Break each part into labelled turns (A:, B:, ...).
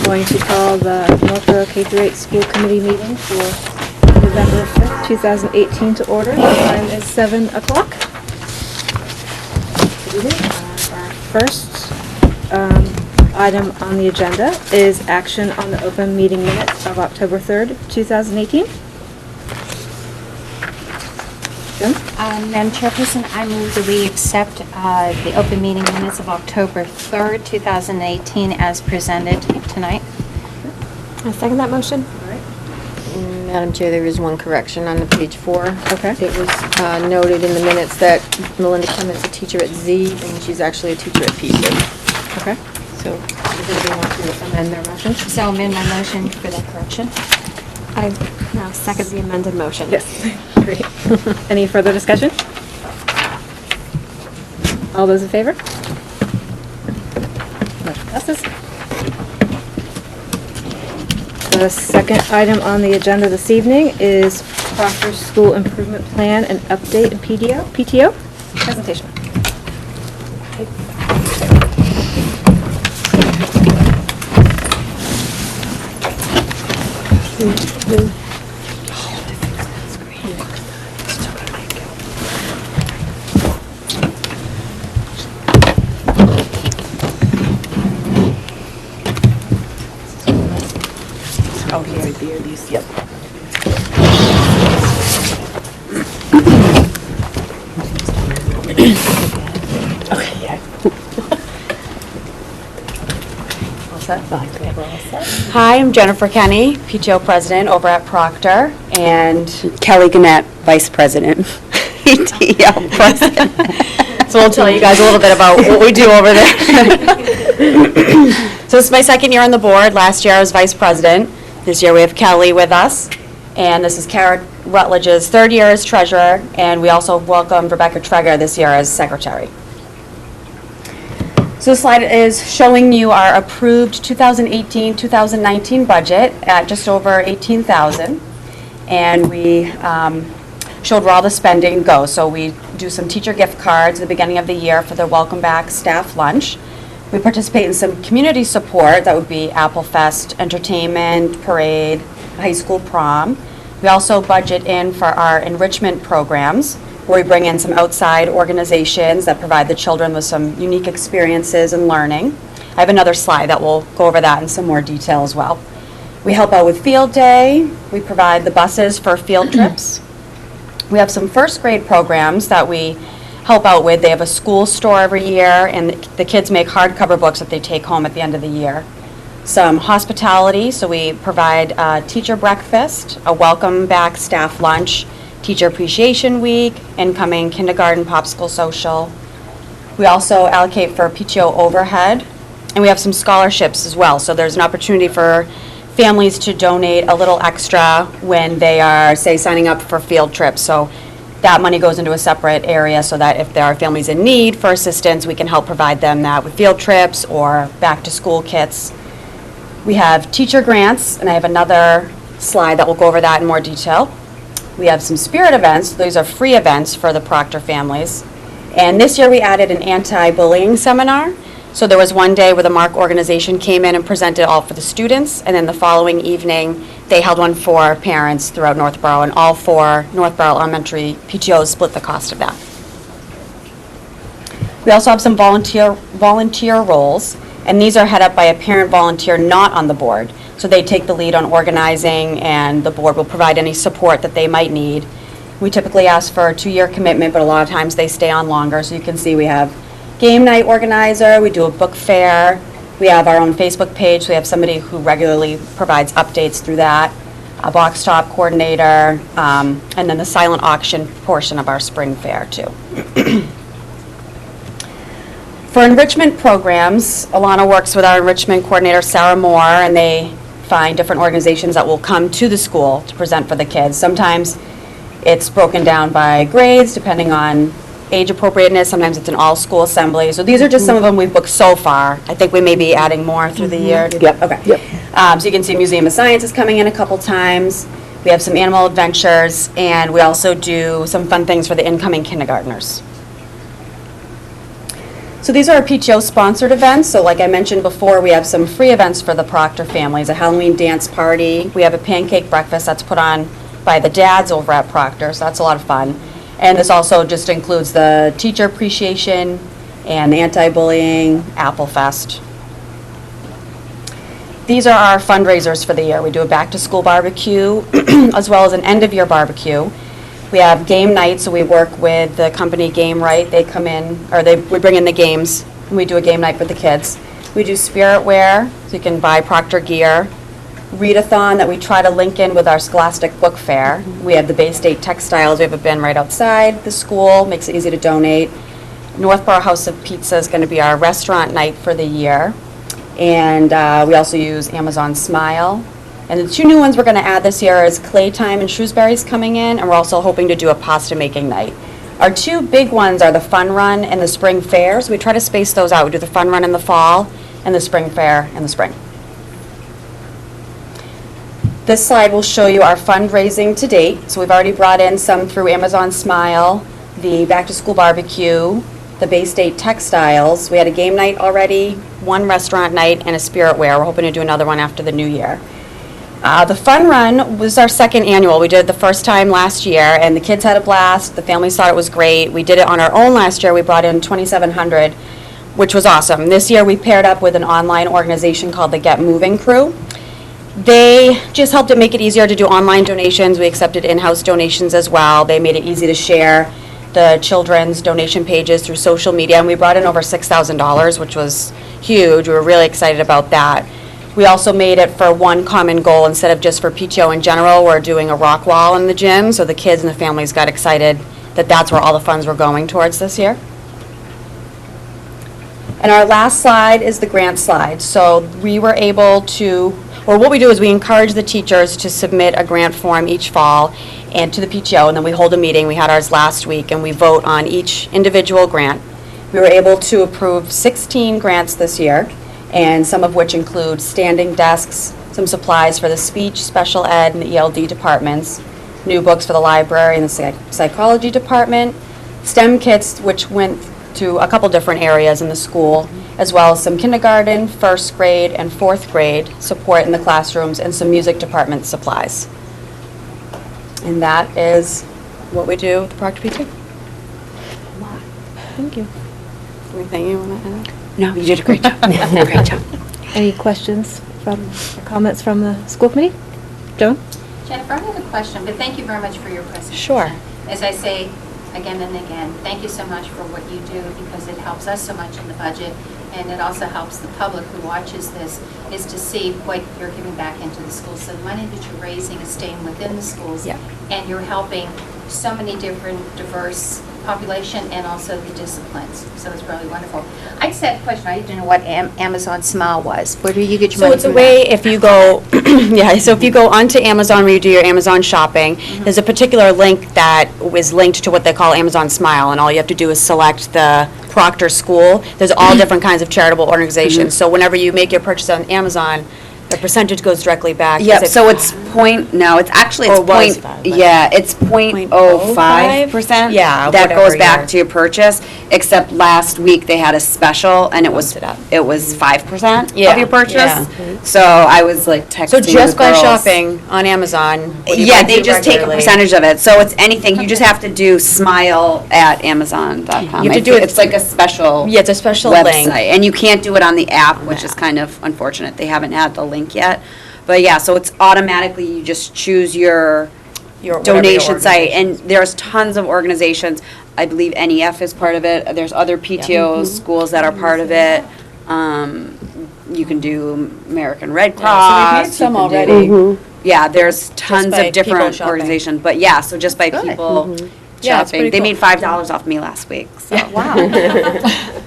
A: Going to call the Northborough K-8 School Committee meeting for November 5th, 2018 to order. The time is 7 o'clock. Our first item on the agenda is action on the open meeting minutes of October 3rd, 2018. Jim?
B: Madam Chairperson, I move that we accept the open meeting minutes of October 3rd, 2018 as presented tonight.
C: I second that motion.
A: All right.
C: Madam Chair, there is one correction on the page 4.
A: Okay.
C: It was noted in the minutes that Melinda Clements is a teacher at Z, and she's actually a teacher at PTO.
A: Okay.
C: So, does anybody want to amend their motion?
B: So I'll amend my motion for that correction.
C: I now second the amended motion.
A: Yes. Great. Any further discussion? All those in favor? Motion passes. The second item on the agenda this evening is Proctor School Improvement Plan and Update and PTO presentation.
D: Oh, here, there, these, yep. Okay, yeah. All set? Okay, we're all set. Hi, I'm Jennifer Kenny, PTO President over at Proctor, and Kelly Gannett, Vice President, PTO President. So we'll tell you guys a little bit about what we do over there. So this is my second year on the board. Last year I was Vice President. This year we have Kelly with us, and this is Kara Rutledge's third year as treasurer, and we also welcomed Rebecca Treger this year as secretary. So this slide is showing you our approved 2018-2019 budget at just over $18,000, and we showed where all the spending goes. So we do some teacher gift cards at the beginning of the year for their welcome back staff lunch. We participate in some community support, that would be Apple Fest, entertainment, parade, high school prom. We also budget in for our enrichment programs, where we bring in some outside organizations that provide the children with some unique experiences and learning. I have another slide that will go over that in some more detail as well. We help out with field day. We provide the buses for field trips. We have some first grade programs that we help out with. They have a school store every year, and the kids make hardcover books that they take home at the end of the year. Some hospitality, so we provide a teacher breakfast, a welcome back staff lunch, teacher appreciation week, incoming kindergarten popsicle social. We also allocate for PTO overhead, and we have some scholarships as well. So there's an opportunity for families to donate a little extra when they are, say, signing up for field trips. So that money goes into a separate area so that if there are families in need for assistance, we can help provide them that with field trips or back to school kits. We have teacher grants, and I have another slide that will go over that in more detail. We have some spirit events. These are free events for the Proctor families. And this year we added an anti-bullying seminar. So there was one day where the MARC organization came in and presented all for the students, and then the following evening they held one for parents throughout Northborough, and all 4 Northborough elementary PTOs split the cost of that. We also have some volunteer roles, and these are head up by a parent volunteer not on the board. So they take the lead on organizing, and the board will provide any support that they might need. We typically ask for a 2-year commitment, but a lot of times they stay on longer. So you can see we have game night organizer, we do a book fair, we have our own Facebook page, so we have somebody who regularly provides updates through that, a box top coordinator, and then the silent auction portion of our spring fair too. For enrichment programs, Alana works with our enrichment coordinator, Sarah Moore, and they find different organizations that will come to the school to present for the kids. Sometimes it's broken down by grades, depending on age appropriateness. Sometimes it's an all-school assembly. So these are just some of them we've booked so far. I think we may be adding more through the year. Yep.
A: Okay.
D: Yep.
A: So you can see Museum of Science is coming in a couple times. We have some animal adventures, and we also do some fun things for the incoming kindergartners.
D: So these are our PTO-sponsored events. So like I mentioned before, we have some free events for the Proctor families, a Halloween dance party. We have a pancake breakfast that's put on by the dads over at Proctor, so that's a lot of fun. And this also just includes the teacher appreciation and anti-bullying Apple Fest. These are our fundraisers for the year. We do a back-to-school barbecue as well as an end-of-year barbecue. We have game night, so we work with the company Game Right. They come in, or we bring in the games, and we do a game night with the kids. We do spirit wear, so you can buy Proctor gear. Readathon that we try to link in with our Scholastic Book Fair. We have the Bay State Textiles. We have a bin right outside the school, makes it easy to donate. Northborough House of Pizza is going to be our restaurant night for the year. And we also use Amazon Smile. And the two new ones we're going to add this year is Clay Time and Shrewsbury's coming in, and we're also hoping to do a pasta making night. Our two big ones are the Fun Run and the Spring Fair, so we try to space those out. We do the Fun Run in the fall and the Spring Fair in the spring. This slide will show you our fundraising to date. So we've already brought in some through Amazon Smile, the Back to School Barbecue, the Bay State Textiles. We had a game night already, one restaurant night, and a spirit wear. We're hoping to do another one after the new year. The Fun Run was our second annual. We did it the first time last year, and the kids had a blast. The families thought it was great. We did it on our own last year. We brought in 2,700, which was awesome. This year we paired up with an online organization called the Get Moving Crew. They just helped it make it easier to do online donations. We accepted in-house donations as well. They made it easy to share the children's donation pages through social media, and we brought in over $6,000, which was huge. We were really excited about that. We also made it for one common goal. Instead of just for PTO in general, we're doing a rock wall in the gym, so the kids and the families got excited that that's where all the funds were going towards this year. And our last slide is the grant slide. So we were able to, or what we do is we encourage the teachers to submit a grant form each fall and to the PTO, and then we hold a meeting. We had ours last week, and we vote on each individual grant. We were able to approve 16 grants this year, and some of which include standing desks, some supplies for the speech, special ed, and the ELD departments, new books for the library and the psychology department, STEM kits, which went to a couple different areas in the school, as well as some kindergarten, first grade, and fourth grade support in the classrooms, and some music department supplies. And that is what we do with the Proctor PTO.
A: Thank you.
D: Anything you want to add? No, you did a great job. Great job.
A: Any questions or comments from the school committee? Joan?
B: Jennifer, I have a question, but thank you very much for your presentation.
D: Sure.
B: As I say again and again, thank you so much for what you do, because it helps us so much in the budget, and it also helps the public who watches this, is to see what you're giving back into the schools. So the money that you're raising is staying within the schools,
D: Yeah.
B: and you're helping so many different diverse population and also the disciplines. So it's really wonderful. I just had a question. I didn't know what Amazon Smile was. Where do you get your
D: So
B: money
D: it's a
B: from
D: way,
B: that?
D: if you go, yeah, so if you go onto Amazon where you do your Amazon shopping, there's a particular link that is linked to what they call Amazon Smile, and all you have to do is select the Proctor school. There's all different kinds of charitable organizations. So whenever you make your purchase on Amazon, the percentage goes directly back. Is
E: Yep,
D: it-
E: so it's
D: Or was five, but-
E: it's 0.05%.
D: Yeah,
E: That
D: whatever
E: goes back
D: your-
E: to your purchase, except last week they had a special and it was
D: Bumped it up.
E: 5% of
D: Yeah,
E: your purchase.
D: yeah.
E: So I was like texting
D: So
E: the
D: just by
E: girls.
D: shopping on Amazon. what you
E: Yeah,
D: buy
E: they
D: too
E: just take a
D: regularly.
E: percentage of it. So it's anything, you just have to do smile@amazon.com.
D: You have to do it-
E: It's like a special
D: Yeah, it's a special link.
E: website. And you can't do it on the app, which is kind of unfortunate. They haven't had the link yet. But yeah, so it's automatically, you just choose your
D: Whatever your
E: donation site. And
D: organization.
E: there's tons of organizations. I believe NEF is part of it. There's other PTOs, schools that are part of it. You can do American Red Cross.
D: Yeah, so we've made some
E: you can
D: already.
E: do- Yeah, there's tons
D: by
E: of different
D: people shopping.
E: organizations. But yeah, so just by people
D: Yeah, it's
E: shopping.
D: pretty
E: They
D: cool.
E: made $5 off me last week, so.
B: Wow.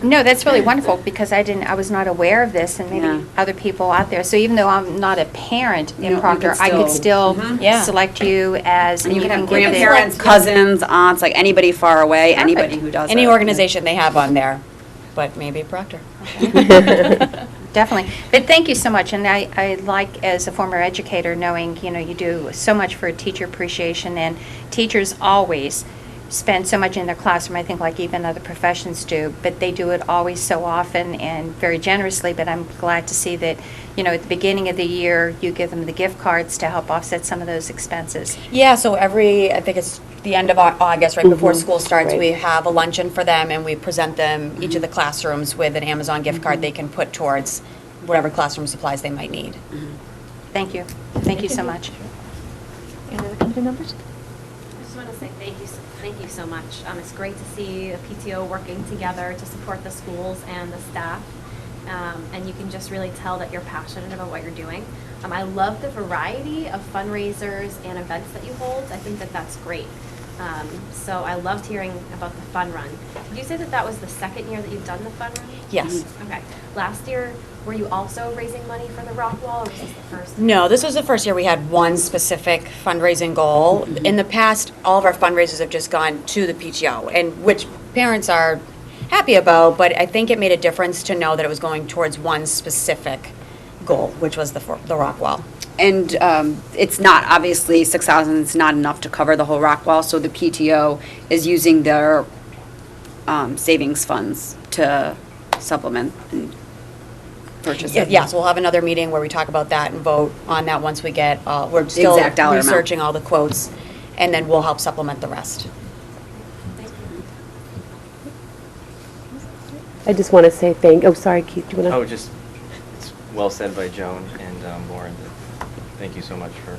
B: No, that's really wonderful, because I was not aware of this, and maybe
E: Yeah.
B: other people out there. So even though I'm not a parent
E: You
B: in
E: know,
B: Proctor,
E: you
B: I
E: could
B: could still
D: Yeah.
B: select you as,
E: And you can have
B: get this-
E: grandparents, cousins, aunts, like anybody far away, anybody who does it.
D: Any organization they have on there, but maybe Proctor.
B: Definitely. But thank you so much. And I like, as a former educator, knowing, you do so much for teacher appreciation, and teachers always
F: spend so much in their classroom, I think, like even other professions do, but they do it always so often and very generously. But I'm glad to see that, at the beginning of the year, you give them the gift cards to help offset some of those expenses.
D: Yeah, so I think it's the end of August, right before school starts, we have a luncheon for them, and we present them each of the classrooms with an Amazon gift card they can put towards whatever classroom supplies they might need.
F: Thank you. Thank you so much.
C: Any other company members?
G: I just want to say thank you so much. It's great to see the PTO working together to support the schools and the staff, and you can just really tell that you're passionate about what you're doing. I love the variety of fundraisers and events that you hold. I think that that's great. So I loved hearing about the fun run. Did you say that that was the second year that you've done the fun run?
D: Yes.
G: Okay. Last year, were you also raising money for the rock wall, or was this the first?
D: No, this was the first year we had one specific fundraising goal. In the past, all of our fundraisers have just gone to the PTO, and which parents are happy about, but I think it made a difference to know that it was going towards one specific goal, which was the rock wall.
E: And it's not, obviously, 6,000 is not enough to cover the whole rock wall, so the PTO is using their savings funds to supplement and purchase it.
D: Yes, we'll have another meeting where we talk about that and vote on that once we get, we're still
E: Exact dollar amount.
D: researching all the quotes, and then we'll help supplement the rest.
H: I just want to say sorry, Keith, do you want to?
I: It's well said by Joan and Lauren. Thank you so much for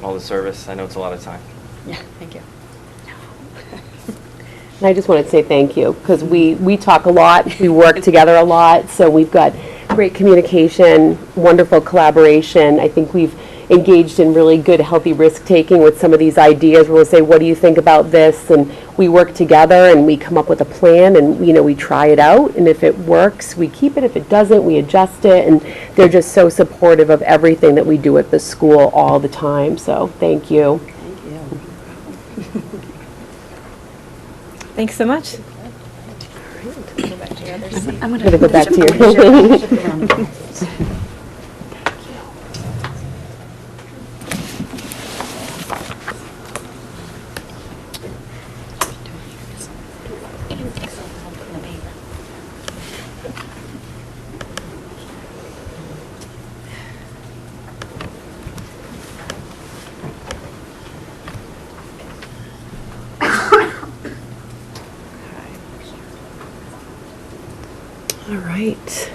I: all the service. I know it's a lot of time.
D: Yeah, thank you.
H: And I just want to say thank you, because we talk a lot, we work together a lot, so we've got great communication, wonderful collaboration. I think we've engaged in really good, healthy risk-taking with some of these ideas where we'll say, what do you think about this? And we work together and we come up with a plan, and we try it out, and if it works, we keep it. If it doesn't, we adjust it, and they're just so supportive of everything that we do at the school all the time, so thank you.
A: Thanks so much.
H: I'm going to go back to your... All right.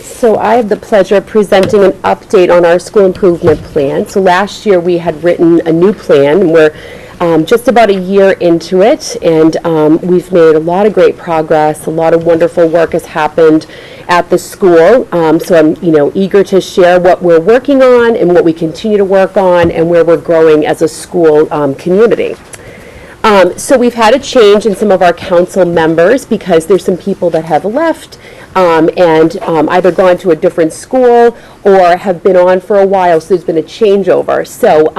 H: So I have the pleasure of presenting an update on our school improvement plan. So last year we had written a new plan, and we're just about a year into it, and we've made a lot of great progress. A lot of wonderful work has happened at the school. So I'm eager to share what we're working on and what we continue to work on, and where we're growing as a school community. So we've had a change in some of our council members because there's some people that have left and either gone to a different school or have been on for a while, so there's been a changeover. So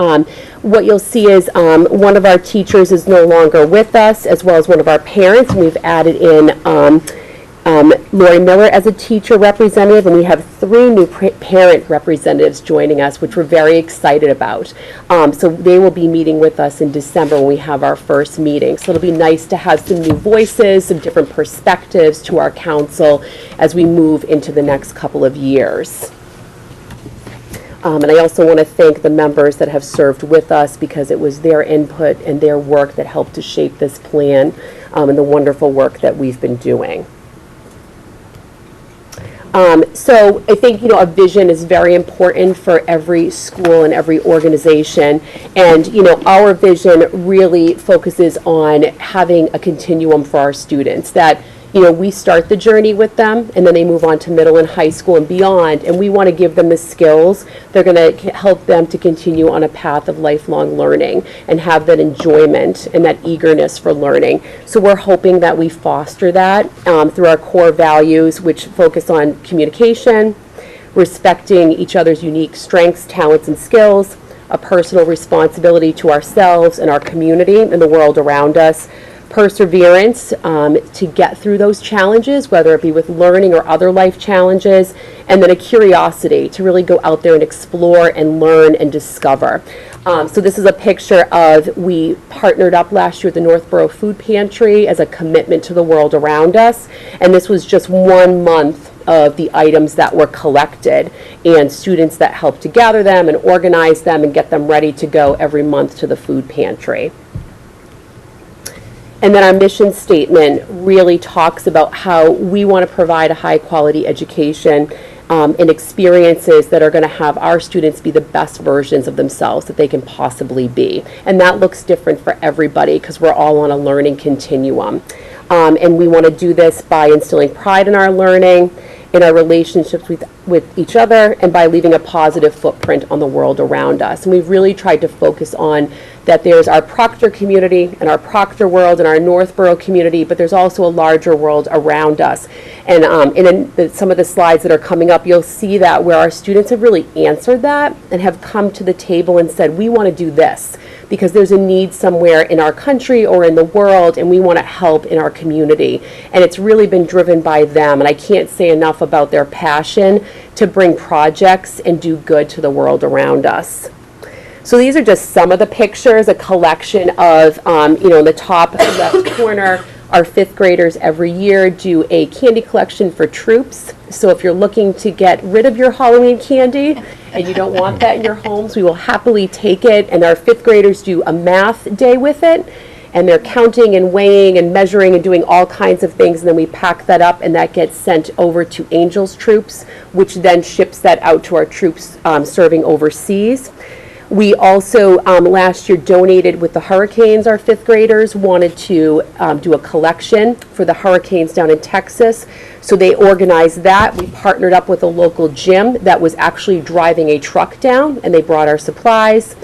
H: what you'll see is one of our teachers is no longer with us, as well as one of our parents, and we've added in Lori Miller as a teacher representative, and we have 3 new parent representatives joining us, which we're very excited about. So they will be meeting with us in December when we have our first meeting. So it'll be nice to have some new voices, some different perspectives to our council as we move into the next couple of years. And I also want to thank the members that have served with us, because it was their input and their work that helped to shape this plan and the wonderful work that we've been doing. So I think, a vision is very important for every school and every organization. And, our vision really focuses on having a continuum for our students, that, we start the journey with them, and then they move on to middle and high school and beyond. And we want to give them the skills that are going to help them to continue on a path of lifelong learning and have that enjoyment and that eagerness for learning. So we're hoping that we foster that through our core values, which focus on communication, respecting each other's unique strengths, talents, and skills, a personal responsibility to ourselves and our community and the world around us, perseverance to get through those challenges, whether it be with learning or other life challenges, and then a curiosity to really go out there and explore and learn and discover. So this is a picture of, we partnered up last year with the Northborough Food Pantry as a commitment to the world around us, and this was just 1 month of the items that were collected, and students that helped to gather them and organize them and get them ready to go every month to the food pantry. And then our mission statement really talks about how we want to provide a high-quality education and experiences that are going to have our students be the best versions of themselves that they can possibly be. And that looks different for everybody because we're all on a learning continuum. And we want to do this by instilling pride in our learning, in our relationships with each other, and by leaving a positive footprint on the world around us. And we've really tried to focus on that there's our Proctor community and our Proctor world and our Northborough community, but there's also a larger world around us. And some of the slides that are coming up, you'll see that where our students have really answered that and have come to the table and said, we want to do this because there's a need somewhere in our country or in the world, and we want to help in our community. And it's really been driven by them, and I can't say enough about their passion to bring projects and do good to the world around us. So these are just some of the pictures, a collection of, in the top left corner, our 5th graders every year do a candy collection for troops. So if you're looking to get rid of your Halloween candy and you don't want that in your homes, we will happily take it. And our 5th graders do a math day with it. And they're counting and weighing and measuring and doing all kinds of things. And then we pack that up, and that gets sent over to Angels Troops, which then ships that out to our troops serving overseas. We also, last year, donated with the hurricanes. Our 5th graders wanted to do a collection for the hurricanes down in Texas. So they organized that. We partnered up with a local gym that was actually driving a truck down, and they brought our supplies.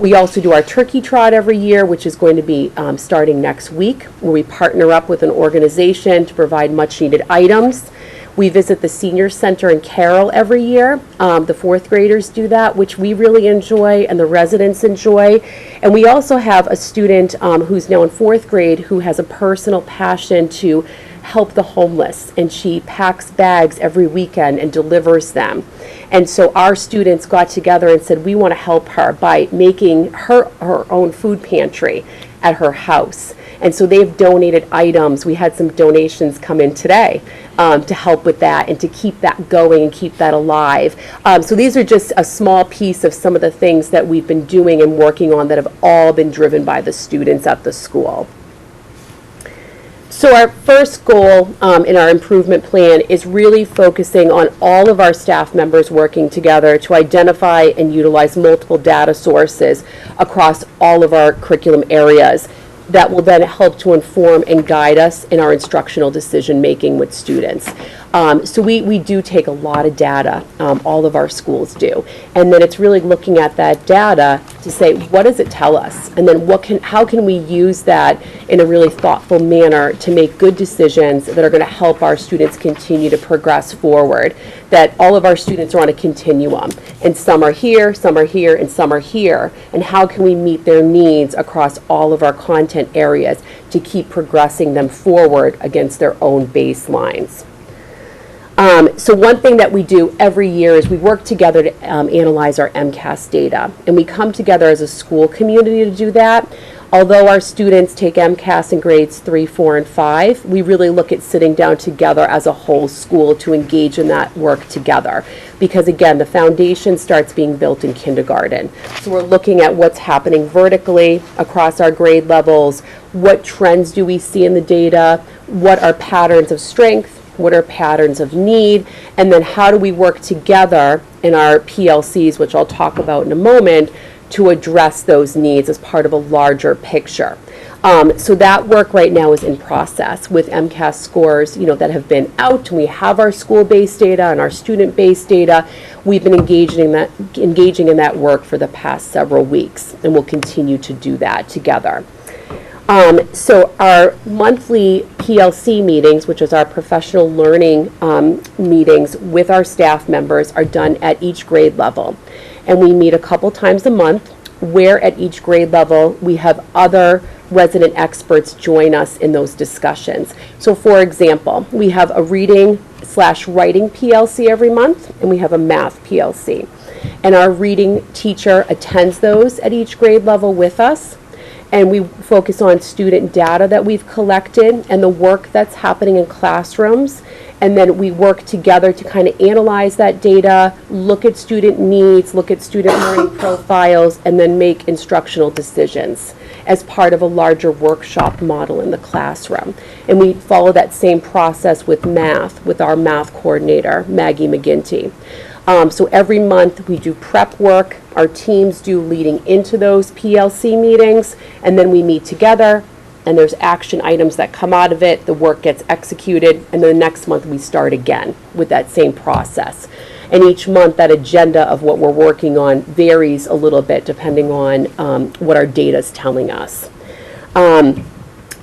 H: We also do our turkey trot every year, which is going to be starting next week, where we partner up with an organization to provide much-needed items. We visit the senior center in Carroll every year. The 4th graders do that, which we really enjoy and the residents enjoy. And we also have a student who's now in 4th grade who has a personal passion to help the homeless, and she packs bags every weekend and delivers them. And so our students got together and said, we want to help her by making her own food pantry at her house. And so they've donated items. We had some donations come in today to help with that and to keep that going and keep that alive. So these are just a small piece of some of the things that we've been doing and working on that have all been driven by the students at the school. So our first goal in our improvement plan is really focusing on all of our staff members working together to identify and utilize multiple data sources across all of our curriculum areas that will then help to inform and guide us in our instructional decision making with students. So we do take a lot of data, all of our schools do. And then it's really looking at that data to say, what does it tell us? And then how can we use that in a really thoughtful manner to make good decisions that are going to help our students continue to progress forward? That all of our students are on a continuum, and some are here, and some are here. And how can we meet their needs across all of our content areas to keep progressing them forward against their own baselines? So one thing that we do every year is we work together to analyze our MCAS data. And we come together as a school community to do that. Although our students take MCAS in grades 3, 4, and 5, we really look at sitting down together as a whole school to engage in that work together. Because again, the foundation starts being built in kindergarten. So we're looking at what's happening vertically across our grade levels, what trends do we see in the data, what are patterns of strength, what are patterns of need, and then how do we work together in our PLCs, which I'll talk about in a moment, to address those needs as part of a larger picture. So that work right now is in process with MCAS scores, that have been out, and we have our school-based data and our student-based data. We've been engaging in that work for the past several weeks, and we'll continue to do that together. So our monthly PLC meetings, which is our professional learning meetings with our staff members, are done at each grade level. And we meet a couple times a month, where at each grade level we have other resident experts join us in those discussions. So for example, we have a reading/writing PLC every month, and we have a math PLC. And our reading teacher attends those at each grade level with us. And we focus on student data that we've collected and the work that's happening in classrooms. And then we work together to kind of analyze that data, look at student needs, look at student learning profiles, and then make instructional decisions as part of a larger workshop model in the classroom. And we follow that same process with math, with our math coordinator, Maggie McGinty. So every month we do prep work, our teams do leading into those PLC meetings, and then we meet together, and there's action items that come out of it, the work gets executed, and then the next month we start again with that same process. And each month that agenda of what we're working on varies a little bit depending on what our data is telling us.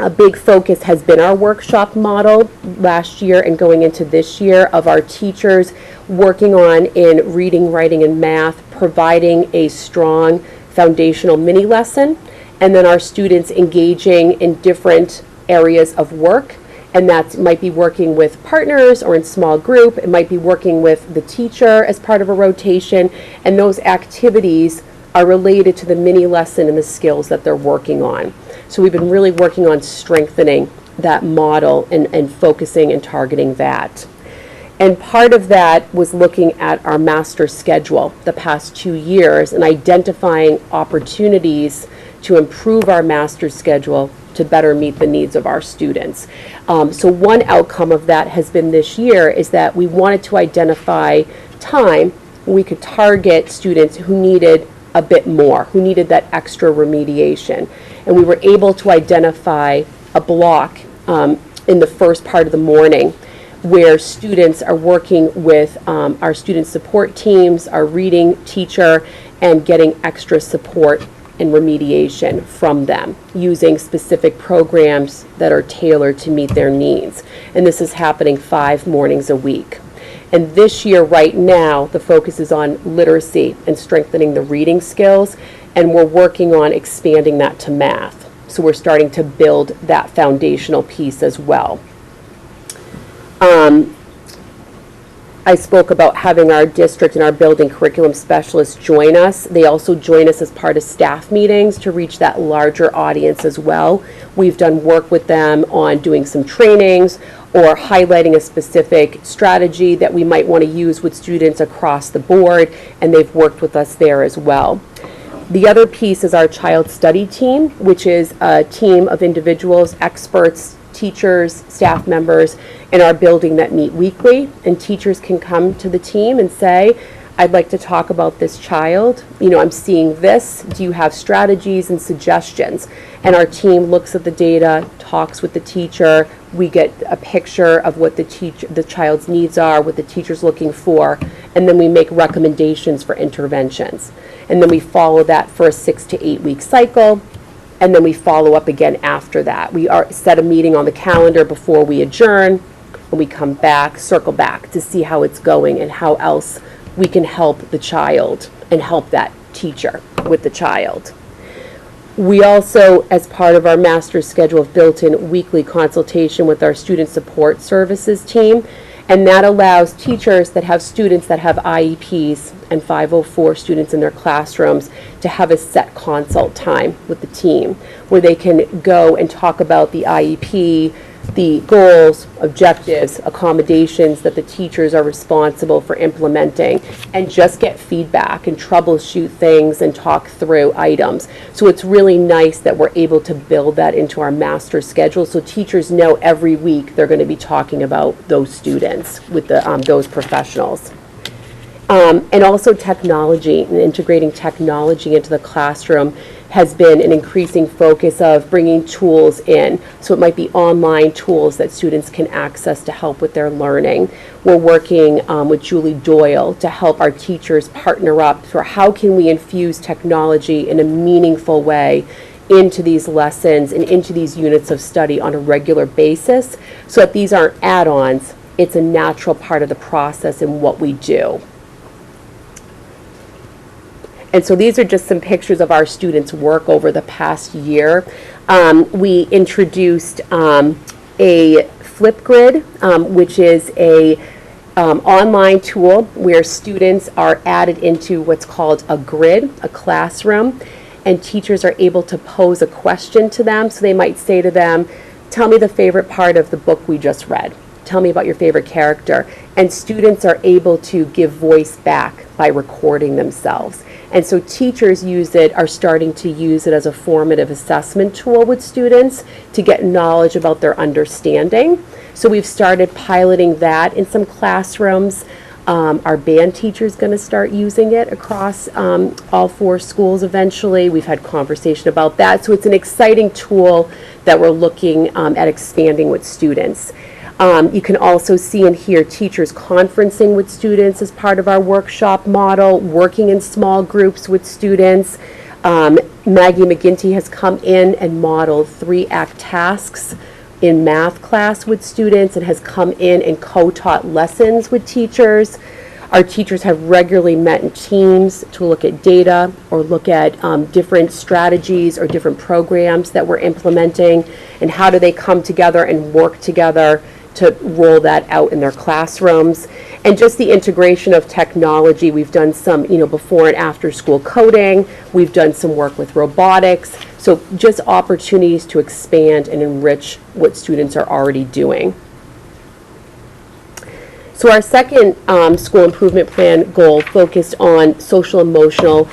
H: A big focus has been our workshop model last year and going into this year of our teachers working on in reading, writing, and math, providing a strong foundational mini lesson, and then our students engaging in different areas of work. And that might be working with partners or in small group. It might be working with the teacher as part of a rotation. And those activities are related to the mini lesson and the skills that they're working on. So we've been really working on strengthening that model and focusing and targeting that. And part of that was looking at our master schedule the past 2 years and identifying opportunities to improve our master schedule to better meet the needs of our students. So one outcome of that has been this year is that we wanted to identify time when we could target students who needed a bit more, who needed that extra remediation. And we were able to identify a block in the first part of the morning where students are working with our student support teams, our reading teacher, and getting extra support and remediation from them using specific programs that are tailored to meet their needs. And this is happening 5 mornings a week. And this year, right now, the focus is on literacy and strengthening the reading skills, and we're working on expanding that to math. So we're starting to build that foundational piece as well. I spoke about having our district and our building curriculum specialists join us. They also join us as part of staff meetings to reach that larger audience as well. We've done work with them on doing some trainings or highlighting a specific strategy that we might want to use with students across the board, and they've worked with us there as well. The other piece is our child study team, which is a team of individuals, experts, teachers, staff members in our building that meet weekly, and teachers can come to the team and say, I'd like to talk about this child. You know, I'm seeing this. Do you have strategies and suggestions? And our team looks at the data, talks with the teacher. We get a picture of what the child's needs are, what the teacher's looking for, and then we make recommendations for interventions. And then we follow that for a 6 to 8 week cycle. And then we follow up again after that. We set a meeting on the calendar before we adjourn, and we come back, circle back to see how it's going and how else we can help the child and help that teacher with the child. We also, as part of our master schedule, have built in weekly consultation with our student support services team, and that allows teachers that have students that have IEPs and 504 students in their classrooms to have a set consult time with the team where they can go and talk about the IEP, the goals, objectives, accommodations that the teachers are responsible for implementing, and just get feedback and troubleshoot things and talk through items. So it's really nice that we're able to build that into our master schedule so teachers know every week they're going to be talking about those students with those professionals. And also technology and integrating technology into the classroom has been an increasing focus of bringing tools in. So it might be online tools that students can access to help with their learning. We're working with Julie Doyle to help our teachers partner up for how can we infuse technology in a meaningful way into these lessons and into these units of study on a regular basis so that these aren't add-ons. It's a natural part of the process in what we do. And so these are just some pictures of our students' work over the past year. We introduced a Flipgrid, which is a online tool where students are added into what's called a grid, a classroom, and teachers are able to pose a question to them. So they might say to them, tell me the favorite part of the book we just read. Tell me about your favorite character. And students are able to give voice back by recording themselves. And so teachers are starting to use it as a formative assessment tool with students to get knowledge about their understanding. So we've started piloting that in some classrooms. Our band teacher is going to start using it across all 4 schools eventually. We've had conversation about that. So it's an exciting tool that we're looking at expanding with students. You can also see and hear teachers conferencing with students as part of our workshop model, working in small groups with students. Maggie McGinty has come in and modeled 3-act tasks in math class with students and has come in and co-taught lessons with teachers. Our teachers have regularly met in teams to look at data or look at different strategies or different programs that we're implementing and how do they come together and work together to roll that out in their classrooms. And just the integration of technology. We've done some, before and after school coding. We've done some work with robotics. So just opportunities to expand and enrich what students are already doing. So our second school improvement plan goal focused on social-emotional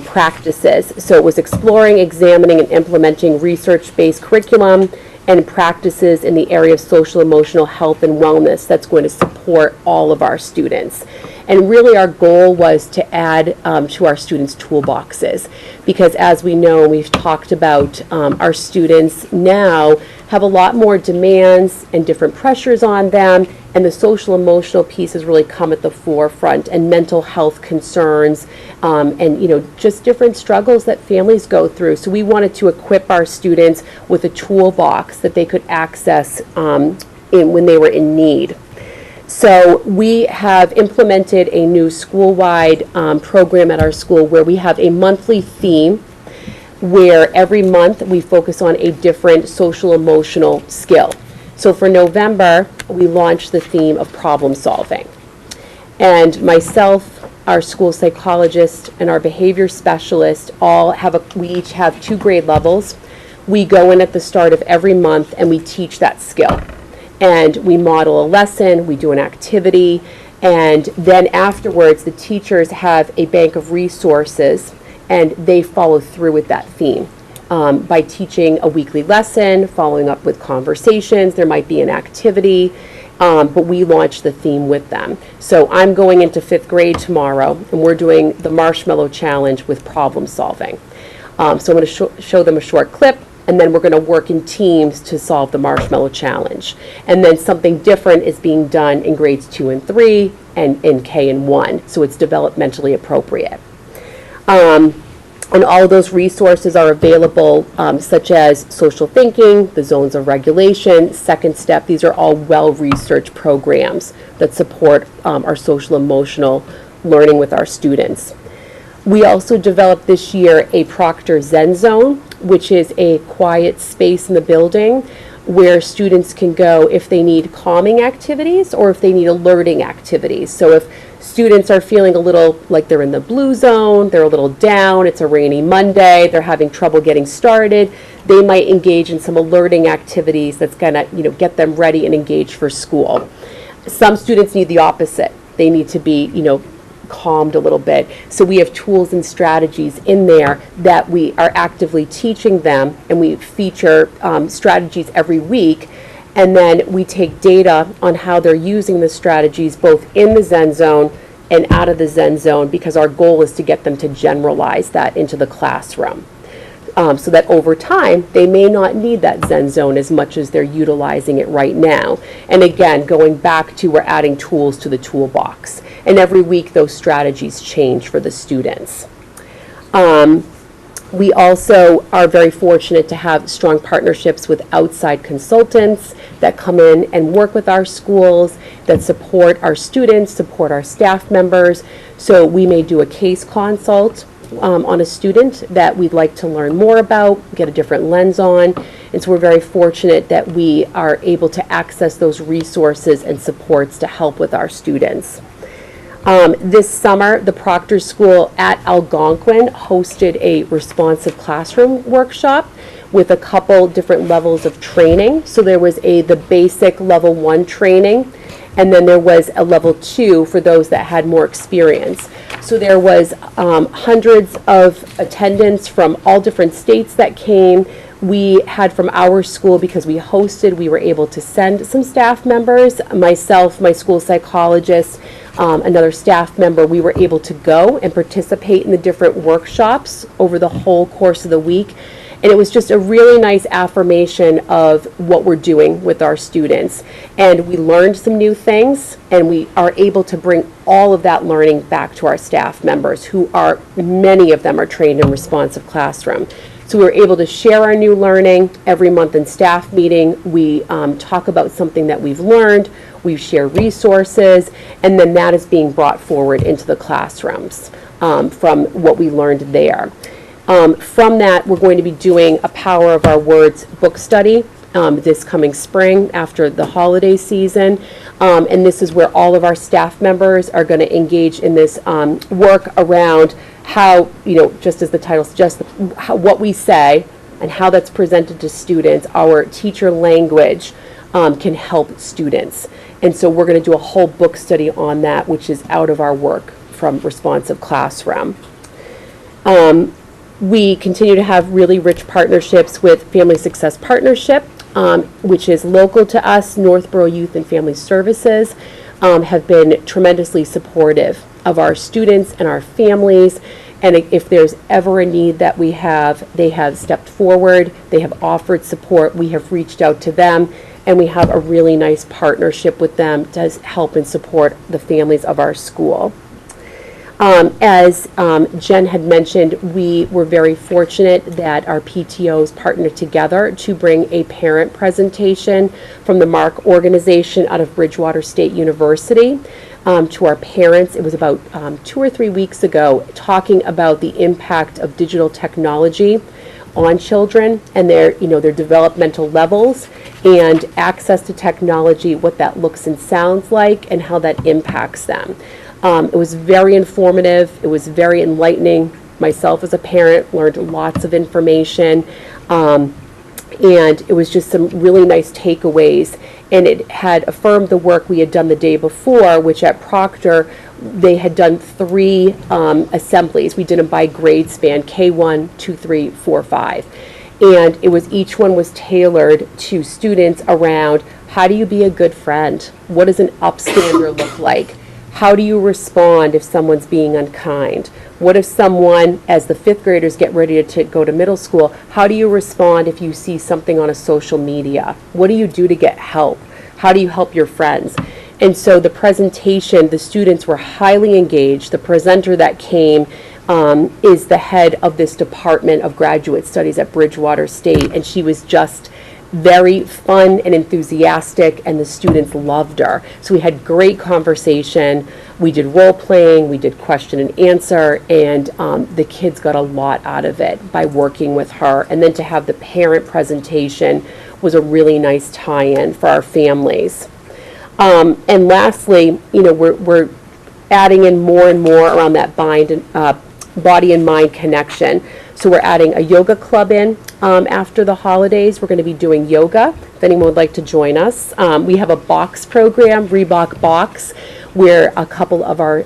H: practices. So it was exploring, examining, and implementing research-based curriculum and practices in the area of social-emotional health and wellness that's going to support all of our students. And really our goal was to add to our students' toolboxes, because as we know, we've talked about, our students now have a lot more demands and different pressures on them, and the social-emotional pieces really come at the forefront, and mental health concerns, and just different struggles that families go through. So we wanted to equip our students with a toolbox that they could access when they were in need. So we have implemented a new school-wide program at our school where we have a monthly theme where every month we focus on a different social-emotional skill. So for November, we launched the theme of problem solving. And myself, our school psychologist, and our behavior specialist we each have 2 grade levels. We go in at the start of every month and we teach that skill. And we model a lesson, we do an activity, and then afterwards the teachers have a bank of resources and they follow through with that theme. By teaching a weekly lesson, following up with conversations, there might be an activity, but we launch the theme with them. So I'm going into 5th grade tomorrow, and we're doing the Marshmallow Challenge with problem solving. So I'm going to show them a short clip, and then we're going to work in teams to solve the Marshmallow Challenge. And then something different is being done in grades 2 and 3, and in K and 1, so it's developmentally appropriate. And all of those resources are available, such as social thinking, the zones of regulation, second step. These are all well-researched programs that support our social-emotional learning with our students. We also developed this year a Proctor Zen Zone, which is a quiet space in the building where students can go if they need calming activities or if they need alerting activities. So if students are feeling a little like they're in the blue zone, they're a little down, it's a rainy Monday, they're having trouble getting started, they might engage in some alerting activities that's going to, get them ready and engaged for school. Some students need the opposite. They need to be, calmed a little bit. So we have tools and strategies in there that we are actively teaching them, and we feature strategies every week. And then we take data on how they're using the strategies both in the Zen Zone and out of the Zen Zone, because our goal is to get them to generalize that into the classroom. So that over time, they may not need that Zen Zone as much as they're utilizing it right now. And again, going back to we're adding tools to the toolbox. And every week, those strategies change for the students. We also are very fortunate to have strong partnerships with outside consultants that come in and work with our schools, that support our students, support our staff members. So we may do a case consult on a student that we'd like to learn more about, get a different lens on. And so we're very fortunate that we are able to access those resources and supports to help with our students. This summer, the Proctor School at Algonquin hosted a responsive classroom workshop with a couple different levels of training. So there was the basic level 1 training, and then there was a level 2 for those that had more experience. So there was hundreds of attendants from all different states that came. We had from our school, because we hosted, we were able to send some staff members, myself, my school psychologist, another staff member. We were able to go and participate in the different workshops over the whole course of the week. And it was just a really nice affirmation of what we're doing with our students. And we learned some new things, and we are able to bring all of that learning back to our staff members, who are, many of them are trained in responsive classroom. So we were able to share our new learning every month in staff meeting. We talk about something that we've learned, we share resources, and then that is being brought forward into the classrooms from what we learned there. From that, we're going to be doing a Power of Our Words book study this coming spring after the holiday season. And this is where all of our staff members are going to engage in this work around how, just as the title suggests, what we say and how that's presented to students, our teacher language can help students. And so we're going to do a whole book study on that, which is out of our work from Responsive Classroom. We continue to have really rich partnerships with Family Success Partnership, which is local to us. Northborough Youth and Family Services have been tremendously supportive of our students and our families. And if there's ever a need that we have, they have stepped forward, they have offered support, we have reached out to them, and we have a really nice partnership with them to help and support the families of our school. As Jen had mentioned, we were very fortunate that our PTOs partnered together to bring a parent presentation from the MARC organization out of Bridgewater State University to our parents. It was about 2 or 3 weeks ago, talking about the impact of digital technology on children and their developmental levels and access to technology, what that looks and sounds like, and how that impacts them. It was very informative. It was very enlightening. Myself as a parent learned lots of information, and it was just some really nice takeaways. And it had affirmed the work we had done the day before, which at Proctor, they had done 3 assemblies. We did them by grade span, K1, 2, 3, 4, 5. And it was, each one was tailored to students around, how do you be a good friend? What does an upstander look like? How do you respond if someone's being unkind? What if someone, as the 5th graders get ready to go to middle school, how do you respond if you see something on a social media? What do you do to get help? How do you help your friends? And so the presentation, the students were highly engaged. The presenter that came is the head of this Department of Graduate Studies at Bridgewater State, and she was just very fun and enthusiastic, and the students loved her. So we had great conversation. We did role playing, we did question and answer, and the kids got a lot out of it by working with her. And then to have the parent presentation was a really nice tie-in for our families. And lastly, we're adding in more and more around that body and mind connection. So we're adding a yoga club in after the holidays. We're going to be doing yoga, if anyone would like to join us. We have a box program, Reebok Box, where a couple of our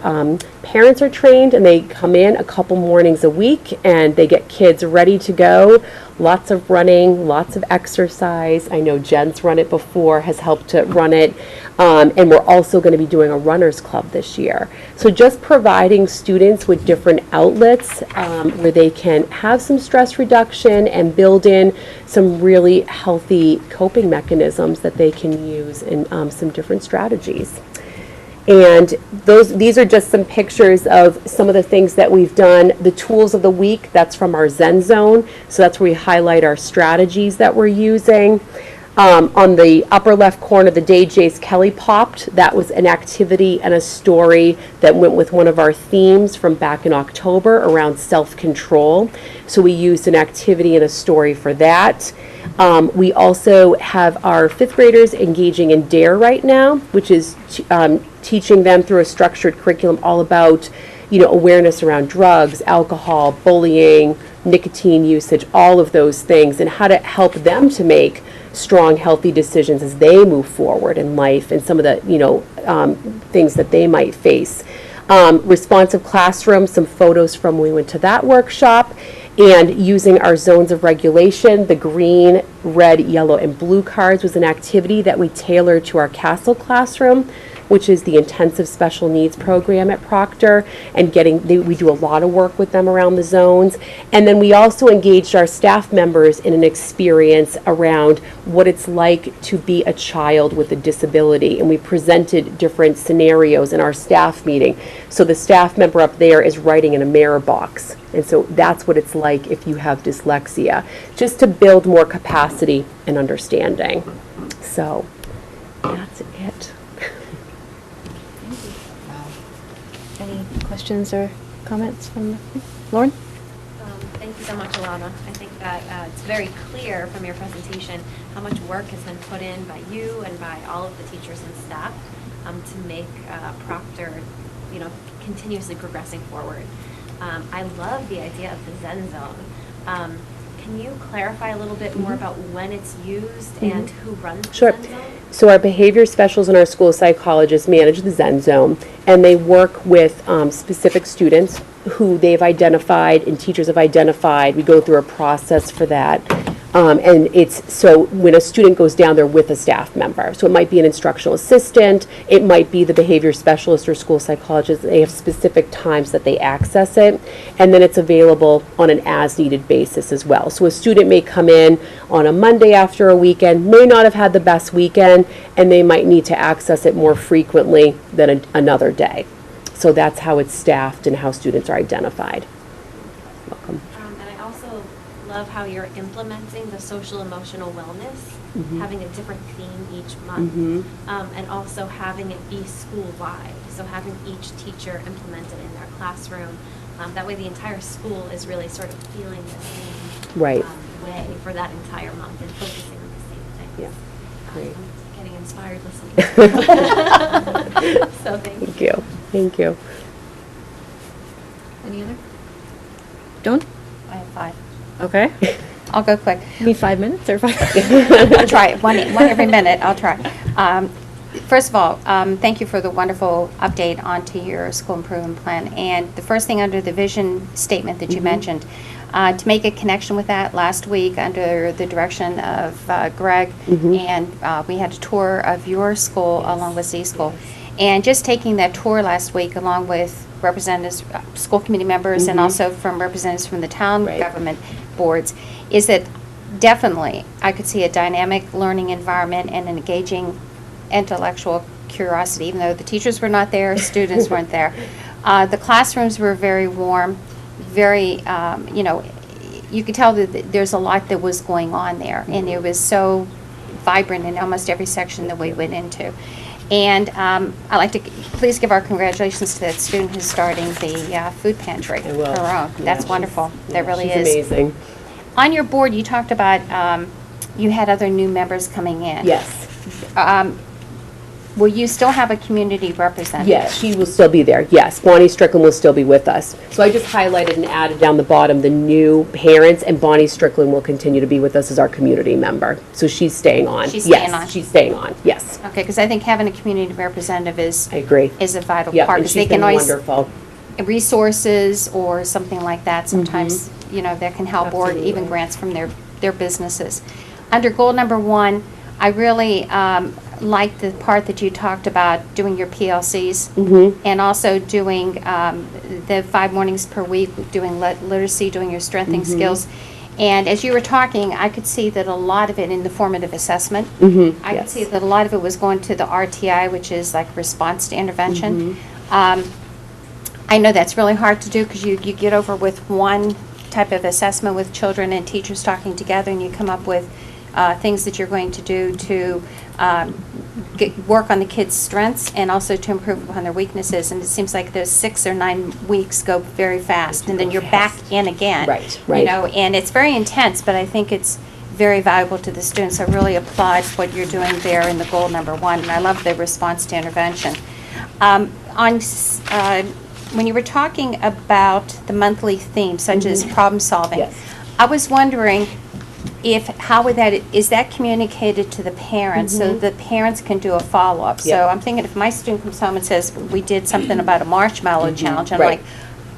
H: parents are trained, and they come in a couple mornings a week, and they get kids ready to go. Lots of running, lots of exercise. I know Jen's run it before, has helped to run it. And we're also going to be doing a runners club this year. So just providing students with different outlets where they can have some stress reduction and build in some really healthy coping mechanisms that they can use in some different strategies. And these are just some pictures of some of the things that we've done. The tools of the week, that's from our Zen Zone. So that's where we highlight our strategies that we're using. On the upper left corner, the day Jace Kelly popped, that was an activity and a story that went with one of our themes from back in October around self-control. So we used an activity and a story for that. We also have our 5th graders engaging in DARE right now, which is teaching them through a structured curriculum all about, awareness around drugs, alcohol, bullying, nicotine usage, all of those things, and how to help them to make strong, healthy decisions as they move forward in life and some of the, things that they might face. Responsive classroom, some photos from when we went to that workshop, and using our zones of regulation. The green, red, yellow, and blue cards was an activity that we tailored to our Castle classroom, which is the intensive special needs program at Proctor, and we do a lot of work with them around the zones. And then we also engaged our staff members in an experience around what it's like to be a child with a disability, and we presented different scenarios in our staff meeting. So the staff member up there is writing in a mirror box, and so that's what it's like if you have dyslexia, just to build more capacity and understanding. So that's it.
C: Any questions or comments from Lauren?
G: Thank you so much, Alana. I think that it's very clear from your presentation how much work has been put in by you and by all of the teachers and staff to make Proctor, continuously progressing forward. I love the idea of the Zen Zone. Can you clarify a little bit more about when it's used and who runs the Zen Zone?
H: So our behavior specialists and our school psychologists manage the Zen Zone, and they work with specific students who they've identified and teachers have identified. We go through a process for that. And it's so when a student goes down there with a staff member. So it might be an instructional assistant, it might be the behavior specialist or school psychologist. They have specific times that they access it, and then it's available on an as-needed basis as well. So a student may come in on a Monday after a weekend, may not have had the best weekend, and they might need to access it more frequently than another day. So that's how it's staffed and how students are identified. Welcome.
G: And I also love how you're implementing the social emotional wellness, having a different theme each month, and also having it be school-wide. So having each teacher implement it in their classroom. That way the entire school is really sort of feeling the same way for that entire month and focusing on the same things.
H: Yeah, great.
G: I'm getting inspired listening. So thank you.
H: Thank you.
C: Any other? Dawn?
F: I have 5.
C: Okay.
F: I'll go quick.
C: You need 5 minutes or 5?
F: I'll try it, one every minute, I'll try. First of all, thank you for the wonderful update onto your school improvement plan. And the first thing under the vision statement that you mentioned, to make a connection with that, last week under the direction of Greg, and we had a tour of your school along with Z School. And just taking that tour last week along with representatives, school committee members, and also from representatives from the town government boards, is that definitely I could see a dynamic learning environment and an engaging intellectual curiosity, even though the teachers were not there, students weren't there. The classrooms were very warm, very, you could tell that there's a lot that was going on there, and it was so vibrant in almost every section that we went into. And I'd like to please give our congratulations to that student who's starting the food pantry.
H: I will.
F: Her own. That's wonderful. That really
H: she's
F: is.
H: amazing.
F: On your board, you talked about you had other new members coming in.
H: Yes.
F: Will you still have a community representative?
H: Yes, she will still be there. Yes, Bonnie Strickland will still be with us. So I just highlighted and added down the bottom the new parents, and Bonnie Strickland will continue to be with us as our community member. So she's staying on.
F: She's staying on.
H: Yes, she's staying on. Yes.
F: Okay, because I think having a community representative is
H: I agree.
F: is a vital
H: Yeah,
F: part.
H: and
F: 'Cause
H: she's
F: they can
H: been
F: always
H: wonderful.
F: resources or something like that. Sometimes that can help, or even
H: Absolutely.
F: grants from their businesses. Under goal number 1, I really like the part that you talked about doing your PLCs and also doing the 5 mornings per week, doing literacy, doing your strengthening skills. And as you were talking, I could see that a lot of it in the formative assessment. I could see that a lot of it was going to the RTI, which is like response to intervention. I know that's really hard to do because you get over with one type of assessment with children and teachers talking together, and you come up with things that you're going to do to work on the kids' strengths and also to improve upon their weaknesses. And it seems like those 6 or 9 weeks go very fast, and then you're back in again.
H: Right.
F: You know, and it's very intense, but I think it's very valuable to the students. I really applaud what you're doing there in the goal number 1, and I love the response to intervention. When you were talking about the monthly theme, such as problem solving,
H: Yes.
F: I was wondering is that communicated to the parents so the parents can do a follow-up? So
H: Yep.
F: I'm thinking if my student comes home and says, we did something about a marshmallow challenge, I'm
H: Right.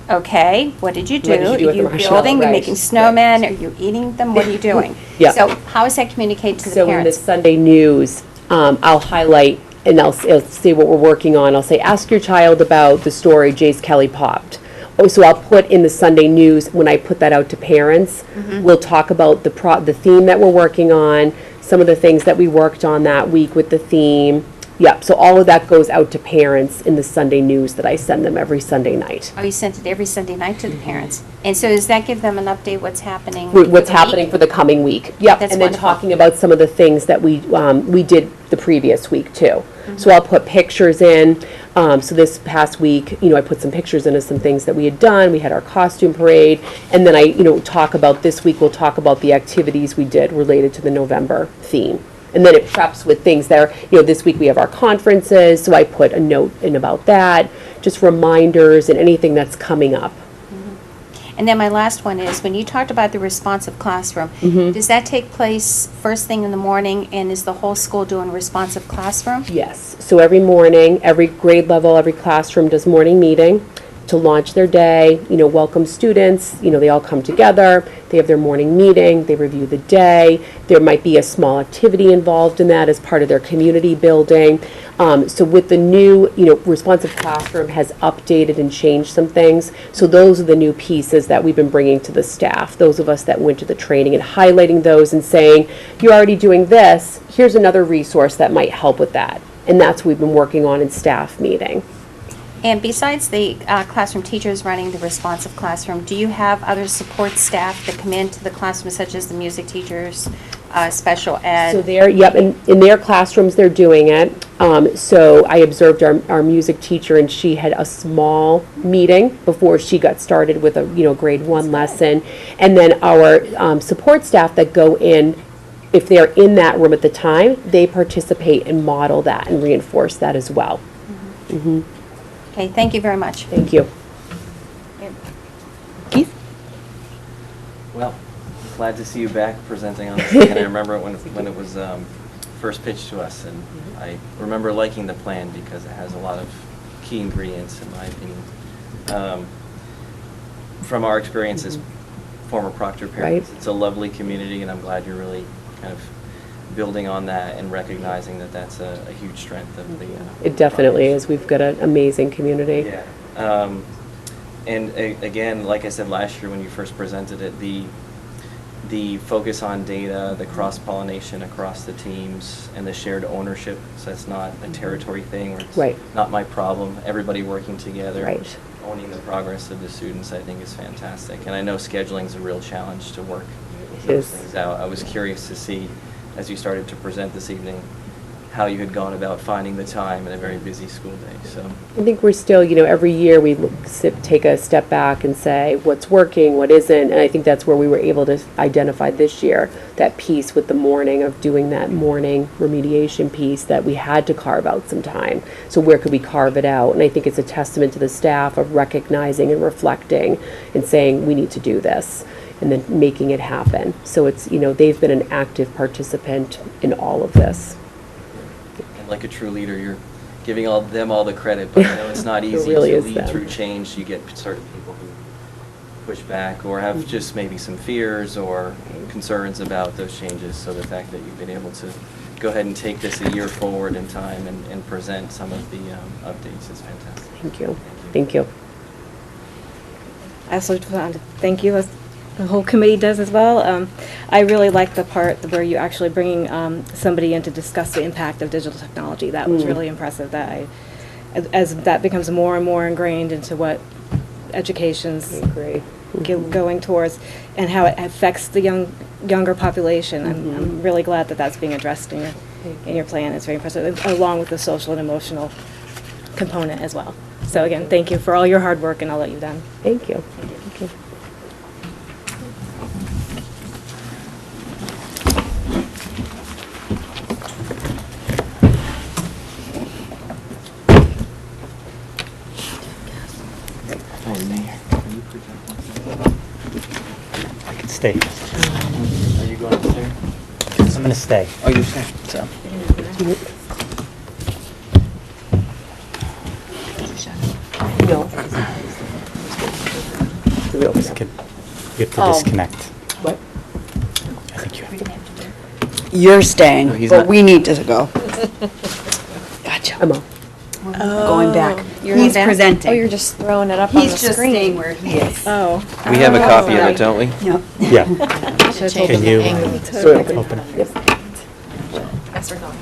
F: like, okay, what did you do?
H: What did you do with the
F: Are you
H: marshmallow?
F: building,
H: Right.
F: making snowmen, are you eating them, what are you doing?
H: Yeah.
F: So how is that communicated to the
H: So in the
F: parents?
H: Sunday news, I'll highlight, and I'll say what we're working on. I'll say, ask your child about the story Jace Kelly popped. Oh, so I'll put in the Sunday news, when I put that out to parents, we'll talk about the theme that we're working on, some of the things that we worked on that week with the theme. Yep, so all of that goes out to parents in the Sunday news that I send them every Sunday night.
F: Oh, you sent it every Sunday night to the parents. And so does that give them an update what's happening?
H: What's
F: for the
H: happening
F: week?
H: for the coming week. Yep,
F: That's
H: and then
F: wonderful.
H: talking about some of the things that we did the previous week too. So I'll put pictures in. So this past week, I put some pictures in of some things that we had done. We had our costume parade, and then I, talk about this week. We'll talk about the activities we did related to the November theme. And then it preps with things there. This week we have our conferences, so I put a note in about that, just reminders and anything that's coming up.
F: And then my last one is, when you talked about the responsive classroom, does that take place first thing in the morning, and is the whole school doing responsive classroom?
H: Yes. So every morning, every grade level, every classroom does morning meeting to launch their day, welcome students, they all come together, they have their morning meeting, they review the day. There might be a small activity involved in that as part of their community building. So with the new, responsive classroom has updated and changed some things. So those are the new pieces that we've been bringing to the staff, those of us that went to the training, and highlighting those and saying, you're already doing this, here's another resource that might help with that. And that's what we've been working on in staff meeting.
F: And besides the classroom teachers running the responsive classroom, do you have other support staff that come into the classroom, such as the music teachers, special ed?
H: So in their classrooms, they're doing it. So I observed our music teacher, and she had a small meeting before she got started with a, grade 1 lesson. And then our support staff that go in, if they're in that room at the time, they participate and model that and reinforce that as well.
F: Okay, thank you very much.
H: Thank you. Keith?
I: Well, glad to see you back presenting on this thing. And I remember it when it was first pitched to us, and I remember liking the plan because it has a lot of key ingredients, in my opinion. From our experience as former Proctor parents, it's a lovely community, and I'm glad you're really kind of building on that and recognizing that that's a huge strength of the
H: It definitely is. We've got an amazing community.
I: Yeah. And again, like I said last year when you first presented it, the focus on data, the cross-pollination across the teams, and the shared ownership, so it's not a territory thing where it's not my problem, everybody working together, owning the progress of the students, I think is fantastic. And I know scheduling is a real challenge to work those things out. I was curious to see, as you started to present this evening, how you had gone about finding the time in a very busy school day. So
H: I think we're still, every year we take a step back and say what's working, what isn't, and I think that's where we were able to identify this year, that piece with the morning of doing that morning remediation piece that we had to carve out some time. So where could we carve it out? And I think it's a testament to the staff of recognizing and reflecting and saying we need to do this, and then making it happen. So it's, they've been an active participant in all of this.
I: And like a true leader, you're giving them all the credit, but I know it's not easy
H: really
I: to
H: is
I: lead
H: them.
I: through change. You get certain people who push back or have just maybe some fears or concerns about those changes. So the fact that you've been able to go ahead and take this a year forward in time and present some of the updates is fantastic.
H: Thank you. Thank you.
A: I also just want to thank you, as the whole committee does as well. I really like the part where you're actually bringing somebody in to discuss the impact of digital technology. That was really impressive. As that becomes more and more ingrained into what education's going towards, and how it affects the younger population. I'm really glad that that's being addressed in your plan. It's very impressive, along with the social and emotional component as well. So again, thank you for all your hard work, and I'll let you down.
H: Thank you. Thank you.
J: I could stay.
I: Are you going upstairs?
J: I'm going to stay.
I: Oh, you're staying.
J: So. Just get- You have to disconnect.
C: What?
J: I think you have to.
E: You're staying,
I: No, he's
E: but
I: not.
E: we need to go. Gotcha.
H: I'm on.
E: Going back.
F: You're
E: He's
F: back?
E: presenting.
C: Oh, you're just throwing it up on the
E: He's just
C: screen.
E: staying where he is.
A: Oh.
I: We have a copy of it, don't we?
E: Yep.
J: Yeah. Can you
H: Sure.
J: open it?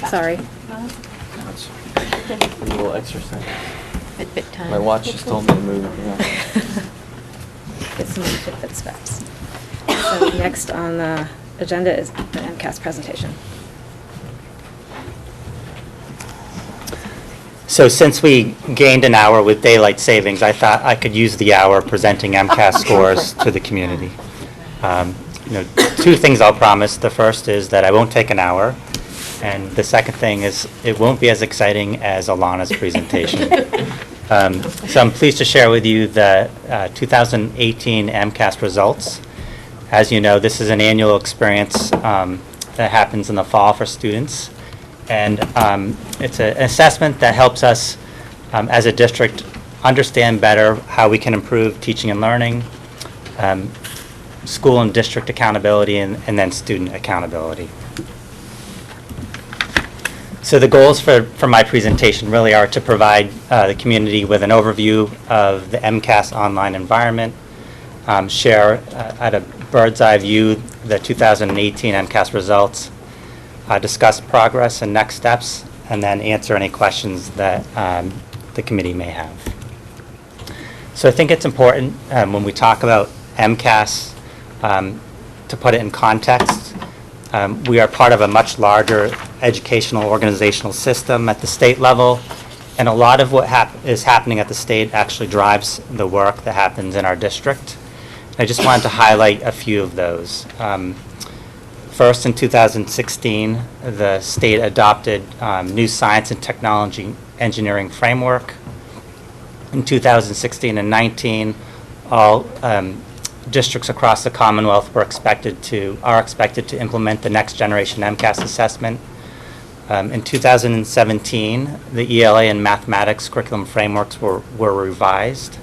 A: Sorry.
I: A little exercise.
C: Fitbit time.
I: My watch just told me to move. Yeah.
A: Get some Fitbit steps. So next on the agenda is the MCAS presentation.
J: So since we gained an hour with daylight savings, I thought I could use the hour presenting MCAS scores to the community. Two things I'll promise. The first is that I won't take an hour. And the second thing is it won't be as exciting as Alana's presentation. So I'm pleased to share with you the 2018 MCAS results. As you know, this is an annual experience that happens in the fall for students. And it's an assessment that helps us as a district understand better how we can improve teaching and learning, school and district accountability, and then student accountability. So the goals for my presentation really are to provide the community with an overview of the MCAS online environment, share at a bird's eye view the 2018 MCAS results, discuss progress and next steps, and then answer any questions that the committee may have. So I think it's important when we talk about MCAS to put it in context. We are part of a much larger educational organizational system at the state level, and a lot of what is happening at the state actually drives the work that happens in our district. I just wanted to highlight a few of those. First, in 2016, the state adopted new science and technology engineering framework. In 2016 and 19, all districts across the Commonwealth are expected to implement the next generation MCAS assessment. In 2017, the ELA and mathematics curriculum frameworks were revised.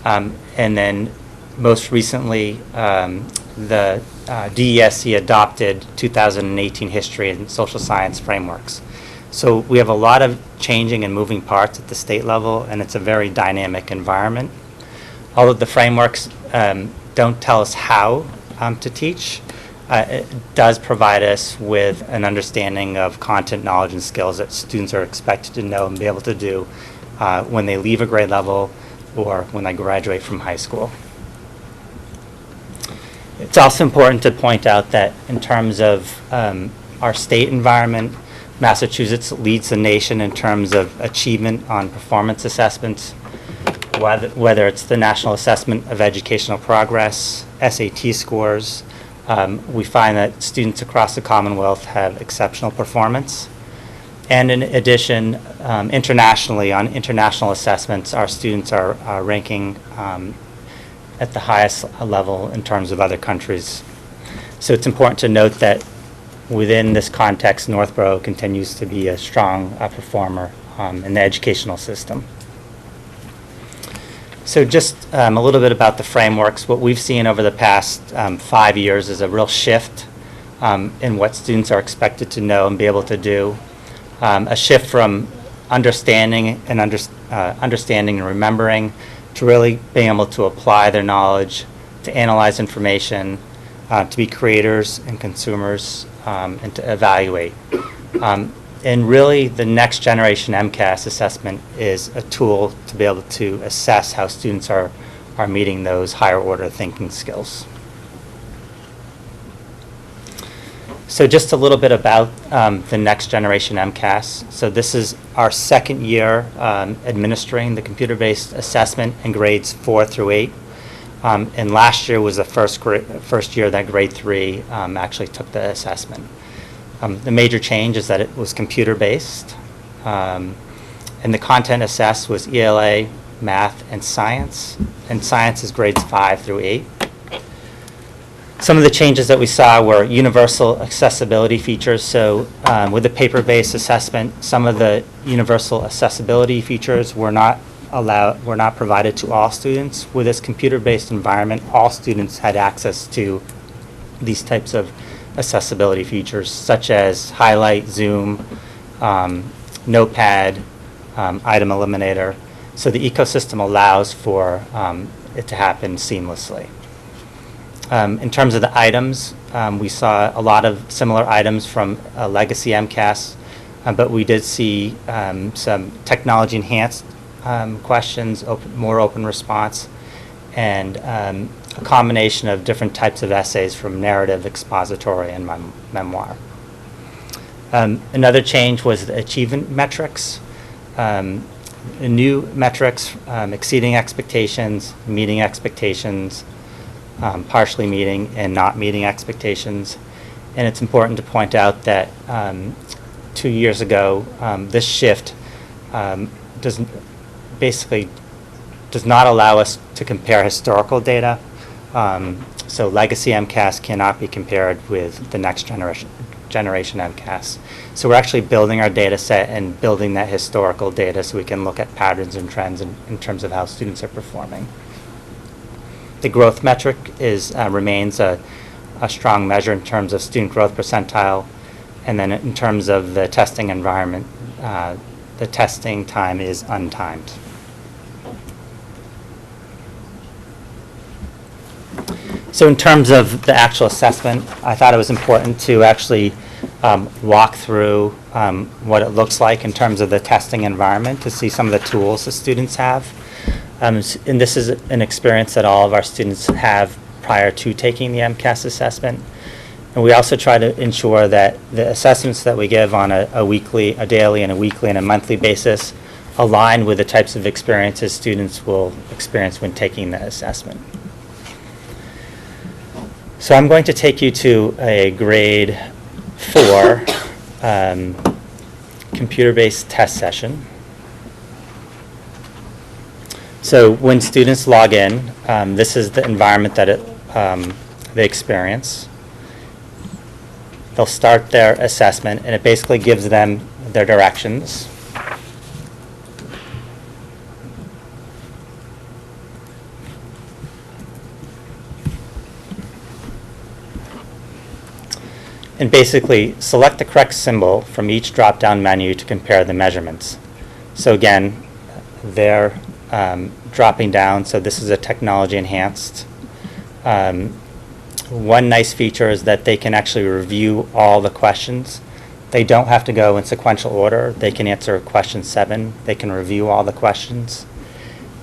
J: And then most recently, the DESC adopted 2018 history and social science frameworks. So we have a lot of changing and moving parts at the state level, and it's a very dynamic environment. Although the frameworks don't tell us how to teach, it does provide us with an understanding of content, knowledge, and skills that students are expected to know and be able to do when they leave a grade level or when they graduate from high school. It's also important to point out that in terms of our state environment, Massachusetts leads the nation in terms of achievement on performance assessments, whether it's the National Assessment of Educational Progress, SAT scores. We find that students across the Commonwealth have exceptional performance. And in addition, internationally, on international assessments, our students are ranking at the highest level in terms of other countries. So it's important to note that within this context, Northborough continues to be a strong performer in the educational system. So just a little bit about the frameworks. What we've seen over the past 5 years is a real shift in what students are expected to know and be able to do. A shift from understanding and remembering to really being able to apply their knowledge, to analyze information, to be creators and consumers, and to evaluate. And really, the next generation MCAS assessment is a tool to be able to assess how students are are meeting those higher order thinking skills. So just a little bit about the next generation MCAS. So this is our second year administering the computer-based assessment in grades 4 through 8. And last year was the first year that grade 3 actually took the assessment. The major change is that it was computer-based. And the content assessed was ELA, math, and science. And science is grades 5 through 8. Some of the changes that we saw were universal accessibility features. So with the paper-based assessment, some of the universal accessibility features were not provided to all students. With this computer-based environment, all students had access to these types of accessibility features, such as highlight, zoom, notepad, item eliminator. So the ecosystem allows for it to happen seamlessly. In terms of the items, we saw a lot of similar items from legacy MCAS, but we did see some technology-enhanced questions, more open response, and a combination of different types of essays from narrative, expository, and memoir. Another change was the achievement metrics. New metrics, exceeding expectations, meeting expectations, partially meeting and not meeting expectations. And it's important to point out that 2 years ago, this shift does not allow us to compare historical data. So legacy MCAS cannot be compared with the next generation MCAS. So we're actually building our data set and building that historical data so we can look at patterns and trends in terms of how students are performing. The growth metric remains a strong measure in terms of student growth percentile, and then in terms of the testing environment, the testing time is untimed. So in terms of the actual assessment, I thought it was important to actually walk through what it looks like in terms of the testing environment to see some of the tools the students have. And this is an experience that all of our students have prior to taking the MCAS assessment. And we also try to ensure that the assessments that we give on a daily and a weekly and a monthly basis align with the types of experiences students will experience when taking the assessment. So I'm going to take you to a grade 4 computer-based test session. So when students log in, this is the environment that they experience. They'll start their assessment, and it basically gives them their directions. And basically select the correct symbol from each drop-down menu to compare the measurements. So again, they're dropping down, so this is a technology enhanced. One nice feature is that they can actually review all the questions. They don't have to go in sequential order. They can answer question 7. They can review all the questions.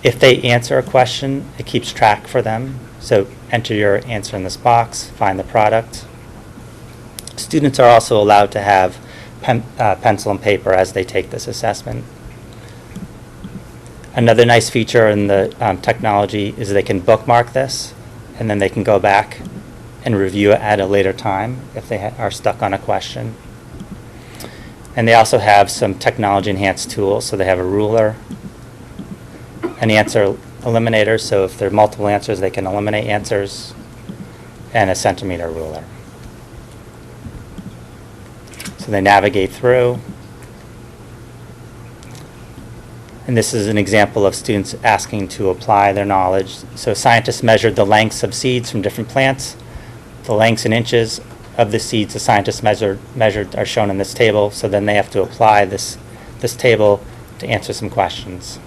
J: If they answer a question, it keeps track for them. So enter your answer in this box, find the product. Students are also allowed to have pencil and paper as they take this assessment. Another nice feature in the technology is they can bookmark this, and then they can go back and review it at a later time if they are stuck on a question. And they also have some technology-enhanced tools. So they have a ruler, an answer eliminator, so if there are multiple answers, they can eliminate answers, and a centimeter ruler. So they navigate through. And this is an example of students asking to apply their knowledge. So scientists measured the lengths of seeds from different plants. The lengths in inches of the seeds the scientists measured are shown in this table. So then they have to apply this table to answer some questions.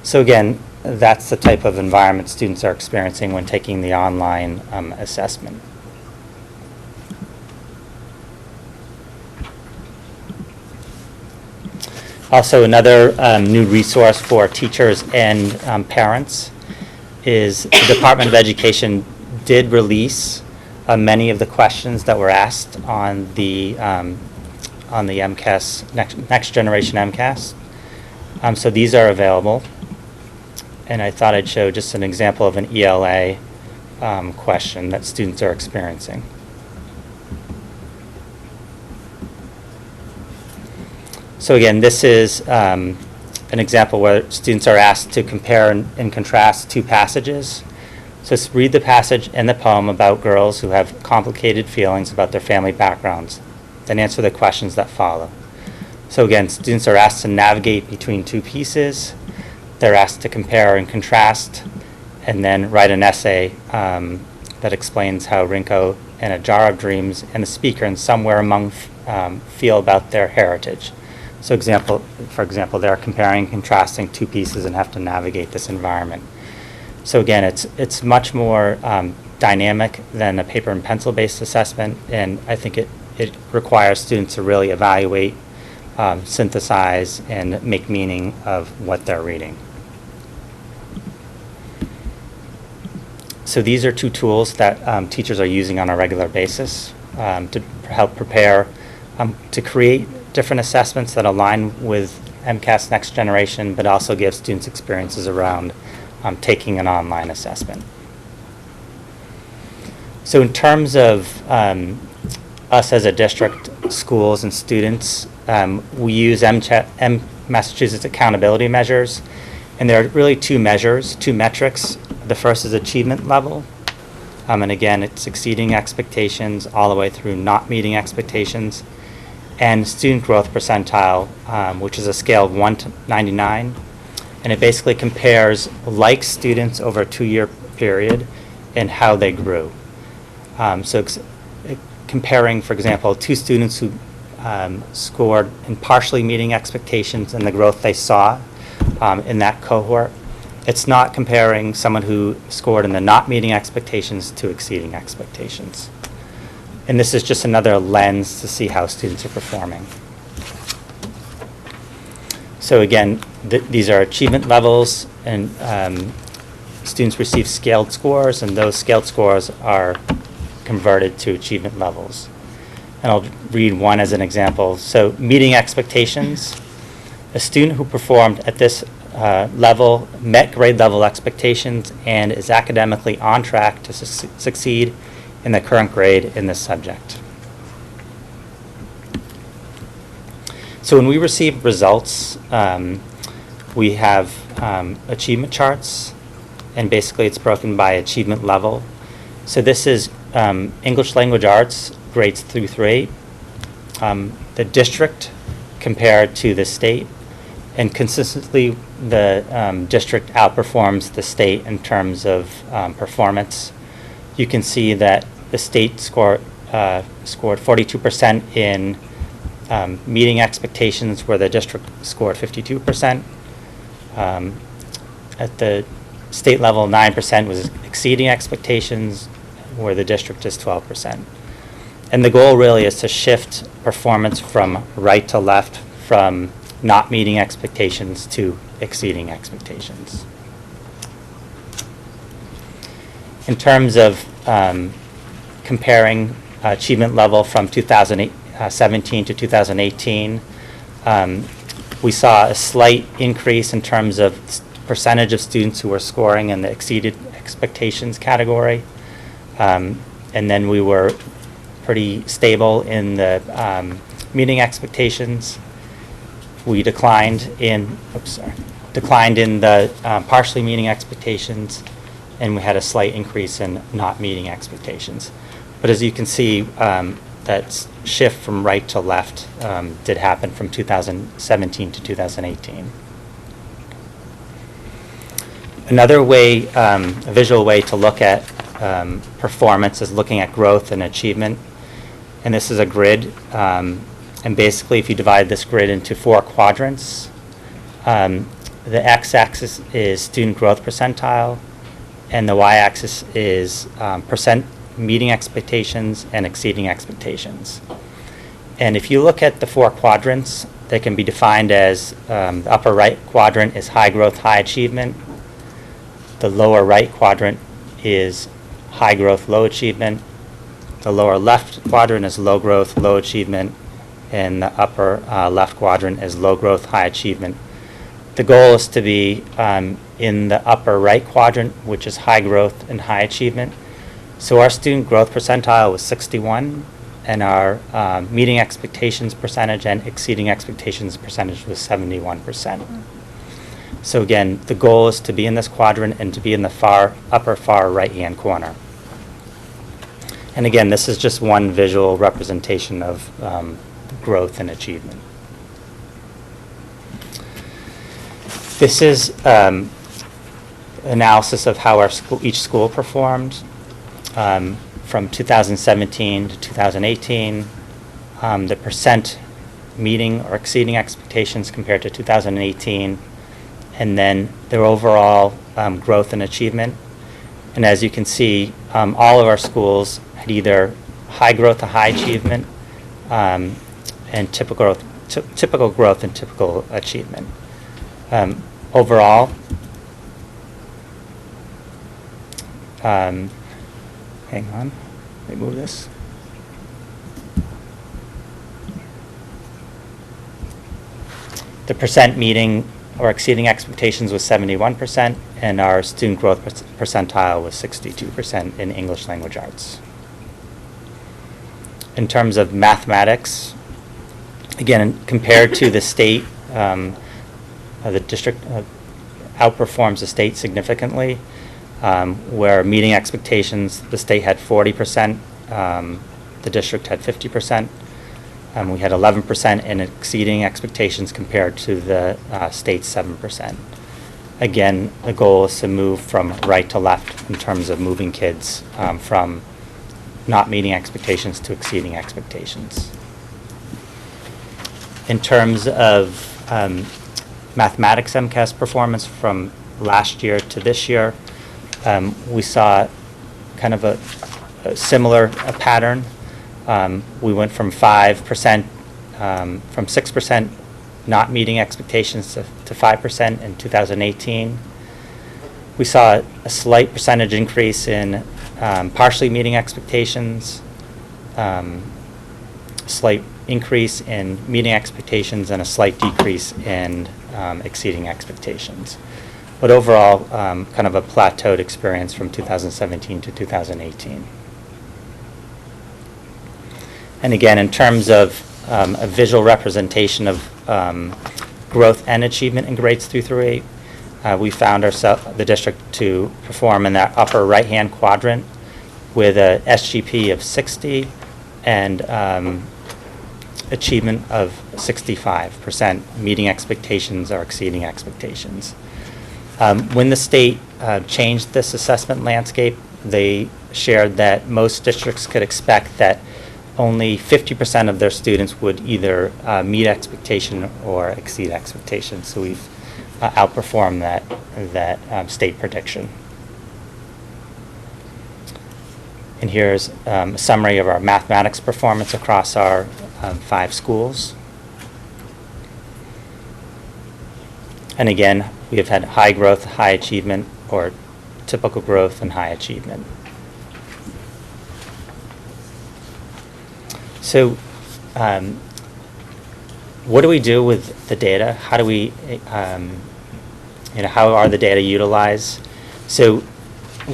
J: So again, that's the type of environment students are experiencing when taking the online assessment. Also, another new resource for teachers and parents is the Department of Education did release many of the questions that were asked on the MCAS, next generation MCAS. So these are available. And I thought I'd show just an example of an ELA question that students are experiencing. So again, this is an example where students are asked to compare and contrast two passages. So read the passage in the poem about girls who have complicated feelings about their family backgrounds, then answer the questions that follow. So again, students are asked to navigate between two pieces. They're asked to compare and contrast, and then write an essay that explains how Rinko and a Jar of Dreams and the speaker and Somewhere Among feel about their heritage. So for example, they're comparing and contrasting two pieces and have to navigate this environment. So again, it's much more dynamic than a paper and pencil based assessment, and I think it requires students to really evaluate, synthesize, and make meaning of what they're reading. So these are two tools that teachers are using on a regular basis to help prepare, to create different assessments that align with MCAS Next Generation, but also give students experiences around taking an online assessment. So in terms of us as a district, schools, and students, we use Massachusetts accountability measures, and there are really two metrics. The first is achievement level, and again, it's exceeding expectations all the way through not meeting expectations, and student growth percentile, which is a scale of 1 to 99, and it basically compares like students over a 2-year period and how they grew. Comparing, for example, two students who scored in partially meeting expectations and the growth they saw in that cohort. It's not comparing someone who scored in the not meeting expectations to exceeding expectations. And this is just another lens to see how students are performing. So again, these are achievement levels, and students receive scaled scores, and those scaled scores are converted to achievement levels. And I'll read one as an example. So meeting expectations, a student who performed at this level met grade level expectations and is academically on track to succeed in the current grade in this subject. So when we receive results, we have achievement charts, and basically it's broken by achievement level. So this is English Language Arts, grades 3 through 8, the district compared to the state, and consistently the district outperforms the state in terms of performance. You can see that the state scored 42% in meeting expectations, where the district scored 52%. At the state level, 9% was exceeding expectations, where the district is 12%. And the goal really is to shift performance from right to left, from not meeting expectations to exceeding expectations. In terms of comparing achievement level from 2017 to 2018, we saw a slight increase in terms of percentage of students who were scoring in the exceeded expectations category. And then we were pretty stable in the meeting expectations. We declined in the partially meeting expectations, and we had a slight increase in not meeting expectations. But as you can see, that shift from right to left did happen from 2017 to 2018. Another way, a visual way to look at performance is looking at growth and achievement. And this is a grid. And basically, if you divide this grid into 4 quadrants, the x-axis is student growth percentile, and the y-axis is percent meeting expectations and exceeding expectations. And if you look at the 4 quadrants, they can be defined as the upper right quadrant is high growth, high achievement. The lower right quadrant is high growth, low achievement. The lower left quadrant is low growth, low achievement. And the upper left quadrant is low growth, high achievement. The goal is to be in the upper right quadrant, which is high growth and high achievement. So our student growth percentile was 61, and our meeting expectations percentage and exceeding expectations percentage was 71%. So again, the goal is to be in this quadrant and to be in the upper far right-hand corner. And again, this is just one visual representation of growth and achievement. This is analysis of how each school performed from 2017 to 2018, the percent meeting or exceeding expectations compared to 2018, and then their overall growth and achievement. And as you can see, all of our schools had either high growth or high achievement, and typical growth and typical achievement. Overall, hang on, let me move this. The percent meeting or exceeding expectations was 71%, and our student growth percentile was 62% in English language arts. In terms of mathematics, again, compared to the state, the district outperforms the state significantly, where meeting expectations, the state had 40%, the district had 50%. We had 11% in exceeding expectations compared to the state's 7%. Again, the goal is to move from right to left in terms of moving kids from not meeting expectations to exceeding expectations. In terms of mathematics MCAS performance from last year to this year, we saw kind of a similar pattern. We went from 5%, from 6% not meeting expectations to 5% in 2018. We saw a slight percentage increase in partially meeting expectations, slight increase in meeting expectations, and a slight decrease in exceeding expectations. But overall, kind of a plateaued experience from 2017 to 2018. And again, in terms of a visual representation of growth and achievement in grades 3 through 8, we found the district to perform in that upper right-hand quadrant with a SGP of 60 and achievement of 65%, meeting expectations or exceeding expectations. When the state changed this assessment landscape, they shared that most districts could expect that only 50% of their students would either meet expectation or exceed expectations. So we've outperformed that state prediction. And here's a summary of our mathematics performance across our 5 schools. And again, we have had high growth, high achievement, or typical growth and high achievement. So, what do we do with the data? How do we, how are the data utilized? So,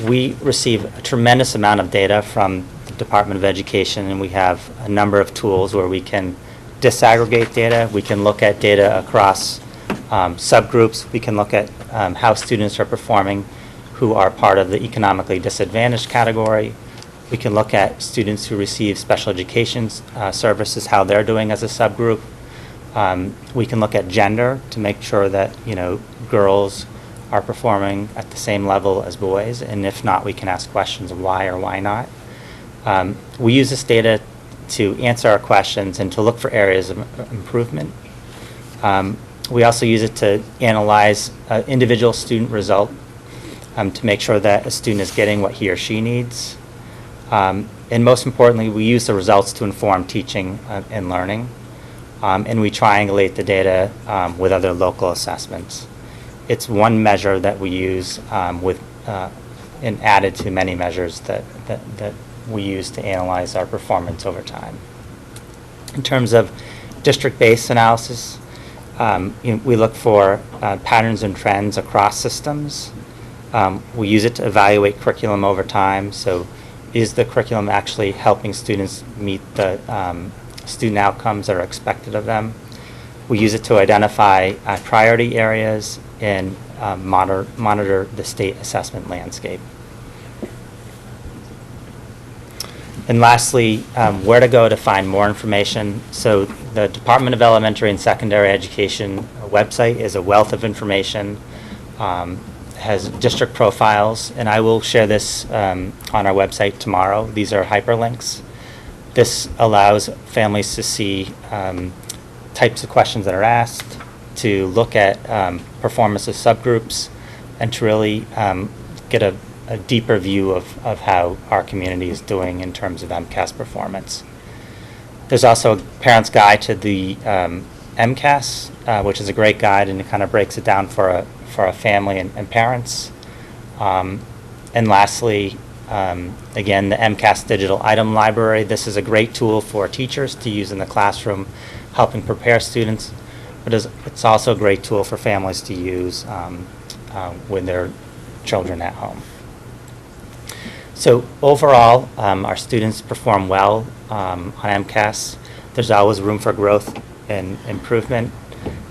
J: we receive a tremendous amount of data from the Department of Education, and we have a number of tools where we can disaggregate data. We can look at data across subgroups. We can look at how students are performing who are part of the economically disadvantaged category. We can look at students who receive special education services, how they're doing as a subgroup. We can look at gender to make sure that, girls are performing at the same level as boys, and if not, we can ask questions of why or why not. We use this data to answer our questions and to look for areas of improvement. We also use it to analyze individual student result to make sure that a student is getting what he or she needs. And most importantly, we use the results to inform teaching and learning. and we triangulate the data with other local assessments. It's one measure that we use and added to many measures that we use to analyze our performance over time. In terms of district-based analysis, we look for patterns and trends across systems. We use it to evaluate curriculum over time. So is the curriculum actually helping students meet the student outcomes that are expected of them? We use it to identify priority areas and monitor the state assessment landscape. And lastly, where to go to find more information. So the Department of Elementary and Secondary Education website is a wealth of information, has district profiles, and I will share this on our website tomorrow. These are hyperlinks. This allows families to see types of questions that are asked, to look at performance of subgroups, and to really get a deeper view of how our community is doing in terms of MCAS performance. There's also a parent's guide to the MCAS, which is a great guide, and it kind of breaks it down for a family and parents. And lastly, again, the MCAS digital item library. This is a great tool for teachers to use in the classroom, helping prepare students, but it's also a great tool for families to use with their children at home. So overall, our students perform well on MCAS. There's always room for growth and improvement.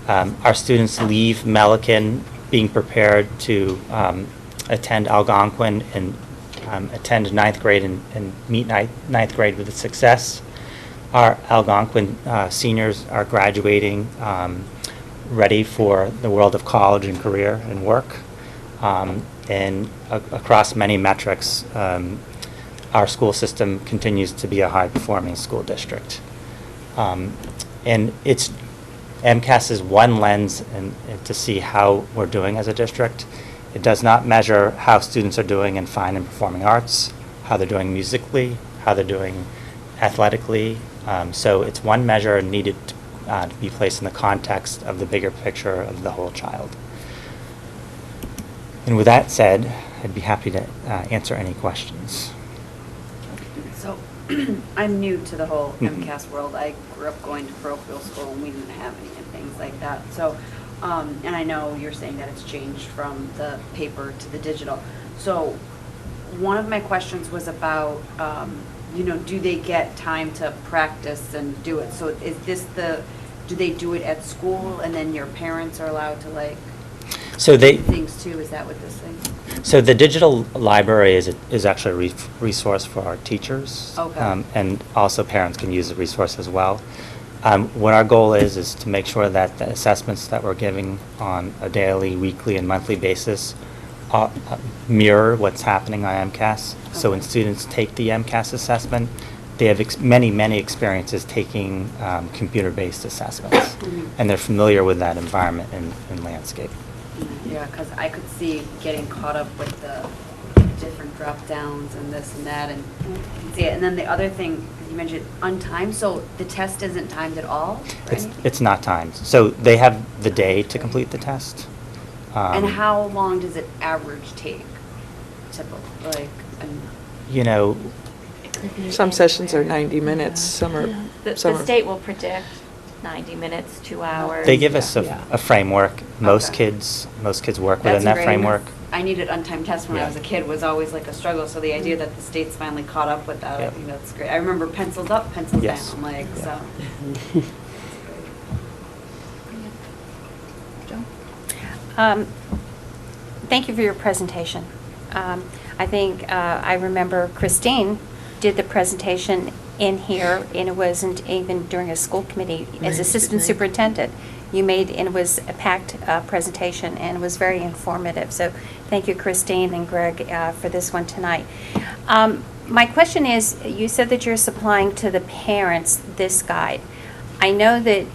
J: Our students leave Milliken being prepared to attend Algonquin and attend ninth grade and meet ninth grade with success. Our Algonquin seniors are graduating ready for the world of college and career and work. And across many metrics, our school system continues to be a high-performing school district. And it's MCAS is one lens and to see how we're doing as a district. It does not measure how students are doing in fine and performing arts, how they're doing musically, how they're doing athletically. So it's one measure needed to be placed in the context of the bigger picture of the whole child. And with that said, I'd be happy to answer any questions.
E: So, I'm new to the whole
J: Mhm.
E: MCAS world. I grew up going to parochial school and we didn't have any and things like that. So, and I know you're saying that it's changed from the paper to the digital. So, one of my questions was about, do they get time to practice and do it? So is this do they do it at school and then your parents are allowed to
J: So
E: do things too? Is that what this thing?
J: So the digital library is actually a resource for our teachers.
E: Okay.
J: And also parents can use the resource as well. What our goal is to make sure that the assessments that we're giving on a daily, weekly, and monthly basis mirror what's happening on MCAS. So when students take the MCAS assessment, they have many experiences taking computer-based assessments.
E: Mhm.
J: And they're familiar with that environment and landscape.
E: Yeah, because I could see getting caught up with the different drop downs and this and that and see it. And then the other thing you mentioned, untimed, so the test isn't timed at all? or anything?
J: It's not timed. So they have the day to complete the test.
E: And how long does it average take? Typical,
K: Some sessions are 90 minutes, some are.
F: The
K: some are-
F: state will predict 90 minutes, 2 hours.
J: They give us
K: Yeah.
J: a framework. Most
E: Okay.
J: kids work
E: That's
J: within that
E: great.
J: framework.
E: I needed untimed tests when I
J: Yeah.
E: was a kid was always like a struggle, so the idea that the state's finally caught up with that, I
J: Yeah.
E: think that's great. I remember pencils up, pencils
J: Yes.
E: down,
J: Yeah.
E: so.
F: Thank you for your presentation. I think I remember Christine did the presentation in here, and it wasn't even during a school committee. As assistant superintendent, you made, and it was a packed presentation, and it was very informative. So thank you, Christine and Greg, for this one tonight. My question is, you said that you're supplying to the parents this guide. I know that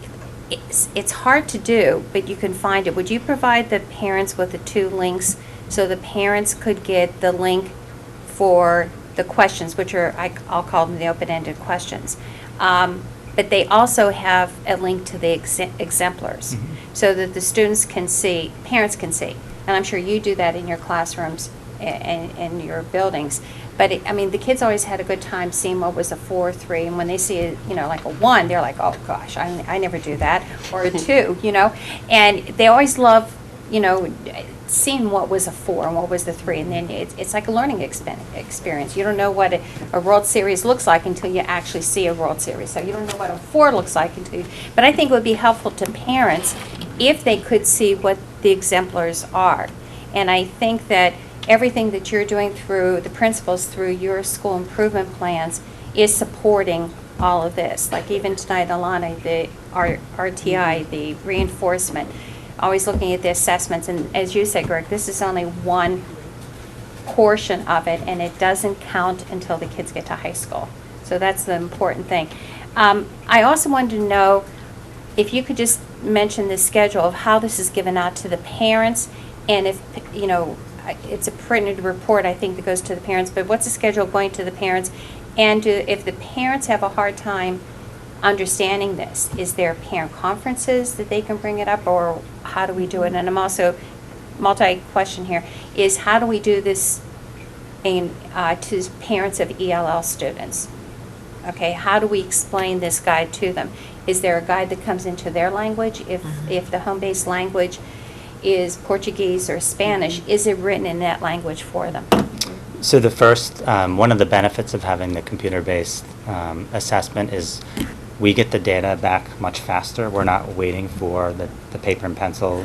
F: it's hard to do, but you can find it. Would you provide the parents with the 2 links so the parents could get the link for the questions, which are, I'll call them the open-ended questions, but they also have a link to the exemplars, so that the students can see, parents can see. And I'm sure you do that in your classrooms and your buildings. But, I mean, the kids always had a good time seeing what was a 4, 3, and when they see, like a 1, they're like, oh, gosh, I never do that, or a 2, And they always love, seeing what was a 4 and what was the 3, and then it's like a learning experience. You don't know what a World Series looks like until you actually see a World Series. So you don't know what a 4 looks like until but I think it would be helpful to parents if they could see what the exemplars are. And I think that everything that you're doing through the principals, through your school improvement plans, is supporting all of this. Like even tonight, Alana, the RTI, the reinforcement, always looking at the assessments. And as you said, Greg, this is only one portion of it, and it doesn't count until the kids get to high school. So that's the important thing. I also wanted to know if you could just mention the schedule of how this is given out to the parents, and if, it's a printed report, I think, that goes to the parents, but what's the schedule going to the parents? And if the parents have a hard time understanding this, is there parent conferences that they can bring it up, or how do we do it? And I'm also, multi-question here, is how do we do this to parents of ELL students? Okay, how do we explain this guide to them? Is there a guide that comes into their language? If the home-based language is Portuguese or Spanish, is it written in that language for them?
J: So the first, one of the benefits of having the computer-based assessment is we get the data back much faster. We're not waiting for the paper and pencil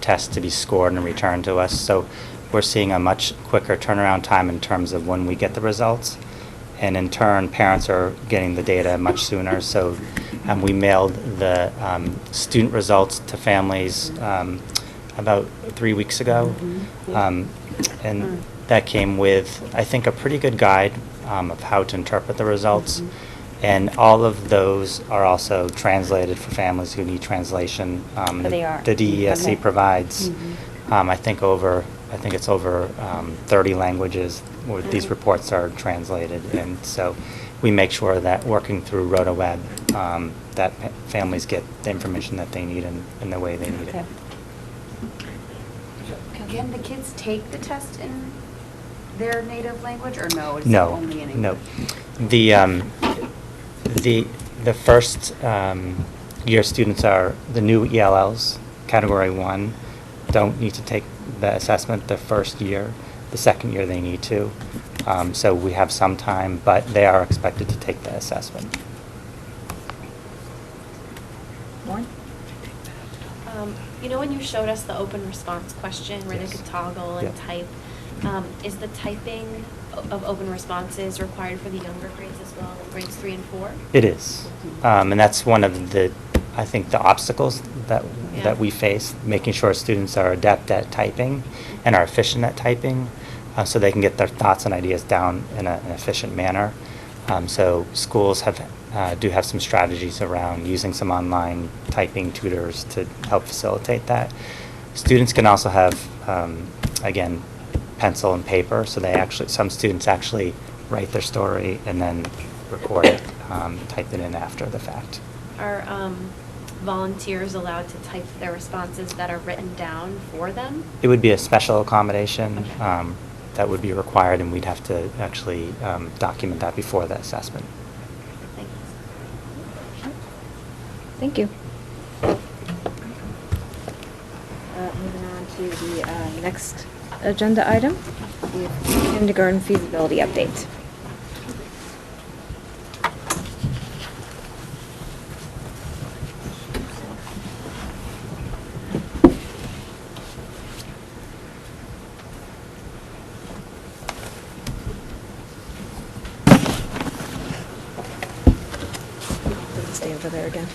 J: test to be scored and returned to us. So we're seeing a much quicker turnaround time in terms of when we get the results. And in turn, parents are getting the data much sooner. So we mailed the student results to families about 3 weeks ago. And that came with, I think, a pretty good guide of how to interpret the results. And all of those are also translated for families who need translation.
F: They are.
J: The DESC
F: Okay.
J: provides, I think it's over 30 languages where these reports are translated. And so we make sure that working through RotaWeb, that families get the information that they need in the way they need it.
E: Can the kids take the test in their native language, or no? It's
J: No,
E: only in
J: no.
E: English?
J: The first year students are the new ELLs, Category 1, don't need to take the assessment the first year. The second year they need to. So we have some time, but they are expected to take the assessment.
G: When you showed us the open response question where
J: Yes.
G: they could toggle and
J: Yeah.
G: type, is the typing of open responses required for the younger grades as well, grades 3 and 4?
J: It is. And that's one of the obstacles that we face, making sure students are adept at typing and are efficient at typing, so they can get their thoughts and ideas down in an efficient manner. So schools do have some strategies around using some online typing tutors to help facilitate that. Students can also have, again, pencil and paper, so some students actually write their story and then record it, type it in after the fact.
G: Are volunteers allowed to type their responses that are written down for them?
J: It would be a special accommodation that would be required, and we'd have to actually document that before the assessment.
G: Thank you.
A: Thank you. Moving on to the next agenda item, the kindergarten feasibility update. Stay over there again.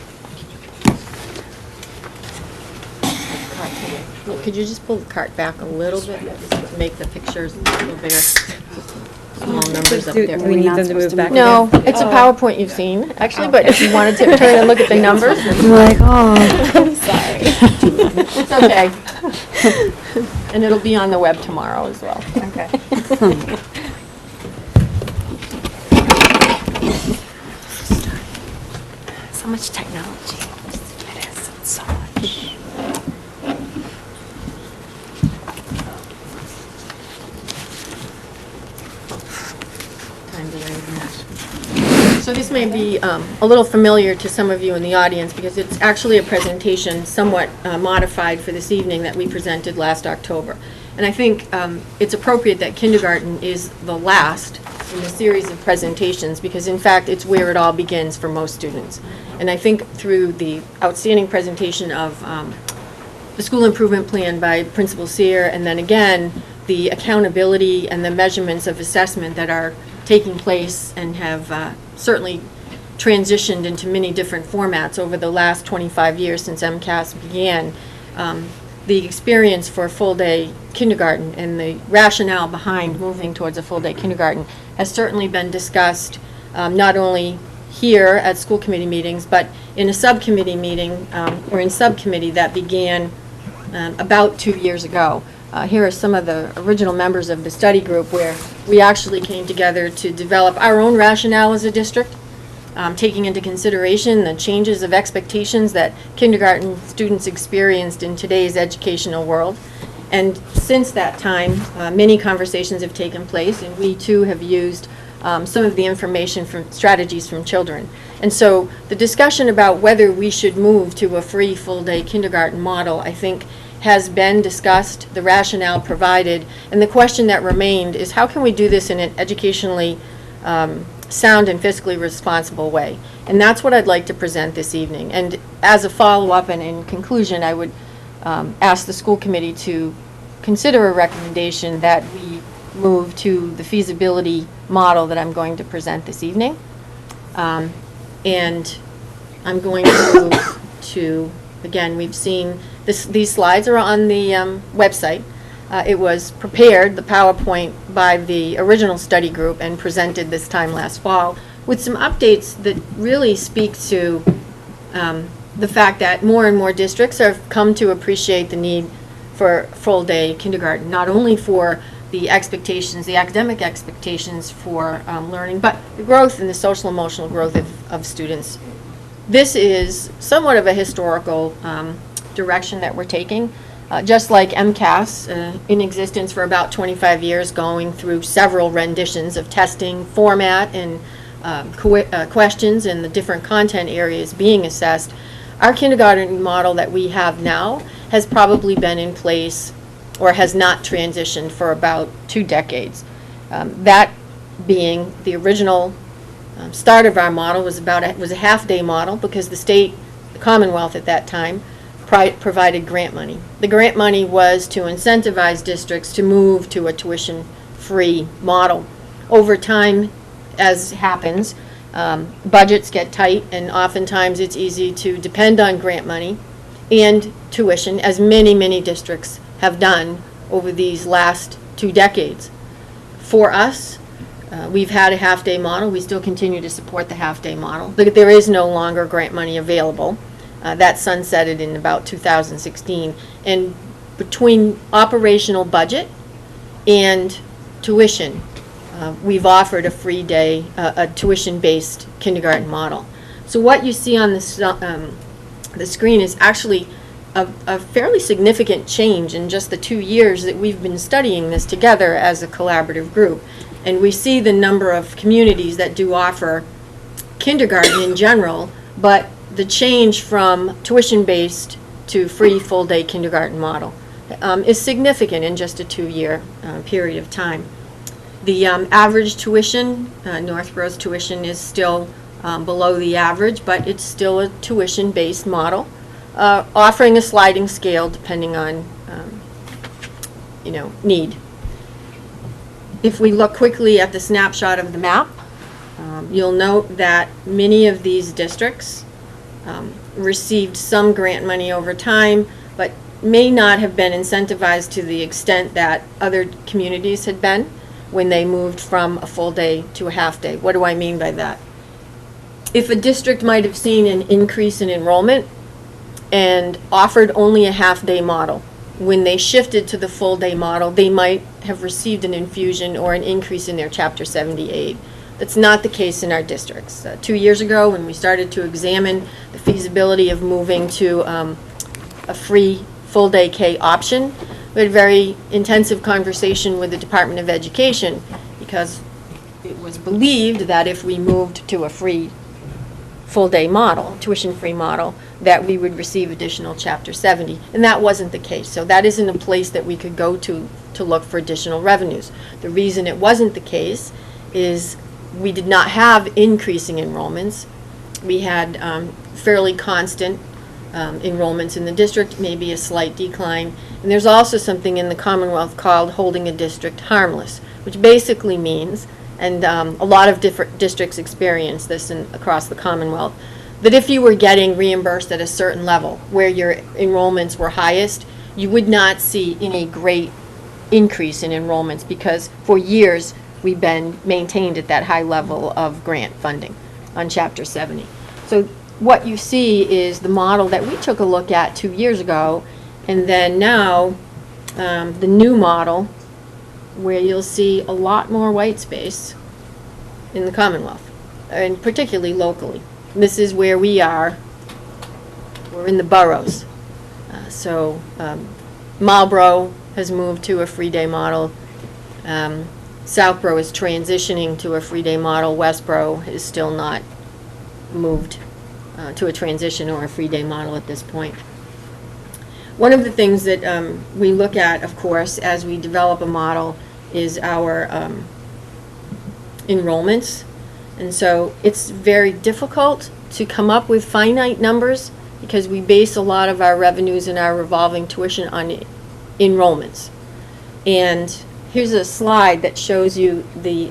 C: Could you just pull the cart back a little bit to make the pictures a little bigger? Small numbers up
A: Do
C: there.
A: we need them to move back?
C: No,
A: again?
C: it's a PowerPoint you've seen, actually, but if you wanted to turn and look at the numbers.
A: I'm like, oh.
C: I'm sorry. It's okay. And it'll be on the web tomorrow as well.
F: Okay. So much technology. It is, it's so much.
C: Time to raise that. So this may be a little familiar to some of you in the audience because it's actually a presentation somewhat modified for this evening that we presented last October. And I think it's appropriate that kindergarten is the last in the series of presentations because in fact it's where it all begins for most students. And I think through the outstanding presentation of the school improvement plan by Principal Sear and then again the accountability and the measurements of assessment that are taking place and have certainly transitioned into many different formats over the last 25 years since MCAS began. The experience for full-day kindergarten and the rationale behind moving towards a full-day kindergarten has certainly been discussed not only here at school committee meetings, but in a subcommittee meeting or in subcommittee that began about 2 years ago. Here are some of the original members of the study group where we actually came together to develop our own rationale as a district, taking into consideration the changes of expectations that kindergarten students experienced in today's educational world. And since that time, many conversations have taken place, and we too have used some of the information from strategies from children. And so the discussion about whether we should move to a free full-day kindergarten model, I think, has been discussed, the rationale provided, and the question that remained is how can we do this in an educationally sound and fiscally responsible way? And that's what I'd like to present this evening. And as a follow-up and in conclusion, I would ask the school committee to consider a recommendation that we move to the feasibility model that I'm going to present this evening. And I'm going to move to, again, we've seen these slides are on the website. It was prepared, the PowerPoint, by the original study group and presented this time last fall with some updates that really speak to the fact that more and more districts have come to appreciate the need for full-day kindergarten, not only for the expectations, the academic expectations for learning, but the growth and the social-emotional growth of students. This is somewhat of a historical direction that we're taking. Just like MCAS, in existence for about 25 years, going through several renditions of testing, format, and questions and the different content areas being assessed, our kindergarten model that we have now has probably been in place or has not transitioned for about 2 decades. That being the original start of our model was a half-day model because the state, the Commonwealth at that time, provided grant money. The grant money was to incentivize districts to move to a tuition-free model. Over time, as happens, budgets get tight, and oftentimes it's easy to depend on grant money and tuition, as many, many districts have done over these last 2 decades. For us, we've had a half-day model. We still continue to support the half-day model. There is no longer grant money available. That sunsetted in about 2016. And between operational budget and tuition, we've offered a free day, a tuition-based kindergarten model. So what you see on the screen is actually a fairly significant change in just the 2 years that we've been studying this together as a collaborative group. And we see the number of communities that do offer kindergarten in general, but the change from tuition-based to free full-day kindergarten model is significant in just a 2-year period of time. The average tuition, Northborough's tuition is still below the average, but it's still a tuition-based model, offering a sliding scale depending on need. If we look quickly at the snapshot of the map, you'll note that many of these districts received some grant money over time, but may not have been incentivized to the extent that other communities had been when they moved from a full day to a half day. What do I mean by that? If a district might have seen an increase in enrollment and offered only a half-day model, when they shifted to the full-day model, they might have received an infusion or an increase in their Chapter 70 aid. That's not the case in our districts. 2 years ago, when we started to examine the feasibility of moving to a free full-day K option, we had a very intensive conversation with the Department of Education, because it was believed that if we moved to a free full-day model, tuition-free model, that we would receive additional Chapter 70, and that wasn't the case. So that isn't a place that we could go to look for additional revenues. The reason it wasn't the case is we did not have increasing enrollments. We had fairly constant enrollments in the district, maybe a slight decline. And there's also something in the Commonwealth called holding a district harmless, which basically means, and a lot of different districts experience this across the Commonwealth, that if you were getting reimbursed at a certain level where your enrollments were highest, you would not see any great increase in enrollments, because for years we've been maintained at that high level of grant funding on Chapter 70. So what you see is the model that we took a look at 2 years ago, and then now the new model, where you'll see a lot more white space in the Commonwealth, and particularly locally. This is where we are. We're in the boroughs. So Marlborough has moved to a free day model. Southborough is transitioning to a free day model. Westborough is still not moved to a transition or a free day model at this point. One of the things that we look at, of course, as we develop a model is our enrollments. And so it's very difficult to come up with finite numbers, because we base a lot of our revenues and our revolving tuition on enrollments. And here's a slide that shows you the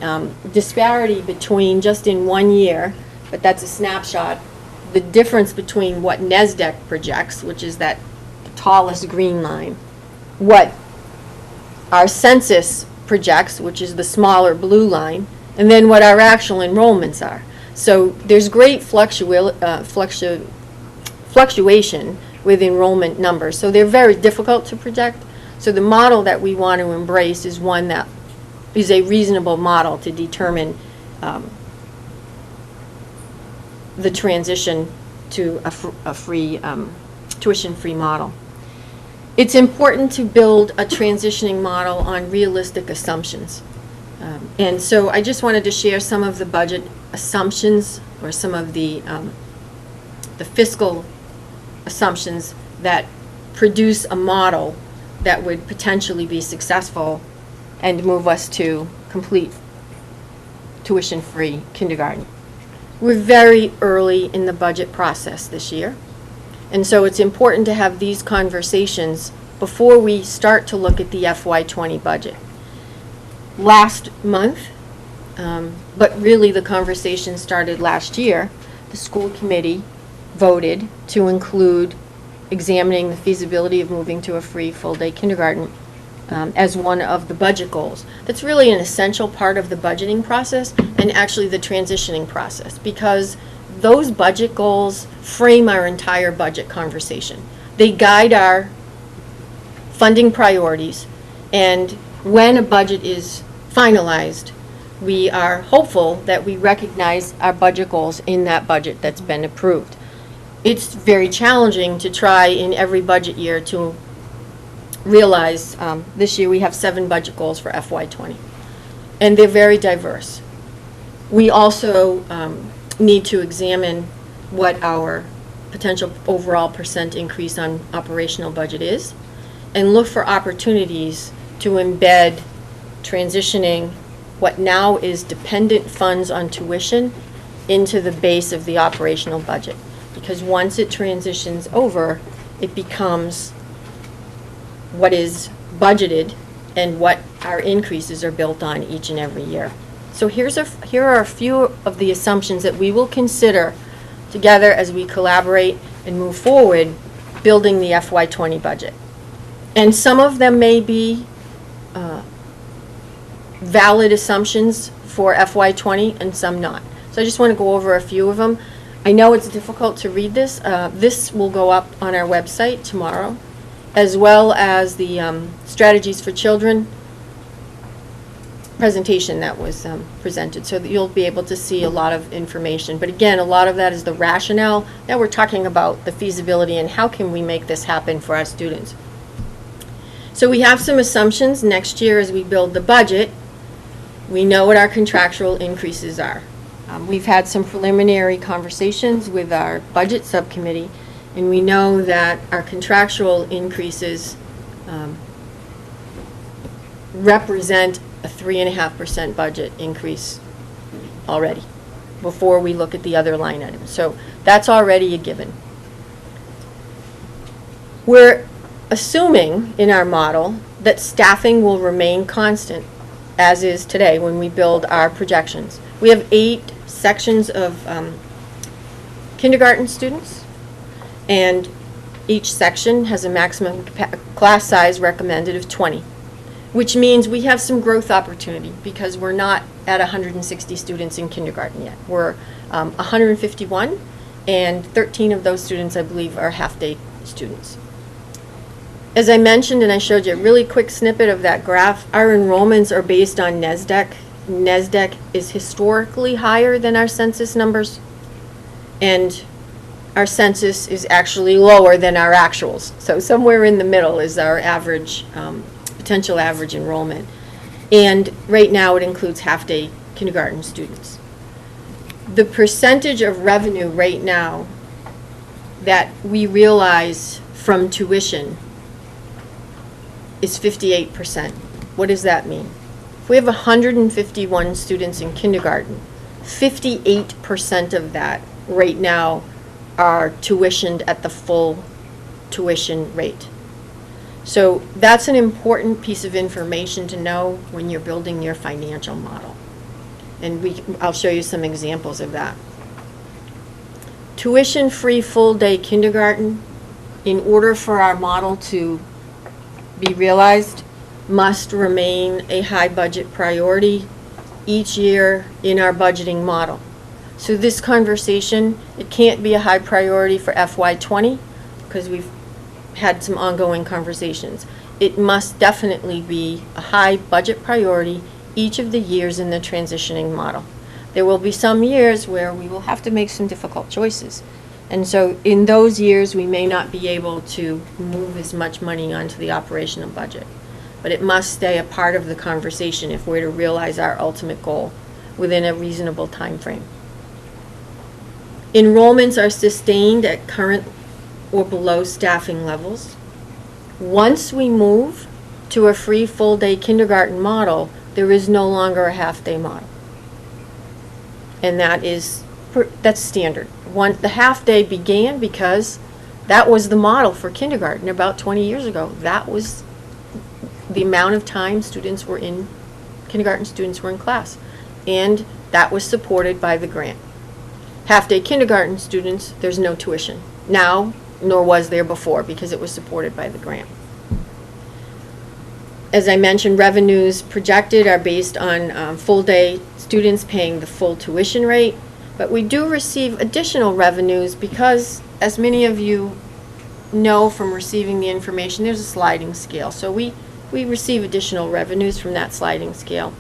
C: disparity between, just in 1 year, but that's a snapshot, the difference between what NESDEC projects, which is that tallest green line, what our census projects, which is the smaller blue line, and then what our actual enrollments are. So there's great fluctuation with enrollment numbers. So they're very difficult to project. So the model that we want to embrace is one that is a reasonable model to determine the transition to a free, tuition-free model. It's important to build a transitioning model on realistic assumptions. And so I just wanted to share some of the budget assumptions, or some of the fiscal assumptions that produce a model that would potentially be successful and move us to complete tuition-free kindergarten. We're very early in the budget process this year, and so it's important to have these conversations before we start to look at the FY20 budget. Last month, but really the conversation started last year, the school committee voted to include examining the feasibility of moving to a free full-day kindergarten as one of the budget goals. That's really an essential part of the budgeting process, and actually the transitioning process, because those budget goals frame our entire budget conversation. They guide our funding priorities, and when a budget is finalized, we are hopeful that we recognize our budget goals in that budget that's been approved. It's very challenging to try in every budget year to realize, this year we have 7 budget goals for FY20, and they're very diverse. We also need to examine what our potential overall % increase on operational budget is, and look for opportunities to embed transitioning what now is dependent funds on tuition into the base of the operational budget. Because once it transitions over, it becomes what is budgeted and what our increases are built on each and every year. So here are a few of the assumptions that we will consider together as we collaborate and move forward building the FY20 budget. And some of them may be valid assumptions for FY20 and some not. So I just want to go over a few of them. I know it's difficult to read this. This will go up on our website tomorrow, as well as the strategies for children presentation that was presented, so that you'll be able to see a lot of information. But again, a lot of that is the rationale. Now we're talking about the feasibility and how can we make this happen for our students. So we have some assumptions next year as we build the budget. We know what our contractual increases are. We've had some preliminary conversations with our budget subcommittee, and we know that our contractual increases represent a 3.5% budget increase already, before we look at the other line items. So that's already a given. We're assuming in our model that staffing will remain constant, as is today when we build our projections. We have 8 sections of kindergarten students, and each section has a maximum class size recommended of 20, which means we have some growth opportunity because we're not at 160 students in kindergarten yet. We're 151, and 13 of those students, I believe, are half-day students. As I mentioned, and I showed you a really quick snippet of that graph, our enrollments are based on NSDEC. NSDEC is historically higher than our census numbers, and our census is actually lower than our actuals. So somewhere in the middle is our average, potential average enrollment. And right now it includes half-day kindergarten students. The percentage of revenue right now that we realize from tuition is 58%. What does that mean? If we have 151 students in kindergarten, 58% of that right now are tuitioned at the full tuition rate. So that's an important piece of information to know when you're building your financial model. And I'll show you some examples of that. Tuition-free full-day kindergarten, in order for our model to be realized, must remain a high budget priority each year in our budgeting model. So this conversation, it can't be a high priority for FY20 because we've had some ongoing conversations. It must definitely be a high budget priority each of the years in the transitioning model. There will be some years where we will have to make some difficult choices. And so in those years, we may not be able to move as much money onto the operational budget. But it must stay a part of the conversation if we're to realize our ultimate goal within a reasonable time frame. Enrollments are sustained at current or below staffing levels. Once we move to a free full-day kindergarten model, there is no longer a half-day model. And that's standard. The half-day began because that was the model for kindergarten about 20 years ago. That was the amount of time kindergarten students were in class. And that was supported by the grant. Half-day kindergarten students, there's no tuition now, nor was there before because it was supported by the grant. As I mentioned, revenues projected are based on full-day students paying the full tuition rate, but we do receive additional revenues because, as many of you know from receiving the information, there's a sliding scale. So we receive additional revenues from that sliding scale.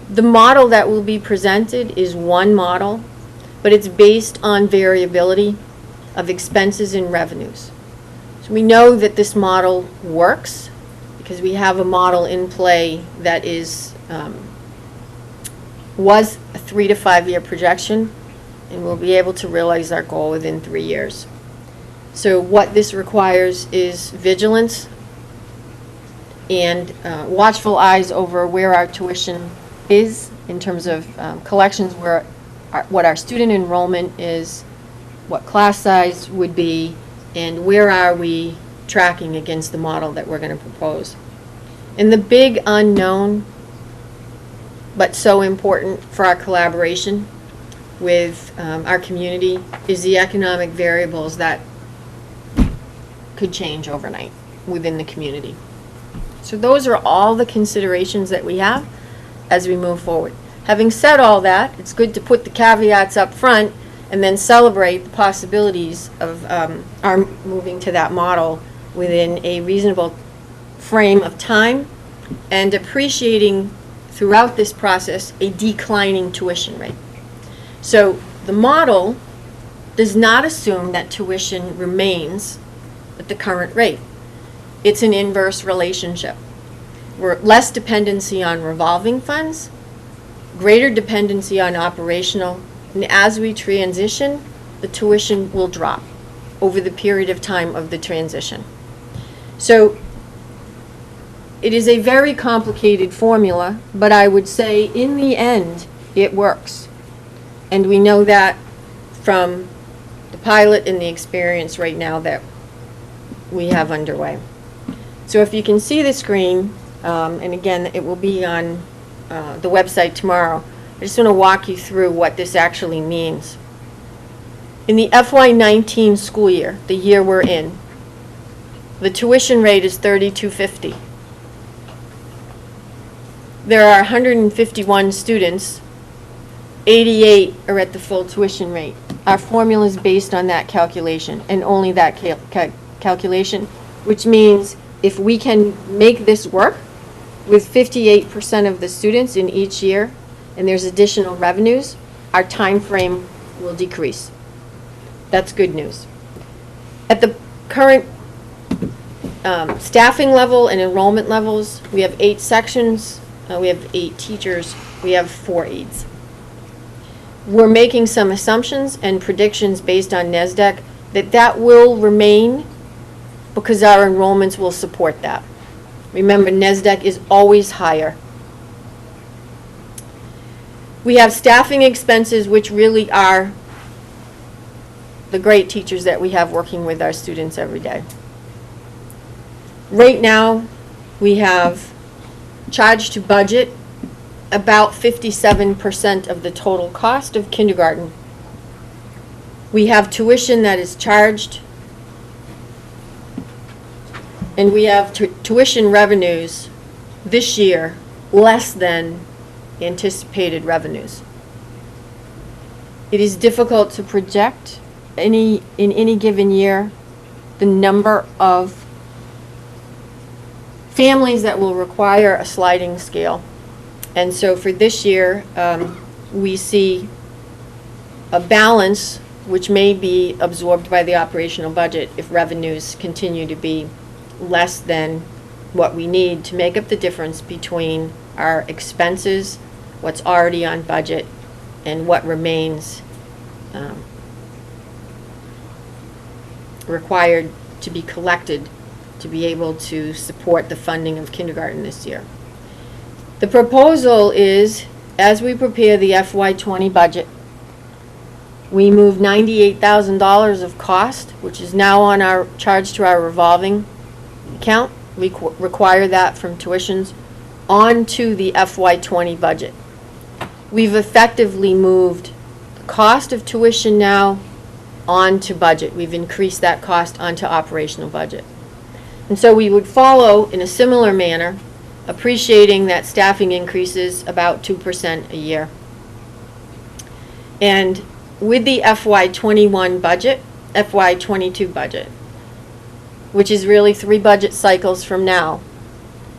C: The model that will be presented is one model, but it's based on variability of expenses and revenues. So we know that this model works because we have a model in play that was a 3 to 5 year projection, and we'll be able to realize our goal within 3 years. So what this requires is vigilance and watchful eyes over where our tuition is in terms of collections, what our student enrollment is, what class size would be, and where are we tracking against the model that we're going to propose. And the big unknown, but so important for our collaboration with our community, is the economic variables that could change overnight within the community. So those are all the considerations that we have as we move forward. Having said all that, it's good to put the caveats up front and then celebrate the possibilities of our moving to that model within a reasonable frame of time, and appreciating throughout this process, a declining tuition rate. So the model does not assume that tuition remains at the current rate. It's an inverse relationship. We're less dependency on revolving funds, greater dependency on operational, and as we transition, the tuition will drop over the period of time of the transition. So it is a very complicated formula, but I would say in the end, it works. And we know that from the pilot and the experience right now that we have underway. So if you can see the screen, and again, it will be on the website tomorrow, I just want to walk you through what this actually means. In the FY19 school year, the year we're in, the tuition rate is $32.50. There are 151 students, 88 are at the full tuition rate. Our formula is based on that calculation, and only that calculation, which means if we can make this work with 58% of the students in each year, and there's additional revenues, our time frame will decrease. That's good news. At the current staffing level and enrollment levels, we have 8 sections, we have 8 teachers, we have 4 aides. We're making some assumptions and predictions based on NESDEC that will remain because our enrollments will support that. Remember, NESDEC is always higher. We have staffing expenses, which really are the great teachers that we have working with our students every day. Right now, we have charged to budget about 57% of the total cost of kindergarten. We have tuition that is charged, and we have tuition revenues this year less than anticipated revenues. It is difficult to project in any given year the number of families that will require a sliding scale. And so for this year, we see a balance which may be absorbed by the operational budget if revenues continue to be less than what we need to make up the difference between our expenses, what's already on budget, and what remains required to be collected to be able to support the funding of kindergarten this year. The proposal is, as we prepare the FY20 budget, we move $98,000 of cost, which is now on our charge to our revolving account. We require that from tuitions onto the FY20 budget. We've effectively moved the cost of tuition now onto budget. We've increased that cost onto operational budget. And so we would follow in a similar manner, appreciating that staffing increases about 2% a year. And with the FY21 budget, FY22 budget, which is really 3 budget cycles from now,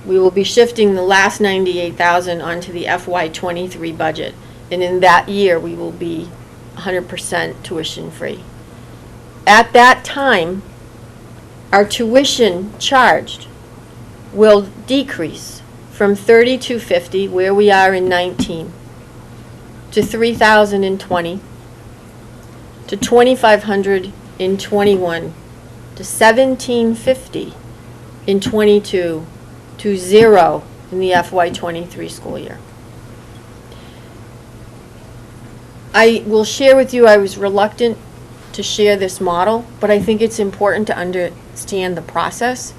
C: we will be shifting the last $98,000 onto the FY23 budget. And in that year, we will be 100% tuition free. At that time, our tuition charged will decrease from $32.50, where we are in 19, to $3,000 in 20, to $2,500 in 21, to $1,750 in 22, to 0 in the FY23 school year. I will share with you, I was reluctant to share this model, but I think it's important to understand the process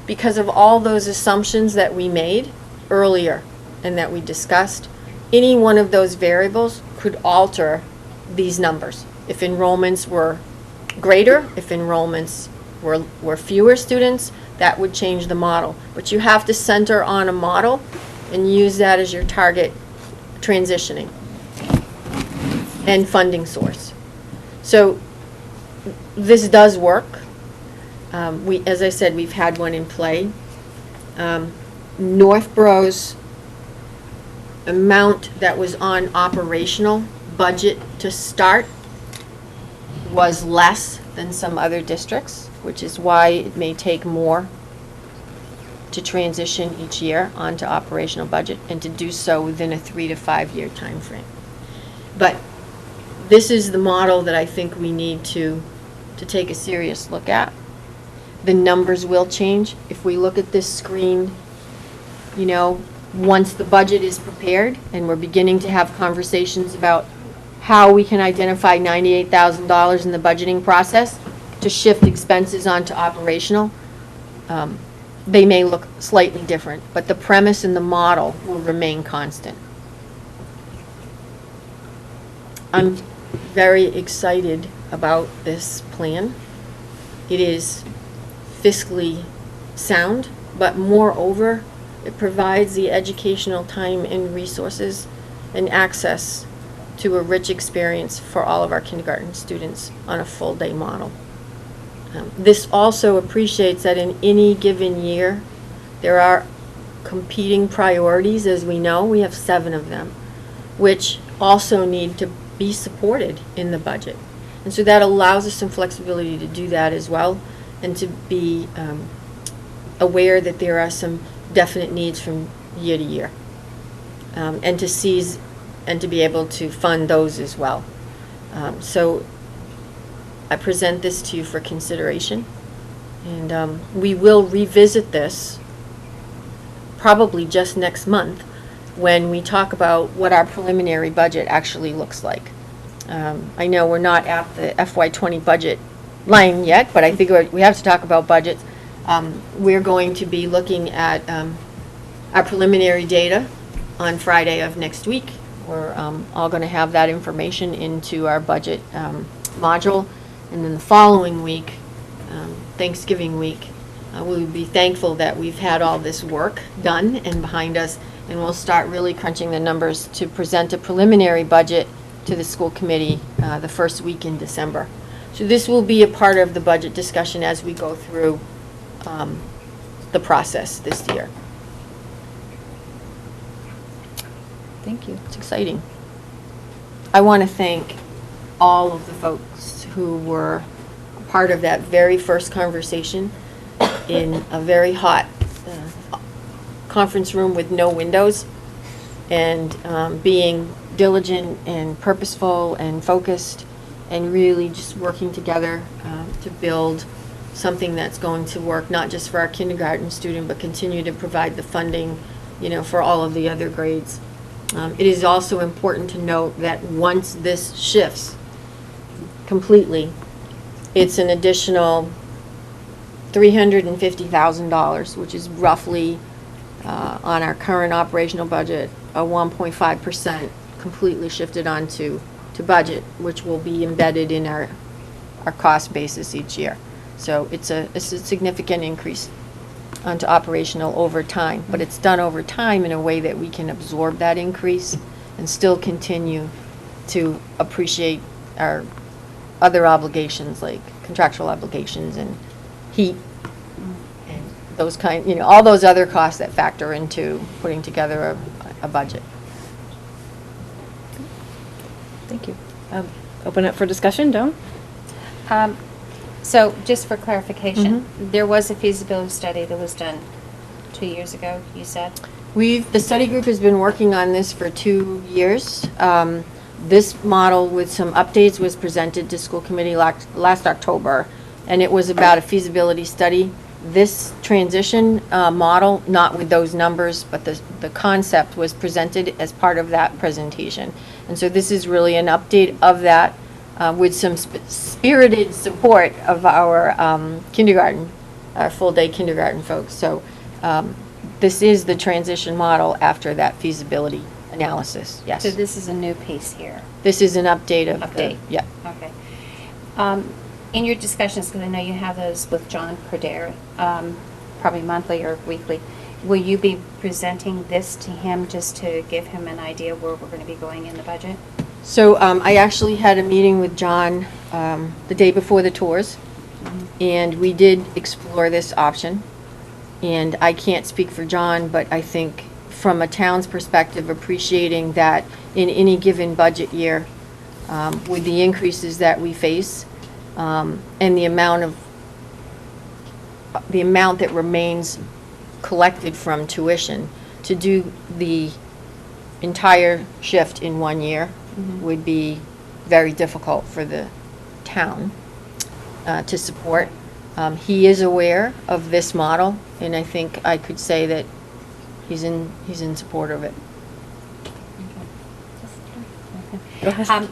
C: because of all those assumptions that we made earlier and that we discussed. Any one of those variables could alter these numbers. If enrollments were greater, if enrollments were fewer students, that would change the model. But you have to center on a model and use that as your target transitioning and funding source. So this does work. As I said, we've had one in play. Northborough's amount that was on operational budget to start was less than some other districts, which is why it may take more to transition each year onto operational budget, and to do so within a 3 to 5 year time frame. But this is the model that I think we need to take a serious look at. The numbers will change. If we look at this screen, you know, once the budget is prepared and we're beginning to have conversations about how we can identify $98,000 in the budgeting process to shift expenses onto operational, they may look slightly different, but the premise and the model will remain constant. I'm very excited about this plan. It is fiscally sound, but moreover, it provides the educational time and resources and access to a rich experience for all of our kindergarten students on a full-day model. This also appreciates that in any given year, there are competing priorities, as we know. We have 7 of them, which also need to be supported in the budget. And so that allows us some flexibility to do that as well, and to be aware that there are some definite needs from year to year, and to seize and to be able to fund those as well. So I present this to you for consideration, and we will revisit this probably just next month when we talk about what our preliminary budget actually looks like. I know we're not at the FY20 budget line yet, but I think we have to talk about budgets. We're going to be looking at our preliminary data on Friday of next week. We're all going to have that information into our budget module. And then the following week, Thanksgiving week, we'll be thankful that we've had all this work done and behind us, and we'll start really crunching the numbers to present a preliminary budget to the school committee the first week in December. So this will be a part of the budget discussion as we go through the process this year.
A: Thank you.
C: It's exciting. I want to thank all of the folks who were part of that very first conversation in a very hot conference room with no windows, and being diligent and purposeful and focused, and really just working together to build something that's going to work not just for our kindergarten student, but continue to provide the funding, you know, for all of the other grades. It is also important to note that once this shifts completely, it's an additional $350,000, which is roughly on our current operational budget, a 1.5% completely shifted onto budget, which will be embedded in our cost basis each year. So it's a significant increase onto operational over time, but it's done over time in a way that we can absorb that increase and still continue to appreciate our other obligations, like contractual obligations and heat and those kind, you know, all those other costs that factor into putting together a budget.
A: Thank you. Open up for discussion, Dawn?
F: So just for clarification, there was a feasibility study that was done 2 years ago, you said?
C: The study group has been working on this for 2 years. This model with some updates was presented to school committee last October, and it was about a feasibility study. This transition model, not with those numbers, but the concept was presented as part of that presentation. And so this is really an update of that with some spirited support of our kindergarten, our full-day kindergarten folks. So this is the transition model after that feasibility analysis, yes.
F: So this is a new piece here?
C: This is an update of
F: Update?
C: Yeah.
F: Okay. In your discussions, because I know you have those with John Perdere, probably monthly or weekly, will you be presenting this to him just to give him an idea where we're going to be going in the budget?
C: So I actually had a meeting with John the day before the tours, and we did explore this option. And I can't speak for John, but I think from a town's perspective, appreciating that in any given budget year, with the increases that we face, and the amount that remains collected from tuition, to do the entire shift in 1 year would be very difficult for the town to support. He is aware of this model, and I think I could say that he's in support of it.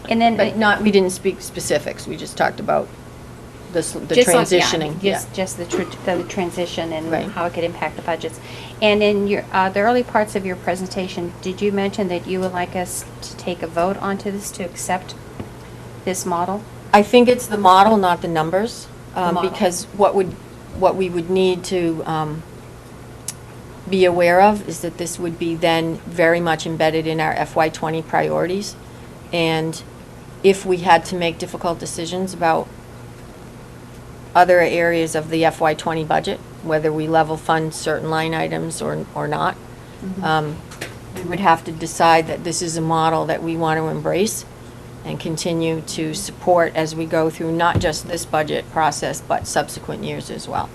F: And then.
C: But we didn't speak specifics, we just talked about the transitioning.
F: Just the transition and
C: Right.
F: how it could impact the budgets. And in your, the early parts of your presentation, did you mention that you would like us to take a vote onto this to accept this model?
C: I think it's the model, not the numbers,
F: model.
C: because what we would need to be aware of is that this would be then very much embedded in our FY20 priorities. And if we had to make difficult decisions about other areas of the FY20 budget, whether we level fund certain line items or not, we would have to decide that this is a model that we want to embrace and continue to support as we go through not just this budget process, but subsequent years as well.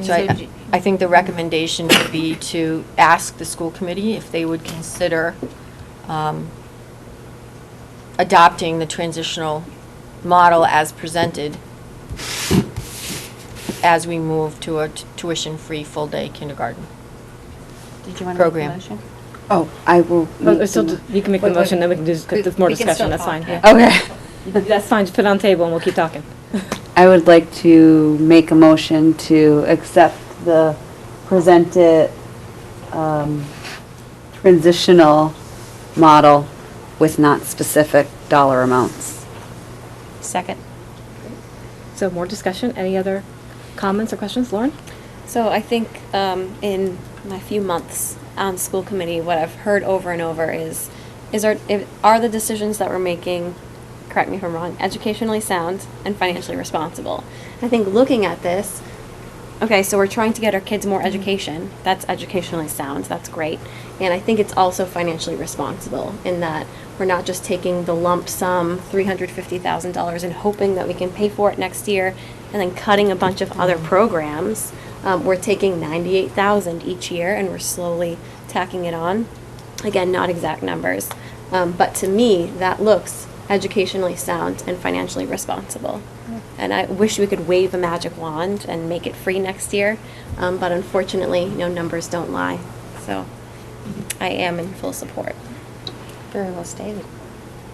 C: So I think the recommendation would be to ask the school committee if they would consider adopting the transitional model as presented as we move to a tuition-free full-day kindergarten.
F: Did you want to make a
C: Program.
F: motion?
E: Oh, I will.
A: You can make the motion, then we can just, there's more
F: We can
A: discussion,
F: still
A: that's fine.
F: talk,
A: yeah.
E: Okay.
A: That's fine, just put it on the table and we'll keep talking.
E: I would like to make a motion to accept the presented transitional model with not specific dollar amounts.
F: Second.
A: So more discussion, any other comments or questions? Lauren?
L: So I think in my few months on school committee, what I've heard over and over is are the decisions that we're making, correct me if I'm wrong, educationally sound and financially responsible? I think looking at this, okay, so we're trying to get our kids more education. That's educationally sound. That's great. And I think it's also financially responsible in that we're not just taking the lump sum, $350,000, and hoping that we can pay for it next year and then cutting a bunch of other programs. We're taking $98,000 each year and we're slowly tacking it on. Again, not exact numbers. But to me, that looks educationally sound and financially responsible. And I wish we could wave a magic wand and make it free next year. But unfortunately, numbers don't lie. So I am in full support.
F: Very well stated.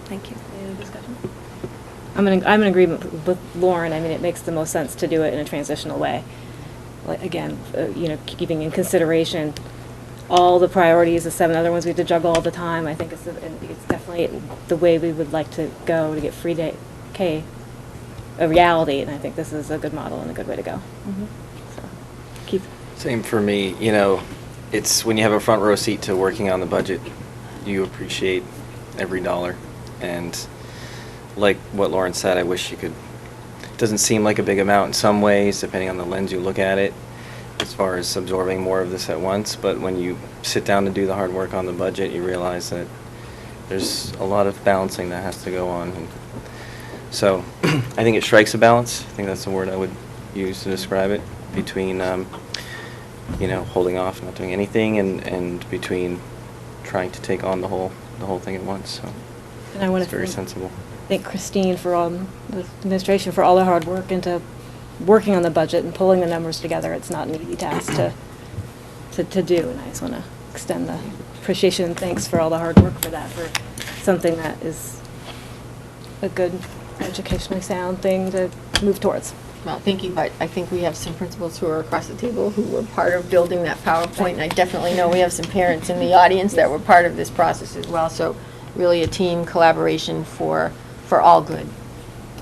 L: Thank you.
A: Any other discussion? I'm in agreement with Lauren. I mean, it makes the most sense to do it in a transitional way. Like, again, keeping in consideration all the priorities, the 7 other ones we have to juggle all the time. I think it's definitely the way we would like to go to get free day K a reality, and I think this is a good model and a good way to go. So, Keith?
I: Same for me. It's when you have a front row seat to working on the budget, you appreciate every dollar. And like what Lauren said, I wish you could, it doesn't seem like a big amount in some ways, depending on the lens you look at it, as far as absorbing more of this at once. But when you sit down to do the hard work on the budget, you realize that there's a lot of balancing that has to go on. And so I think it strikes a balance. I think that's the word I would use to describe it, between holding off, not doing anything, and between trying to take on the whole thing at once. So
A: And I want
I: it's
A: to
I: very sensible.
A: thank Christine for all the administration for all their hard work into working on the budget and pulling the numbers together. It's not an easy task to do, and I just want to extend the appreciation and thanks for all the hard work for that, for something that is a good educationally sound thing to move towards.
C: Well, thank you, but I think we have some principals who are across the table who were part of building that PowerPoint, and I definitely know we have some parents in the audience that were part of this process as well, so really a team collaboration for all good,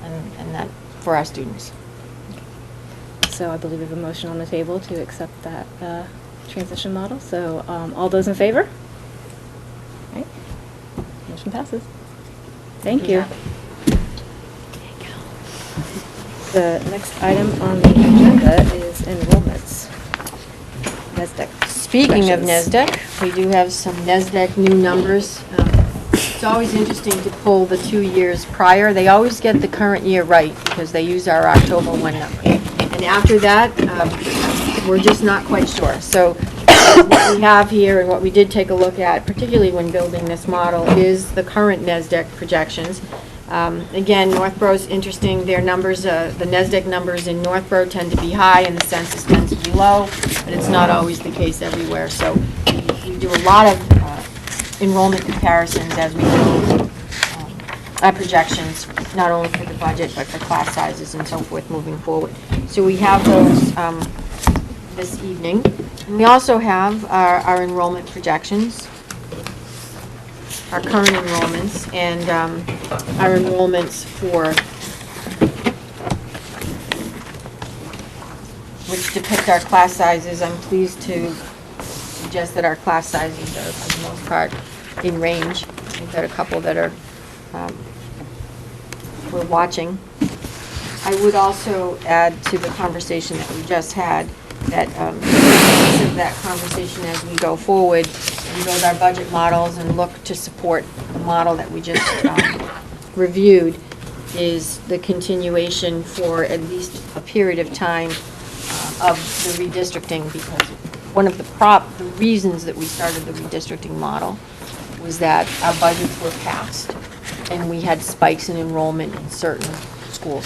C: and that for our students.
A: So I believe we have a motion on the table to accept that transition model. So all those in favor? All right. Motion passes. Thank you. The next item on the agenda is enrollments. NASDAQ.
C: Speaking of
A: projections.
C: NASDAQ, we do have some NASDAQ new numbers. It's always interesting to pull the 2 years prior. They always get the current year right because they use our October 1 number. And after that, we're just not quite sure. So what we have here and what we did take a look at, particularly when building this model, is the current NASDAQ projections. Again, Northborough's interesting. Their numbers, the NASDAQ numbers in Northborough tend to be high and the census tends to be low, but it's not always the case everywhere. So we do a lot of enrollment comparisons as we do our projections, not only for the budget, but for class sizes and so forth moving forward. So we have those this evening. And we also have our enrollment projections, our current enrollments, and our enrollments for, which depict our class sizes. I'm pleased to suggest that our class sizes are, for the most part, in range. We've got a couple that are, we're watching. I would also add to the conversation that we just had that that conversation as we go forward and build our budget models and look to support the model that we just reviewed is the continuation for at least a period of time of the redistricting, because one of the reasons that we started the redistricting model was that our budgets were passed and we had spikes in enrollment in certain schools.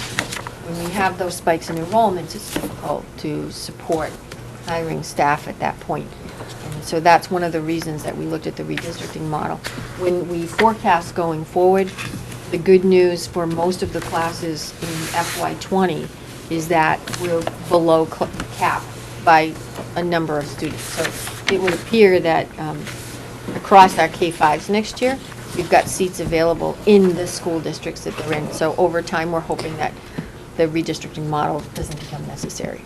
C: When we have those spikes in enrollments, it's difficult to support hiring staff at that point. And so that's one of the reasons that we looked at the redistricting model. When we forecast going forward, the good news for most of the classes in FY20 is that we're below cap by a number of students. So it would appear that across our K-5s next year, we've got seats available in the school districts that they're in. So over time, we're hoping that the redistricting model doesn't become necessary.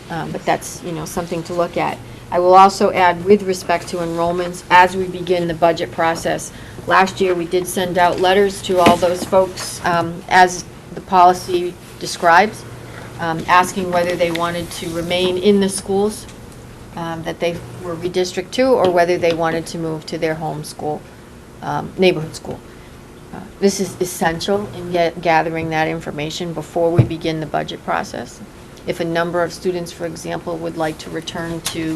C: But that's, something to look at. I will also add, with respect to enrollments, as we begin the budget process, last year we did send out letters to all those folks, as the policy describes, asking whether they wanted to remain in the schools that they were redistricted to, or whether they wanted to move to their home school, neighborhood school. This is essential in gathering that information before we begin the budget process. If a number of students, for example, would like to return to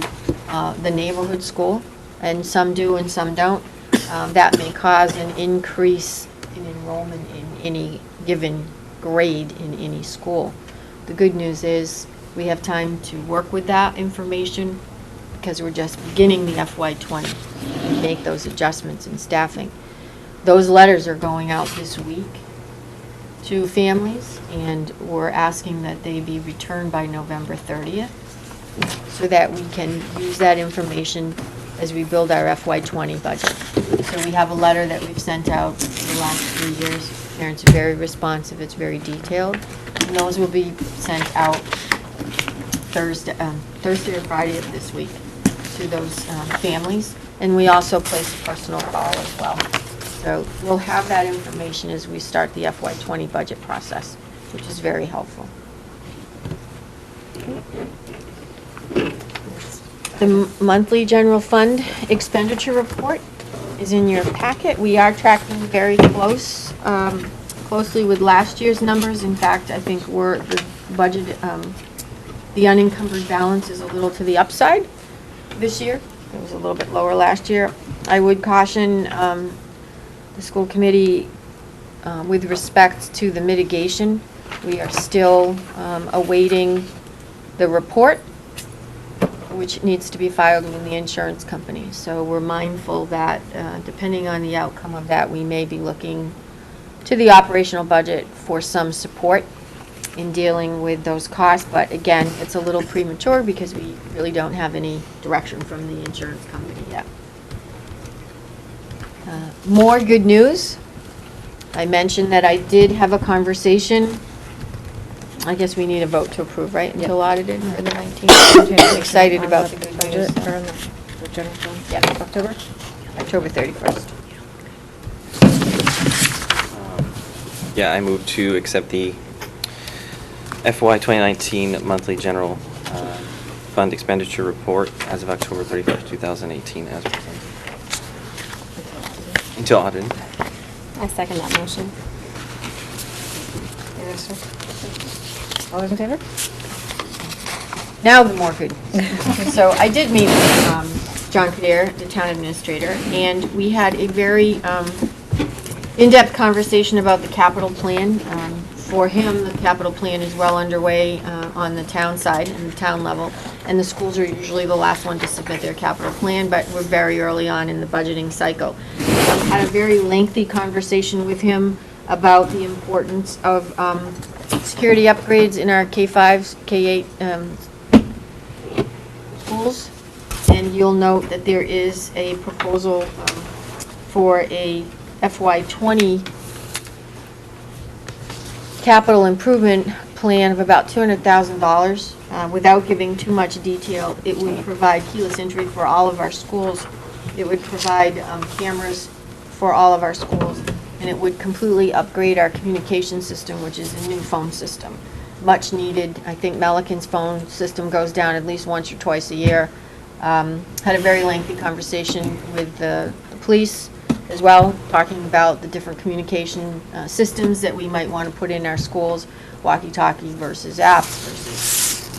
C: the neighborhood school, and some do and some don't, that may cause an increase in enrollment in any given grade in any school. The good news is we have time to work with that information because we're just beginning the FY20 and make those adjustments in staffing. Those letters are going out this week to families, and we're asking that they be returned by November 30th so that we can use that information as we build our FY20 budget. So we have a letter that we've sent out for the last 3 years. Parents are very responsive, it's very detailed, and those will be sent out Thursday or Friday of this week to those families. And we also place a personal call as well. So we'll have that information as we start the FY20 budget process, which is very helpful. The monthly general fund expenditure report is in your packet. We are tracking very closely with last year's numbers. In fact, I think the budget, the unencumbered balance is a little to the upside this year. It was a little bit lower last year. I would caution the school committee with respect to the mitigation. We are still awaiting the report, which needs to be filed with the insurance company. So we're mindful that depending on the outcome of that, we may be looking to the operational budget for some support in dealing with those costs. But again, it's a little premature because we really don't have any direction from the insurance company yet. More good news. I mentioned that I did have a conversation. I guess we need a vote to approve, right? Until audited for the 19th. I'm excited about the good news.
A: The general fund?
C: Yeah. October 31st.
I: Yeah, I move to accept the FY 2019 monthly general fund expenditure report as of October 31st, 2018 as presented. Until audited.
L: I second that motion.
A: All those in favor?
C: Now the more good news. So I did meet with John Kadir, the town administrator, and we had a very in-depth conversation about the capital plan. For him, the capital plan is well underway on the town side and the town level, and the schools are usually the last one to submit their capital plan, but we're very early on in the budgeting cycle. Had a very lengthy conversation with him about the importance of security upgrades in our K-5, K-8 schools. And you'll note that there is a proposal for a FY20 capital improvement plan of about $200,000. Without giving too much detail, it would provide keyless entry for all of our schools. It would provide cameras for all of our schools, and it would completely upgrade our communication system, which is a new phone system. Much needed. I think Melican's phone system goes down at least once or twice a year. Had a very lengthy conversation with the police as well, talking about the different communication systems that we might want to put in our schools, walkie-talkie versus apps versus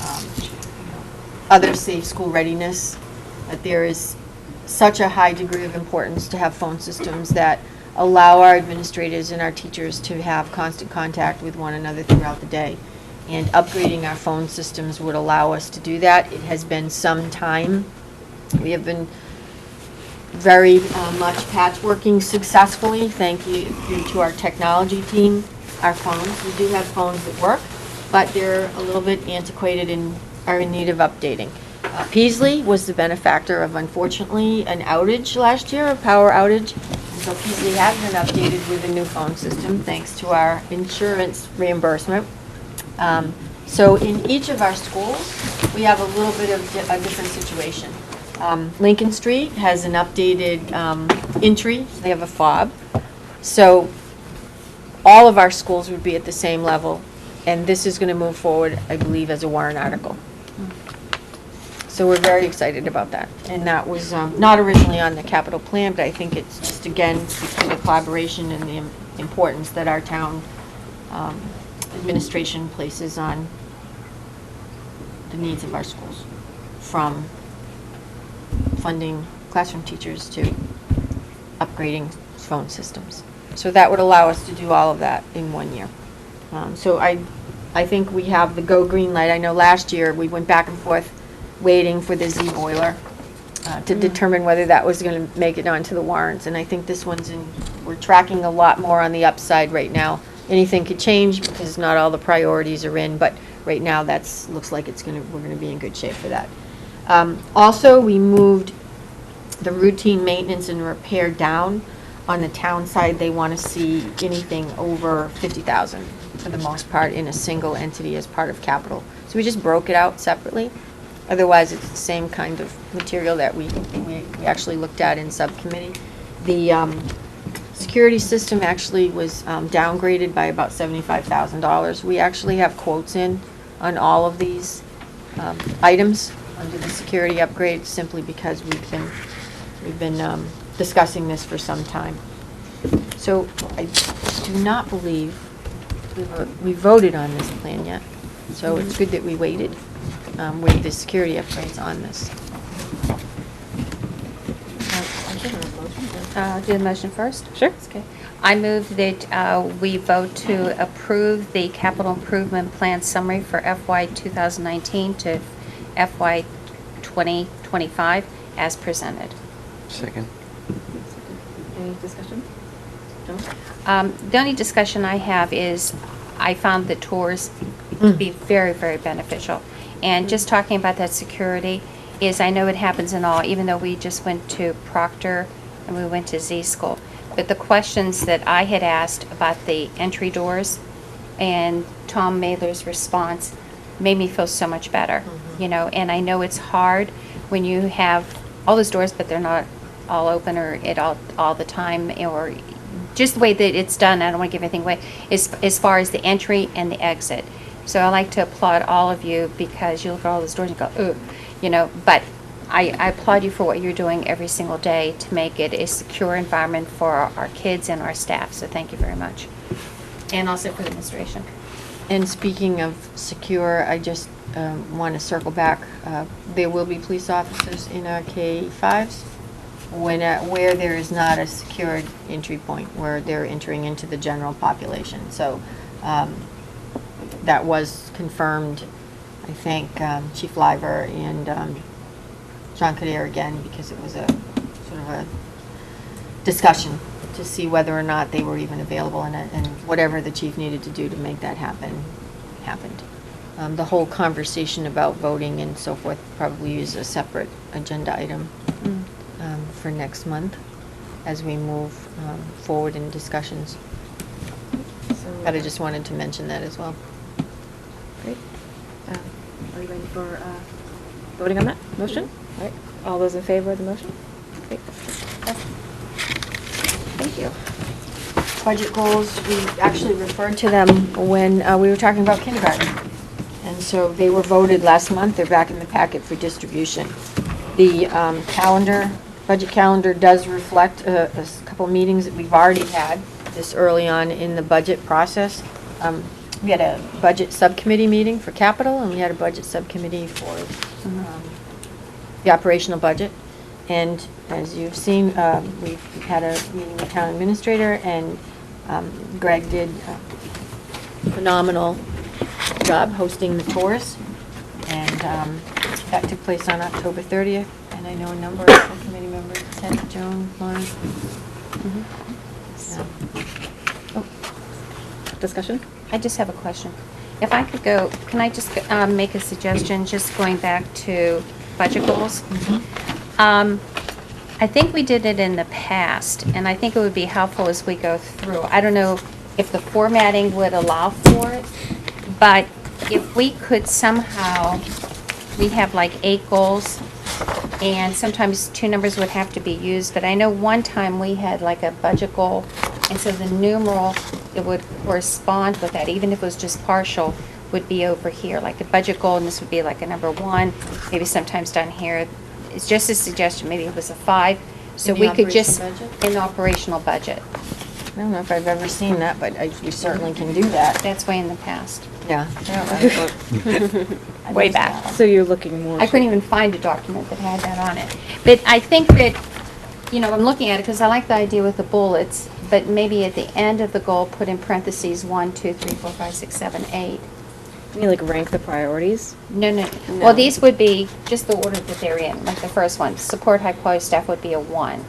C: other safe school readiness. That there is such a high degree of importance to have phone systems that allow our administrators and our teachers to have constant contact with one another throughout the day. And upgrading our phone systems would allow us to do that. It has been some time. We have been very much patchworking successfully, thank you to our technology team. Our phones, we do have phones that work, but they're a little bit antiquated and are in need of updating. Peasley was the benefactor of, unfortunately, an outage last year, a power outage. And so Peasley has been updated with a new phone system, thanks to our insurance reimbursement. So in each of our schools, we have a little bit of a different situation. Lincoln Street has an updated entry. They have a fob. So all of our schools would be at the same level, and this is going to move forward, I believe, as a warrant article. So we're very excited about that. And that was not originally on the capital plan, but I think it's just, again, because of the collaboration and the importance that our town administration places on the needs of our schools, from funding classroom teachers to upgrading phone systems. So that would allow us to do all of that in 1 year. So I think we have the go green light. I know last year we went back and forth waiting for the Z boiler to determine whether that was going to make it onto the warrants. And I think this one's in, we're tracking a lot more on the upside right now. Anything could change because not all the priorities are in, but right now looks like we're going to be in good shape for that. Also, we moved the routine maintenance and repair down. On the town side, they want to see anything over $50,000 for the most part in a single entity as part of capital. So we just broke it out separately. Otherwise, it's the same kind of material that we actually looked at in subcommittee. The security system actually was downgraded by about $75,000. We actually have quotes in on all of these items under the security upgrade, simply because we've been discussing this for some time. So I do not believe we voted on this plan yet. So it's good that we waited with the security upgrades on this.
F: Do the motion first?
A: Sure.
F: Okay. I move that we vote to approve the capital improvement plan summary for FY 2019 to FY 2025 as presented.
I: Second.
A: Any discussion?
F: The only discussion I have is I found the tours to be very, very beneficial. And just talking about that security is, I know it happens in all, even though we just went to Proctor and we went to Z School. But the questions that I had asked about the entry doors and Tom Mailer's response made me feel so much better, you know. And I know it's hard when you have all those doors, but they're not all open or all the time, or just the way that it's done. I don't want to give anything away as far as the entry and the exit. So I like to applaud all of you, because you look at all those doors and go, ooh, but I applaud you for what you're doing every single day to make it a secure environment for our kids and our staff, so thank you very much. And also for the administration.
C: And speaking of secure, I just want to circle back. There will be police officers in our K-5s where there is not a secured entry point, where they're entering into the general population. So that was confirmed, I think, Chief Liver and John Kadir again, because it was a sort of a discussion to see whether or not they were even available, and whatever the chief needed to do to make that happen, happened. The whole conversation about voting and so forth probably is a separate agenda item for next month as we move forward in discussions. But I just wanted to mention that as well.
A: Great. Are you ready for voting on that motion? All right. All those in favor of the motion? Great. Thank you.
C: Budget goals, we actually referred to them when we were talking about kindergarten. And so they were voted last month. They're back in the packet for distribution. The budget calendar does reflect a couple meetings that we've already had this early on in the budget process. We had a budget subcommittee meeting for capital, and we had a budget subcommittee for the operational budget. And as you've seen, we've had a meeting with town administrator, and Greg did a phenomenal job hosting the tours. And that took place on October 30th. And I know a number of the committee members attended, Joan, Lauren.
A: Discussion?
F: I just have a question. If I could go, can I just make a suggestion, just going back to budget goals? I think we did it in the past, and I think it would be helpful as we go through. I don't know if the formatting would allow for it, but if we could somehow, we have like 8 goals, and sometimes 2 numbers would have to be used, but I know one time we had like a budget goal, and so the numeral, it would correspond with that, even if it was just partial, would be over here, like the budget goal, and this would be like a number 1, maybe sometimes down here. It's just a suggestion, maybe it was a 5, so
C: In the
F: we could just,
C: operational budget?
F: in the operational budget.
C: I don't know if I've ever seen that, but we certainly can do that.
F: That's way in the past.
C: Yeah.
F: Way back.
A: So you're looking more.
F: I couldn't even find a document that had that on it. But I think that, I'm looking at it because I like the idea with the bullets, but maybe at the end of the goal, put in parentheses 1, 2, 3, 4, 5, 6, 7, 8.
A: You mean like rank the priorities?
F: No. Well, these would be just the order that they're in, like the first one. Support high quality staff would be a 1.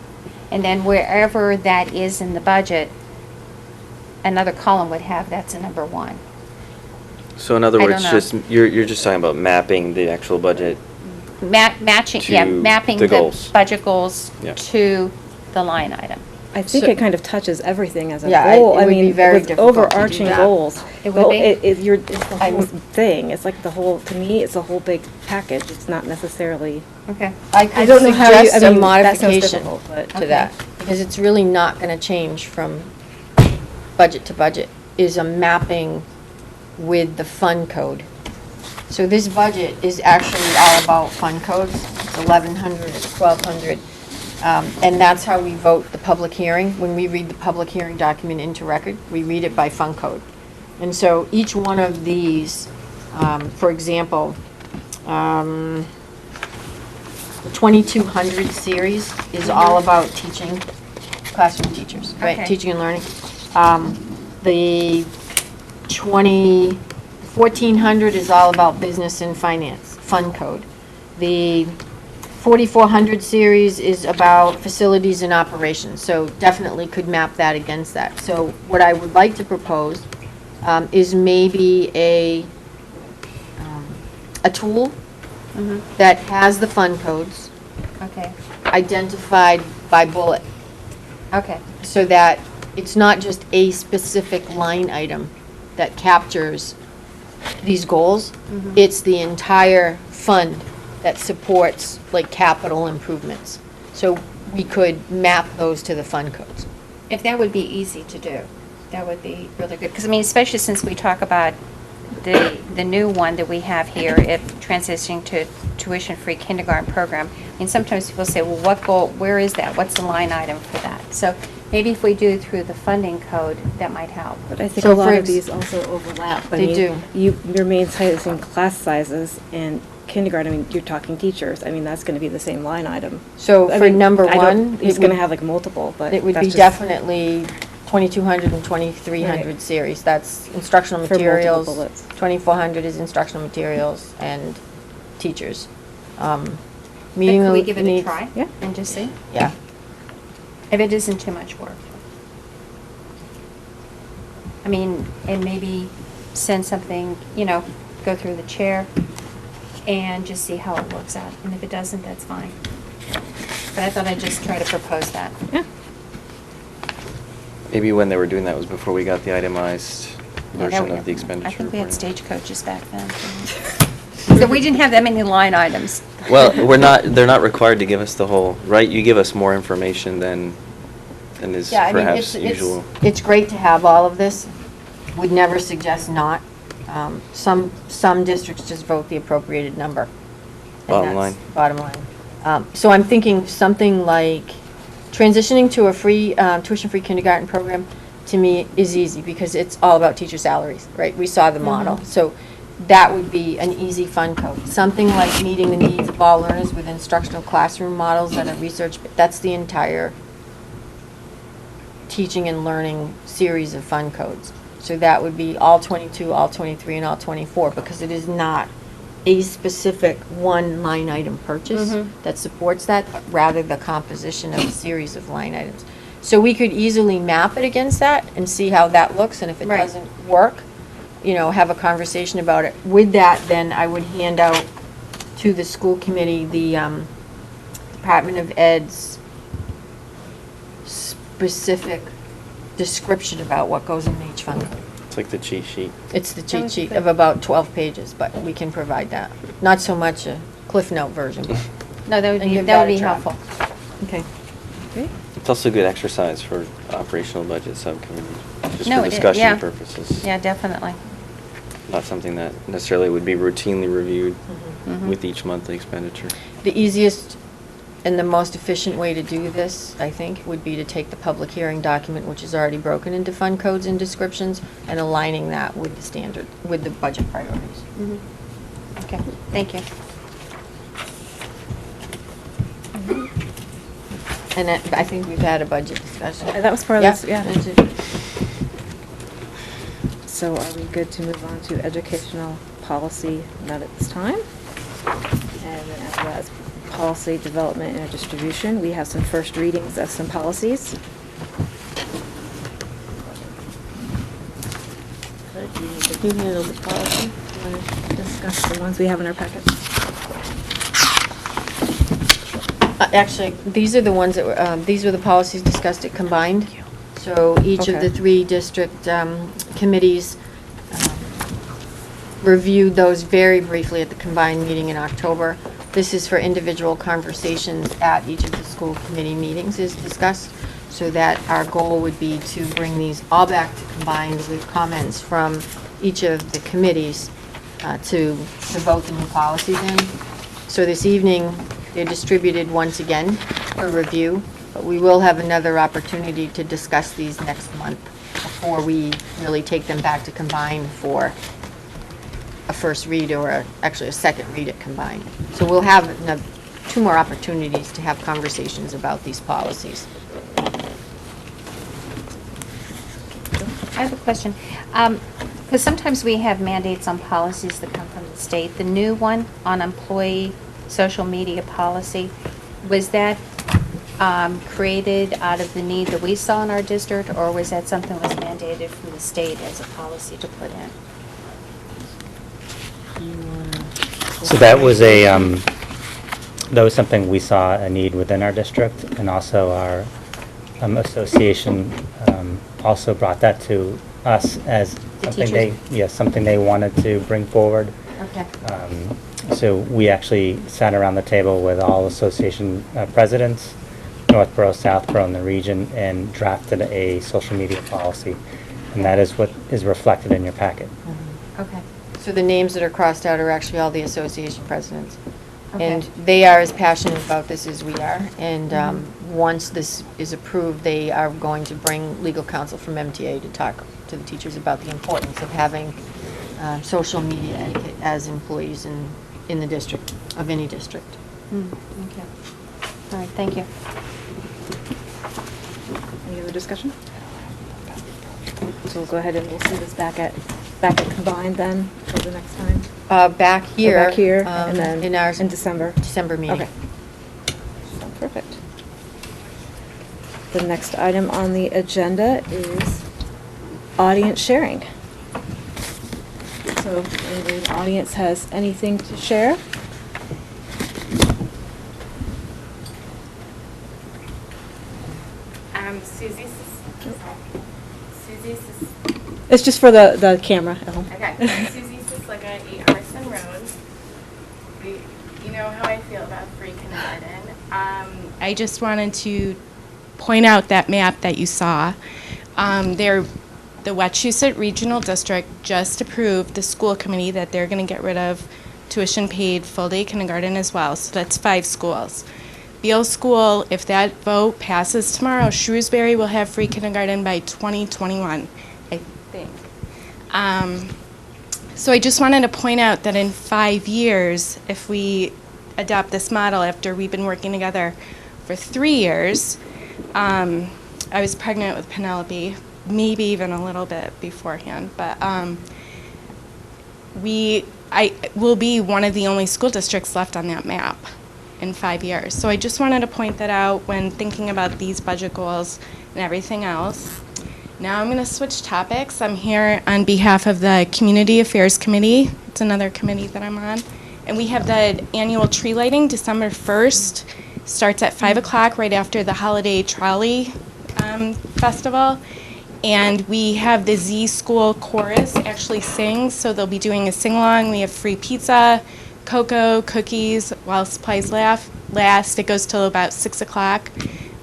F: And then wherever that is in the budget, another column would have that's a number 1.
M: So in other
F: I
M: words,
F: don't know.
M: just you're just talking about mapping the actual budget.
F: Matching,
M: To
F: mapping
M: the
F: the
M: goals.
F: budget goals
M: Yeah.
F: to the line item.
A: I think
C: So-
A: it kind of touches everything as a
C: Yeah,
A: goal.
C: it would be very
A: with
C: difficult to do
A: overarching
C: that.
A: goals.
F: It would be?
A: It's the whole thing. It's like the whole, to me, it's a whole big package. It's not necessarily.
F: Okay.
C: I could
A: don't know how you-
C: suggest
A: I
C: a
A: mean, that sounds
C: modification
A: difficult, but-
C: to that, because it's really not going to change from budget to budget, is a mapping with the fund code. So this budget is actually all about fund codes. It's 1,100, it's 1,200. And that's how we vote the public hearing. When we read the public hearing document into record, we read it by fund code. And so each one of these, for example, the 2200 series is all about teaching, classroom teachers, right?
F: Okay.
C: Teaching and learning. The 1400 is all about business and finance, fund code. The 4400 series is about facilities and operations, so definitely could map that against that. So what I would like to propose is maybe a tool that has the fund codes
F: Okay.
C: identified by bullet,
F: Okay.
C: so that it's not just a specific line item that captures these goals. It's the entire fund that supports like capital improvements. So we could map those to the fund codes.
F: If that would be easy to do, that would be really good. Because, I mean, especially since we talk about the new one that we have here, if transitioning to tuition-free kindergarten program, I mean, sometimes people say, well, what goal, where is that? What's the line item for that? So maybe if we do it through the funding code, that might help.
A: But I think
C: So
A: a lot
C: for
A: of these also overlap. I
C: They
A: mean,
C: do.
A: Your main site is in class sizes, and kindergarten, I mean, you're talking teachers. I mean, that's going to be the same line item.
C: So
A: I
C: for
A: mean,
C: number
A: I don't-
C: one,
A: It's
C: it
A: going to
C: would-
A: have like multiple, but.
C: It would
A: that's
C: be
A: just-
C: definitely 2,200 and 2,300
A: Right.
C: series. That's instructional
A: For multiple
C: materials.
A: bullets.
C: 2,400 is instructional materials and teachers.
F: But
C: Meeting
F: can we
C: the
F: give it a
C: needs-
F: try?
A: Yeah.
F: And just see?
C: Yeah.
F: If it isn't too much work. I mean, and maybe send something, go through the chair and just see how it works out. And if it doesn't, that's fine. But I thought I'd just try to propose that.
A: Yeah.
M: Maybe when they were doing that was before we got the itemized
F: Yeah,
M: version
F: that-
M: of the expenditure
F: I think we had
M: reporting.
F: stagecoaches back then. So we didn't have that many line items.
M: Well, they're not required to give us the whole, right? You give us more information than is
C: Yeah, I mean,
M: perhaps
C: it's
M: usual.
C: it's great to have all of this. Would never suggest not. Some districts just vote the appropriated number. And
M: Bottom
C: that's
M: line.
C: Bottom line. So I'm thinking something like transitioning to a free, tuition-free kindergarten program, to me, is easy because it's all about teacher salaries, right? We saw the model. So that would be an easy fund code. Something like meeting the needs of all learners with instructional classroom models that are research, that's the entire teaching and learning series of fund codes. So that would be all 22, all 23, and all 24, because it is not a specific one line item purchase that supports that, but rather the composition of a series of line items. So we could easily map it against that and see how that looks, and if it
F: Right.
C: doesn't work, have a conversation about it. With that, then I would hand out to the school committee the Department of Ed's specific description about what goes in each fund code.
M: It's like the cheat sheet.
C: It's the
F: That
C: cheat
F: would be
C: sheet
F: good.
C: of about 12 pages, but we can provide that. Not so much a Cliff Note version.
F: No, that would
C: And
F: be,
C: give
F: that would
C: that a
F: be
C: try.
F: helpful.
C: Okay.
A: Great.
M: It's also a good exercise for operational budget subcommittee, just
F: No,
M: for
F: it is,
M: discussion
F: yeah.
M: purposes.
F: Yeah, definitely.
M: Not something that necessarily would be routinely reviewed
F: Mhm.
M: with each monthly expenditure.
C: The easiest and the most efficient way to do this, I think, would be to take the public hearing document, which is already broken into fund codes and descriptions, and aligning that with the standard, with the budget priorities.
F: Okay, thank you.
C: And I think we've had a budget discussion.
A: That was part of this, yeah.
C: That's it.
A: So are we good to move on to educational policy not at this time? And then after that is policy development and distribution. We have some first readings of some policies.
C: You handle the policy.
A: Want to discuss the ones we have in our packet?
C: Actually, these are the ones that were, these were the policies discussed at combined. So each of
A: Okay.
C: the three district committees reviewed those very briefly at the combined meeting in October. This is for individual conversations at each of the school committee meetings is discussed, so that our goal would be to bring these all back to combined with comments from each of the committees to vote the new policies in. So this evening, they're distributed once again for review, but we will have another opportunity to discuss these next month before we really take them back to combine for a first read or actually a second read at combined. So we'll have two more opportunities to have conversations about these policies.
F: I have a question. Because sometimes we have mandates on policies that come from the state. The new one on employee social media policy, was that created out of the need that we saw in our district, or was that something that was mandated from the state as a policy to put in?
J: So that was that was something we saw a need within our district, and also our association also brought that to us as
F: The
J: something
F: teachers?
J: something they wanted to bring forward.
F: Okay.
J: So we actually sat around the table with all association presidents, Northborough, Southborough, and the region, and drafted a social media policy. And that is what is reflected in your packet.
F: Okay.
C: So the names that are crossed out are actually all the association presidents. And
A: Okay.
C: they are as passionate about this as we are. And once this is approved, they are going to bring legal counsel from MTA to talk to the teachers about the importance of having social media etiquette as employees in the district, of any district.
L: Okay. All right, thank you.
A: Any other discussion? So we'll go ahead and we'll see this back at combined then for the next time?
C: Back here.
A: Back here, and then
C: in our
A: in December?
C: December meeting.
A: Okay. Perfect. The next item on the agenda is audience sharing. So if anybody in the audience has anything to share? It's just for the camera at home.
N: Okay, Susie Sisliga, 8 Arson Road. You know how I feel about free kindergarten. I just wanted to point out that map that you saw. The Wachusett Regional District just approved the school committee that they're going to get rid of tuition paid full-day kindergarten as well. So that's 5 schools. Beale School, if that vote passes tomorrow, Shrewsbury will have free kindergarten by 2021. I think. So I just wanted to point out that in 5 years, if we adopt this model after we've been working together for 3 years, I was pregnant with Penelope, maybe even a little bit beforehand, but I will be one of the only school districts left on that map in 5 years. So I just wanted to point that out when thinking about these budget goals and everything else. Now I'm going to switch topics. I'm here on behalf of the Community Affairs Committee. It's another committee that I'm on. And we have the annual tree lighting December 1st. Starts at 5 o'clock right after the holiday trolley festival. And we have the Z School Chorus actually sing, so they'll be doing a sing-along. We have free pizza, cocoa, cookies while supplies last. It goes till about 6 o'clock.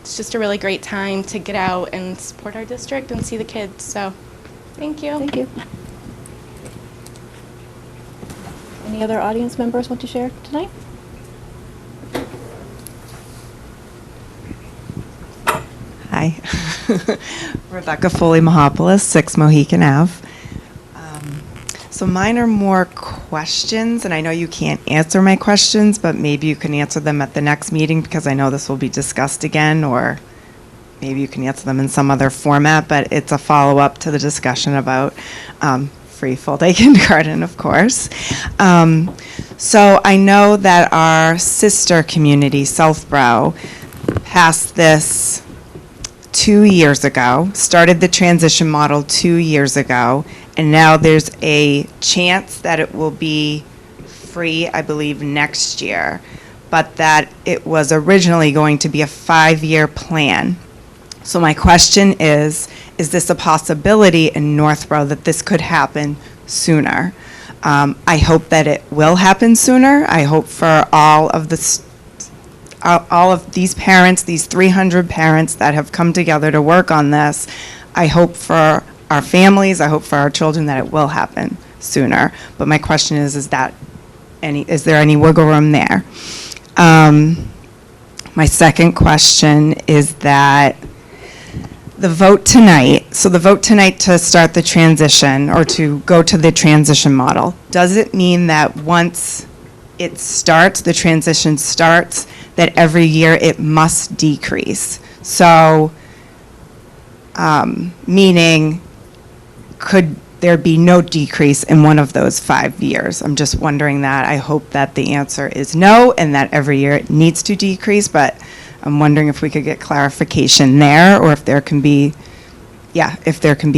N: It's just a really great time to get out and support our district and see the kids. So, thank you.
A: Thank you. Any other audience members want to share tonight?
O: Hi. Rebecca Foley-Mahopoulos, 6 Mohican Ave. So mine are more questions, and I know you can't answer my questions, but maybe you can answer them at the next meeting because I know this will be discussed again, or maybe you can answer them in some other format, but it's a follow-up to the discussion about free full-day kindergarten, of course. So I know that our sister community, Southborough, passed this 2 years ago, started the transition model 2 years ago, and now there's a chance that it will be free, I believe, next year, but that it was originally going to be a 5-year plan. So my question is this a possibility in Northborough that this could happen sooner? I hope that it will happen sooner. I hope for all of these parents, these 300 parents that have come together to work on this, I hope for our families, I hope for our children that it will happen sooner. But my question is there any wiggle room there? My second question is that the vote tonight to start the transition or to go to the transition model, does it mean that once it starts, the transition starts, that every year it must decrease? So, meaning, could there be no decrease in one of those 5 years? I'm just wondering that. I hope that the answer is no, and that every year it needs to decrease, but I'm wondering if we could get clarification there, or if there can be,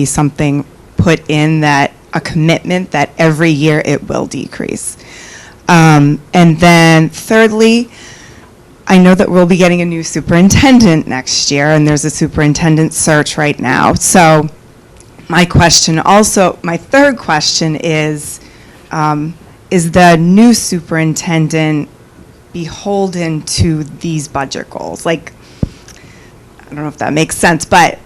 O: something put in that, a commitment that every year it will decrease. And then thirdly, I know that we'll be getting a new superintendent next year, and there's a superintendent search right now. So my third question is the new superintendent beholden to these budget goals? Like, I don't know if that makes sense, but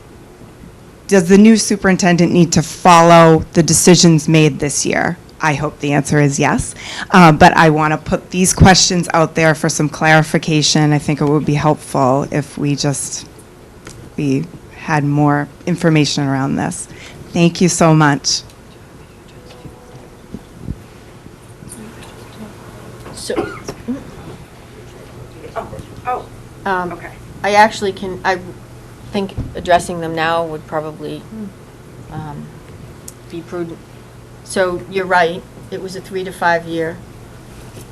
O: does the new superintendent need to follow the decisions made this year? I hope the answer is yes. But I want to put these questions out there for some clarification. I think it would be helpful if we had more information around this. Thank you so much.
C: So, okay. I think addressing them now would probably be prudent. So you're right, it was a 3 to 5 year.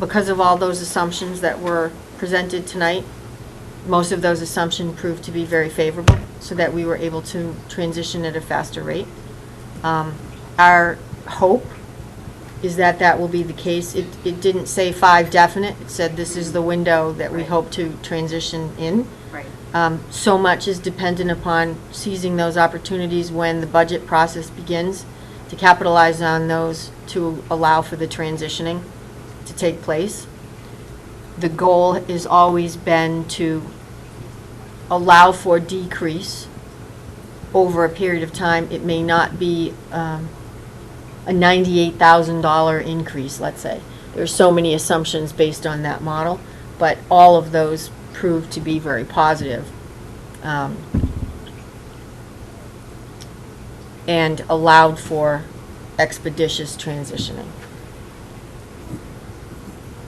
C: Because of all those assumptions that were presented tonight, most of those assumptions proved to be very favorable, so that we were able to transition at a faster rate. Our hope is that that will be the case. It didn't say 5 definite, it said this is the window that we hope to transition in.
E: Right.
C: So much is dependent upon seizing those opportunities when the budget process begins, to capitalize on those to allow for the transitioning to take place. The goal has always been to allow for decrease over a period of time. It may not be a $98,000 increase, let's say. There's so many assumptions based on that model, but all of those proved to be very positive. And allowed for expeditious transitioning.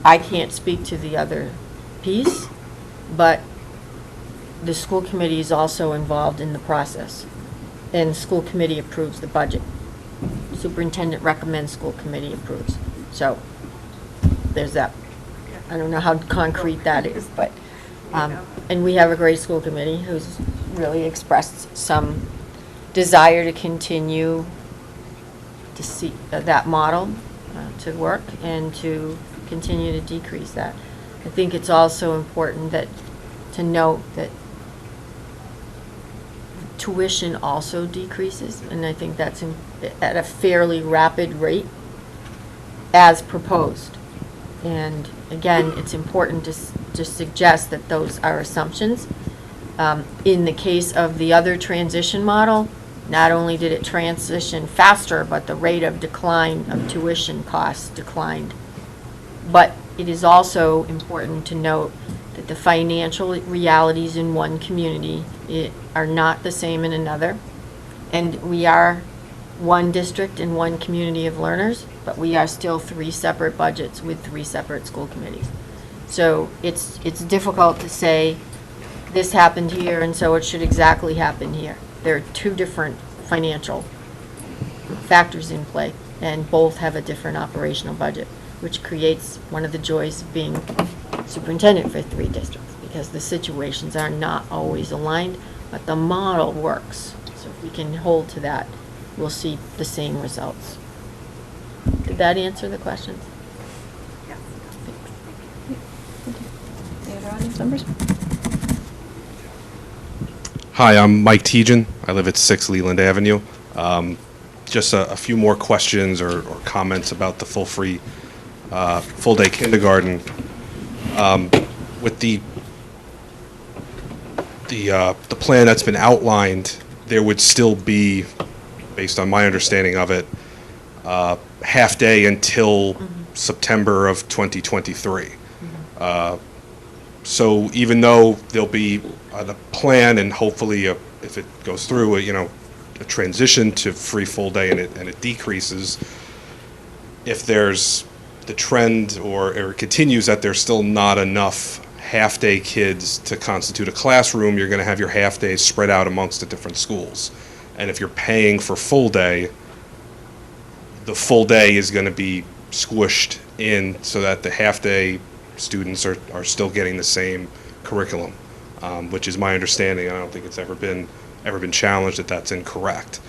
C: I can't speak to the other piece, but the school committee is also involved in the process, and the school committee approves the budget. Superintendent recommends, school committee approves. So there's that. I don't know how concrete that is, but, and we have a great school committee who's really expressed some desire to continue to see that model to work and to continue to decrease that. I think it's also important to note that tuition also decreases, and I think that's at a fairly rapid rate as proposed. And again, it's important to suggest that those are assumptions. In the case of the other transition model, not only did it transition faster, but the rate of decline of tuition costs declined. But it is also important to note that the financial realities in one community are not the same in another. And we are one district and one community of learners, but we are still 3 separate budgets with 3 separate school committees. So it's difficult to say this happened here and so it should exactly happen here. There are 2 different financial factors in play, and both have a different operational budget, which creates one of the joys of being superintendent for 3 districts, because the situations are not always aligned, but the model works. So if we can hold to that, we'll see the same results. Did that answer the questions?
E: Yes.
A: Any other audience members?
P: Hi, I'm Mike Tejan. I live at 6 Leland Avenue. Just a few more questions or comments about the full-day kindergarten. With the plan that's been outlined, there would still be, based on my understanding of it, half day until September of 2023. So even though there'll be a plan and hopefully, if it goes through, a transition to free full day and it decreases, if there's the trend or it continues that there's still not enough half-day kids to constitute a classroom, you're going to have your half-days spread out amongst the different schools. And if you're paying for full day, the full day is going to be squished in so that the half-day students are still getting the same curriculum, which is my understanding. I don't think it's ever been challenged that that's incorrect.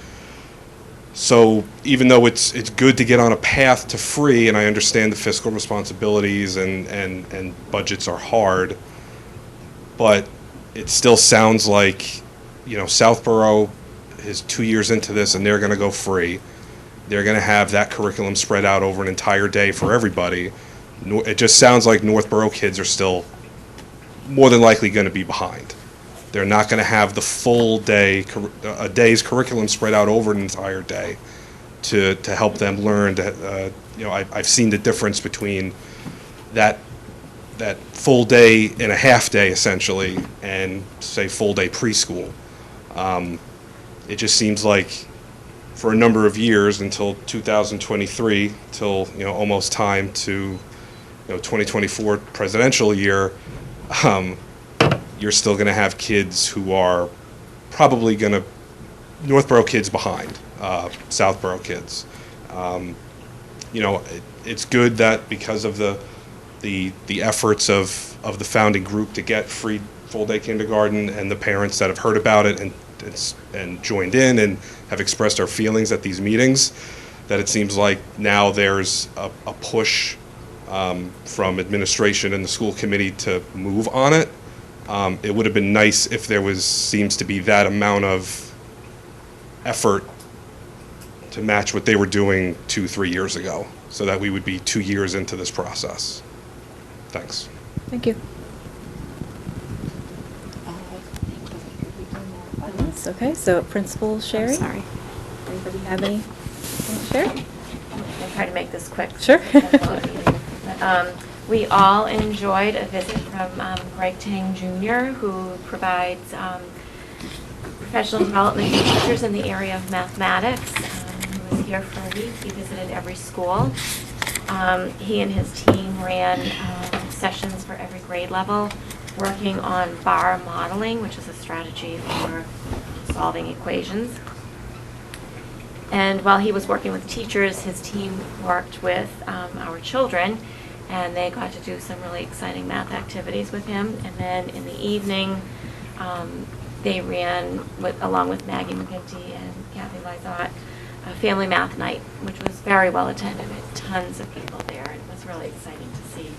P: So even though it's good to get on a path to free, and I understand the fiscal responsibilities and budgets are hard, but it still sounds like, Southborough is 2 years into this and they're going to go free. They're going to have that curriculum spread out over an entire day for everybody. It just sounds like Northborough kids are still more than likely going to be behind. They're not going to have the full day, a day's curriculum spread out over an entire day to help them learn I've seen the difference between that full day and a half day essentially, and say full day preschool. It just seems like for a number of years until 2023, till almost time to 2024 presidential year, you're still going to have kids who are probably going to Northborough kids behind Southborough kids. It's good that because of the efforts of the founding group to get free full-day kindergarten, and the parents that have heard about it and joined in and have expressed our feelings at these meetings, that it seems like now there's a push from administration and the school committee to move on it. It would have been nice if there seems to be that amount of effort to match what they were doing 2-3 years ago, so that we would be 2 years into this process. Thanks.
A: Thank you. Okay, so Principal Sherry?
L: sorry.
A: Anybody have anything to share?
F: I'll try to make this quick.
A: Sure.
F: We all enjoyed a visit from Greg Tang Jr., who provides professional development to teachers in the area of mathematics. He was here for a week. He visited every school. He and his team ran sessions for every grade level, working on bar modeling, which is a strategy for solving equations. And while he was working with teachers, his team worked with our children, and they got to do some really exciting math activities with him. And then in the evening, they ran, along with Maggie McGinty and Kathy Lizotte, a family math night, which was very well attended. With tons of people there. It was really exciting to see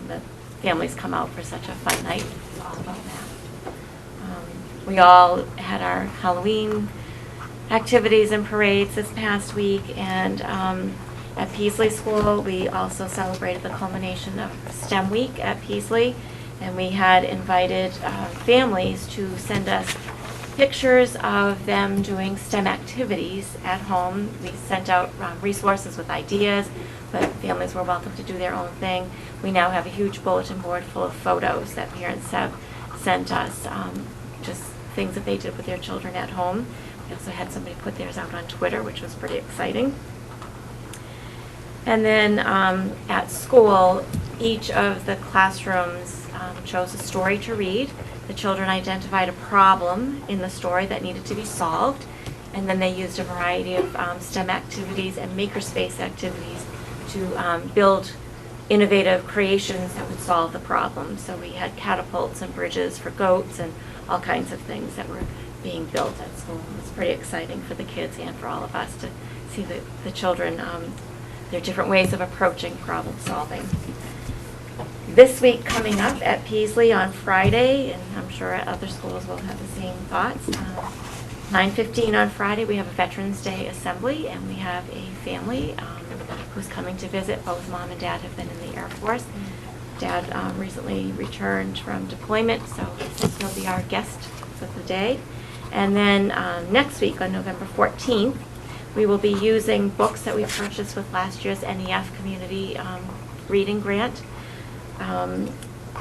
F: the families come out for such a fun night. It was all about math. We all had our Halloween activities and parades this past week, and at Peasley School we also celebrated the culmination of STEM Week at Peasley, and we had invited families to send us pictures of them doing STEM activities at home. We sent out resources with ideas, but families were welcome to do their own thing. We now have a huge bulletin board full of photos that parents have sent us, just things that they did with their children at home. We also had somebody put theirs out on Twitter, which was pretty exciting. And then at school, each of the classrooms chose a story to read. The children identified a problem in the story that needed to be solved, and then they used a variety of STEM activities and makerspace activities to build innovative creations that would solve the problem. So we had catapults and bridges for goats and all kinds of things that were being built at school. It was pretty exciting for the kids and for all of us to see the children, their different ways of approaching problem solving. This week coming up at Peasley on Friday, and I'm sure at other schools will have the same thoughts, 9:15 on Friday we have a Veterans Day assembly, and we have a family who's coming to visit. Both mom and dad have been in the Air Force. Dad recently returned from deployment, so he'll be our guest for the day. And then next week on November 14th, we will be using books that we purchased with last year's NEF Community Reading Grant.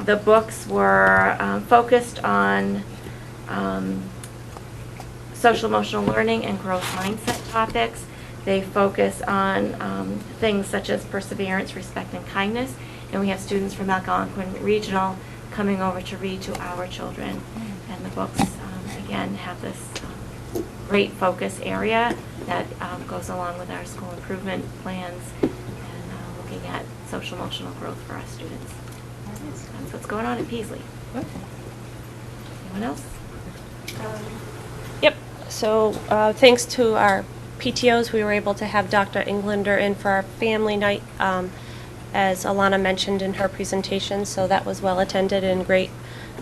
F: The books were focused on social-emotional learning and growth mindset topics. They focus on things such as perseverance, respect, and kindness. And we have students from Algonquin Regional coming over to read to our children. And the books, again, have this great focus area that goes along with our school improvement plans and looking at social-emotional growth for our students. That's what's going on at Peasley. Anyone else?
L: Yep. So thanks to our PTOs, we were able to have Dr. Englander in for our family night, as Alana mentioned in her presentation. So that was well attended and great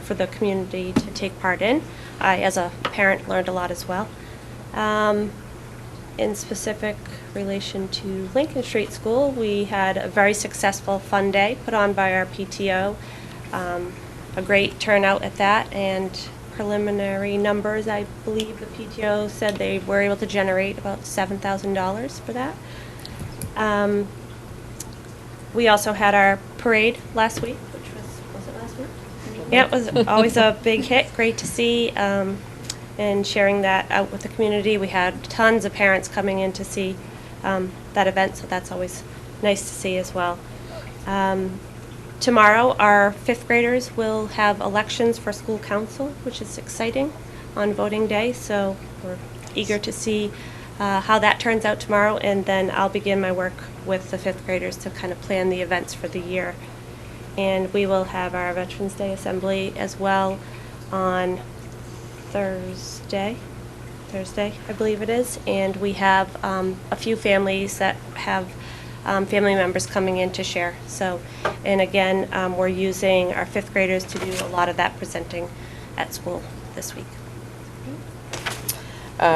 L: for the community to take part in. I, as a parent, learned a lot as well. In specific relation to Lincoln Street School, we had a very successful fun day put on by our PTO. A great turnout at that, and preliminary numbers, I believe the PTO said they were able to generate about $7,000 for that.
Q: we also had our parade last week, which was it last week? Yeah, it was always a big hit. Great to see, and sharing that out with the community. We had tons of parents coming in to see that event, so that's always nice to see as well. Tomorrow, our 5th graders will have elections for school council, which is exciting on voting day, so we're eager to see how that turns out tomorrow, and then I'll begin my work with the 5th graders to kind of plan the events for the year. And we will have our Veterans Day Assembly as well on Thursday, I believe it is, and we have a few families that have family members coming in to share. So, and again, we're using our 5th graders to do a lot of that presenting at school this week.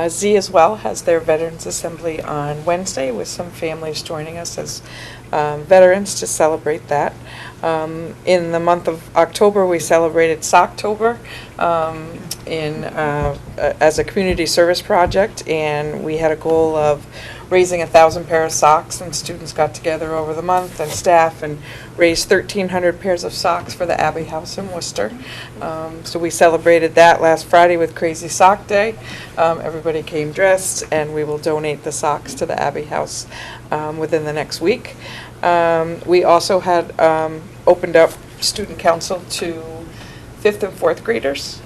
K: Z as well has their Veterans Assembly on Wednesday with some families joining us as veterans to celebrate that. In the month of October, we celebrated Socktober as a community service project, and we had a goal of raising 1,000 pairs of socks, and students got together over the month and staff and raised 1,300 pairs of socks for the Abbey House in Worcester. So we celebrated that last Friday with Crazy Sock Day. Everybody came dressed, and we will donate the socks to the Abbey House within the next week. We also had opened up student council to 5th and 4th graders.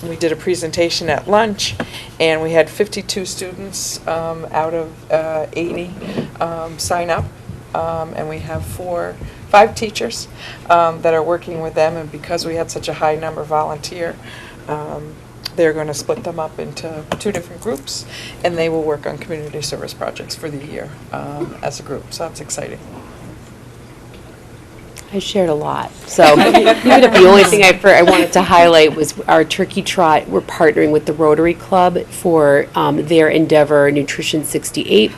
K: We did a presentation at lunch, and we had 52 students out of 80 sign up, and we have 5 teachers that are working with them, and because we had such a high number volunteer, they're going to split them up into 2 different groups, and they will work on community service projects for the year as a group, so that's exciting.
H: I shared a lot. So the only thing I wanted to highlight was our turkey trot. We're partnering with the Rotary Club for their Endeavor Nutrition 68,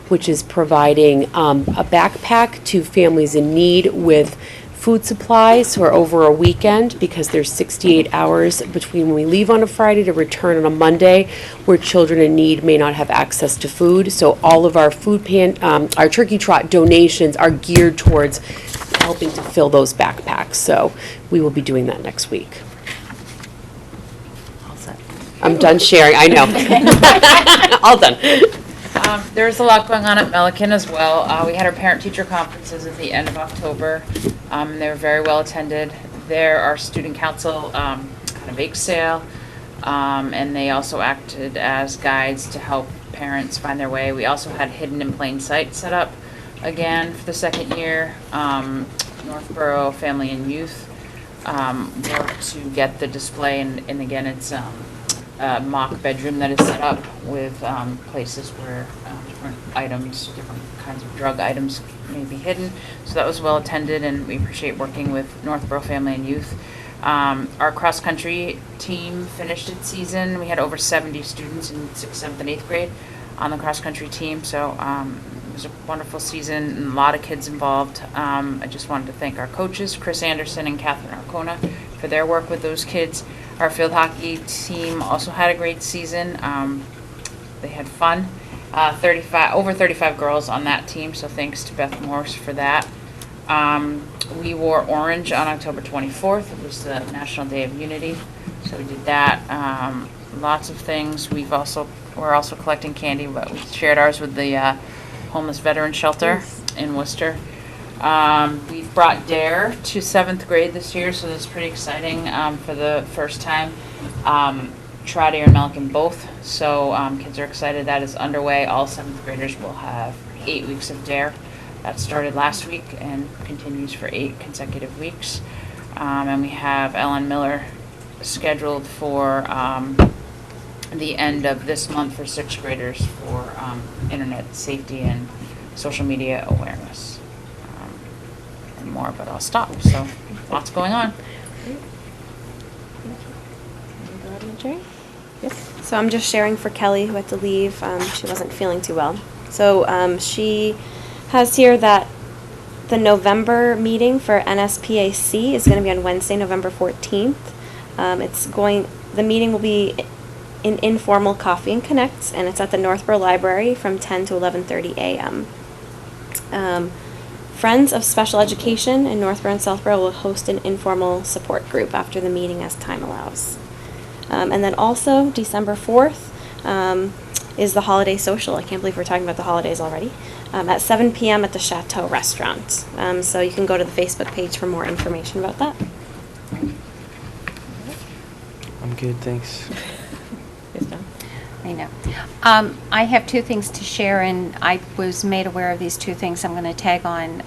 H: which is providing a backpack to families in need with food supplies for over a weekend, because there's 68 hours between when we leave on a Friday to return on a Monday, where children in need may not have access to food. So all of our our turkey trot donations are geared towards helping to fill those backpacks. So we will be doing that next week. I'm done sharing, I know. All done.
R: There's a lot going on at Milliken as well. We had our parent-teacher conferences at the end of October. They were very well attended. There, our student council had a bake sale, and they also acted as guides to help parents find their way. We also had Hidden in Plain Sight set up again for the 2nd year. Northborough Family and Youth worked to get the display, and again, it's a mock bedroom that is set up with places where different items, different kinds of drug items may be hidden. So that was well attended, and we appreciate working with Northborough Family and Youth. Our cross-country team finished its season. We had over 70 students in 6th, 7th, and 8th grade on the cross-country team, so it was a wonderful season and a lot of kids involved. I just wanted to thank our coaches, Chris Anderson and Catherine Arcona, for their work with those kids. Our field hockey team also had a great season. They had fun. Over 35 girls on that team, so thanks to Beth Morse for that. We wore orange on October 24th. It was the National Day of Unity, so we did that. Lots of things. We're also collecting candy, but we shared ours with the homeless veteran shelter in Worcester. We've brought DARE to 7th grade this year, so that's pretty exciting for the first time. Trotter and Milliken both, so kids are excited. That is underway. All 7th graders will have 8 weeks of DARE. That started last week and continues for 8 consecutive weeks. And we have Ellen Miller scheduled for the end of this month for 6th graders for internet safety and social media awareness. And more, but I'll stop. So lots going on.
L: So I'm just sharing for Kelly, who had to leave. She wasn't feeling too well. So she has here that the November meeting for NSPAC is going to be on Wednesday, November 14th. The meeting will be in informal coffee and connects, and it's at the Northborough Library from 10 to 11:30 a.m. Friends of Special Education in Northborough and Southborough will host an informal support group after the meeting as time allows. And then also, December 4th is the holiday social. I can't believe we're talking about the holidays already. At 7 p.m. at the Chateau Restaurant. So you can go to the Facebook page for more information about that.
M: I'm good, thanks.
F: I know. I have two things to share, and I was made aware of these two things. I'm going to tag on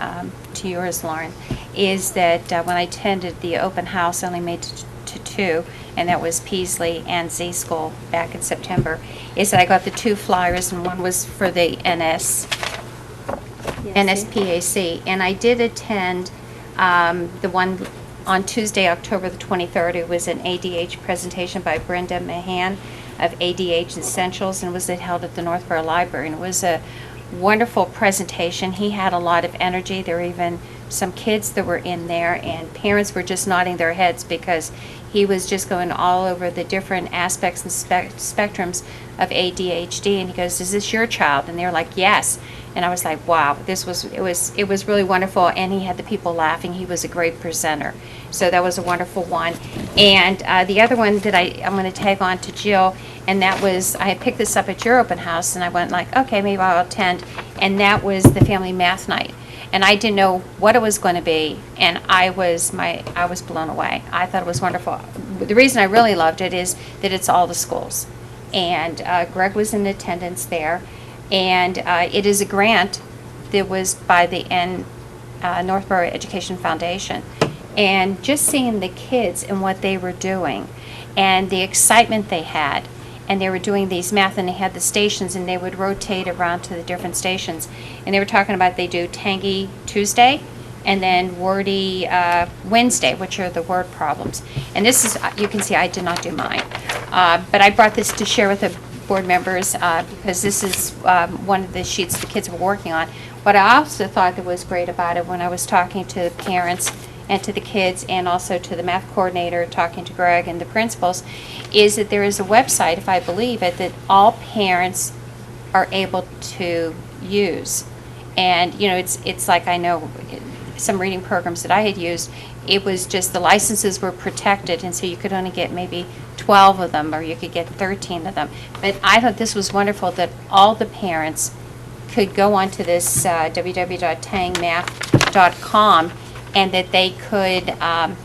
F: to yours, Lauren, is that when I attended the open house, I only made to two, and that was Peasley and Z School back in September, is that I got the two flyers, and one was for the NSPAC, and I did attend the one on Tuesday, October the 23rd. It was an ADH presentation by Brenda Mahan of ADH Essentials, and was held at the Northborough Library, and it was a wonderful presentation. He had a lot of energy. There were even some kids that were in there, and parents were just nodding their heads because he was just going all over the different aspects and spectrums of ADHD, and he goes, "Is this your child?" And they were like, "Yes." And I was like, wow, it was really wonderful, and he had the people laughing. He was a great presenter. So that was a wonderful one. And the other one that I'm going to tag on to Jill, and that was, I had picked this up at your open house, and I went like, okay, maybe I'll attend. And that was the family math night. And I didn't know what it was going to be, and I was blown away. I thought it was wonderful. The reason I really loved it is that it's all the schools. And Greg was in attendance there. And it is a grant that was by the Northborough Education Foundation. And just seeing the kids and what they were doing and the excitement they had, and they were doing these math, and they had the stations, and they would rotate around to the different stations. And they were talking about they do Tangy Tuesday and then Wordy Wednesday, which are the word problems. And this is, you can see I did not do mine. But I brought this to share with the board members because this is one of the sheets the kids were working on. What I also thought that was great about it, when I was talking to the parents and to the kids and also to the math coordinator, talking to Greg and the principals, is that there is a website, if I believe it, that all parents are able to use. And you know, it's like, I know some reading programs that I had used, it was just the licenses were protected, and so you could only get maybe 12 of them, or you could get 13 of them. But I thought this was wonderful that all the parents could go onto this www.tangmath.com, and that they could, and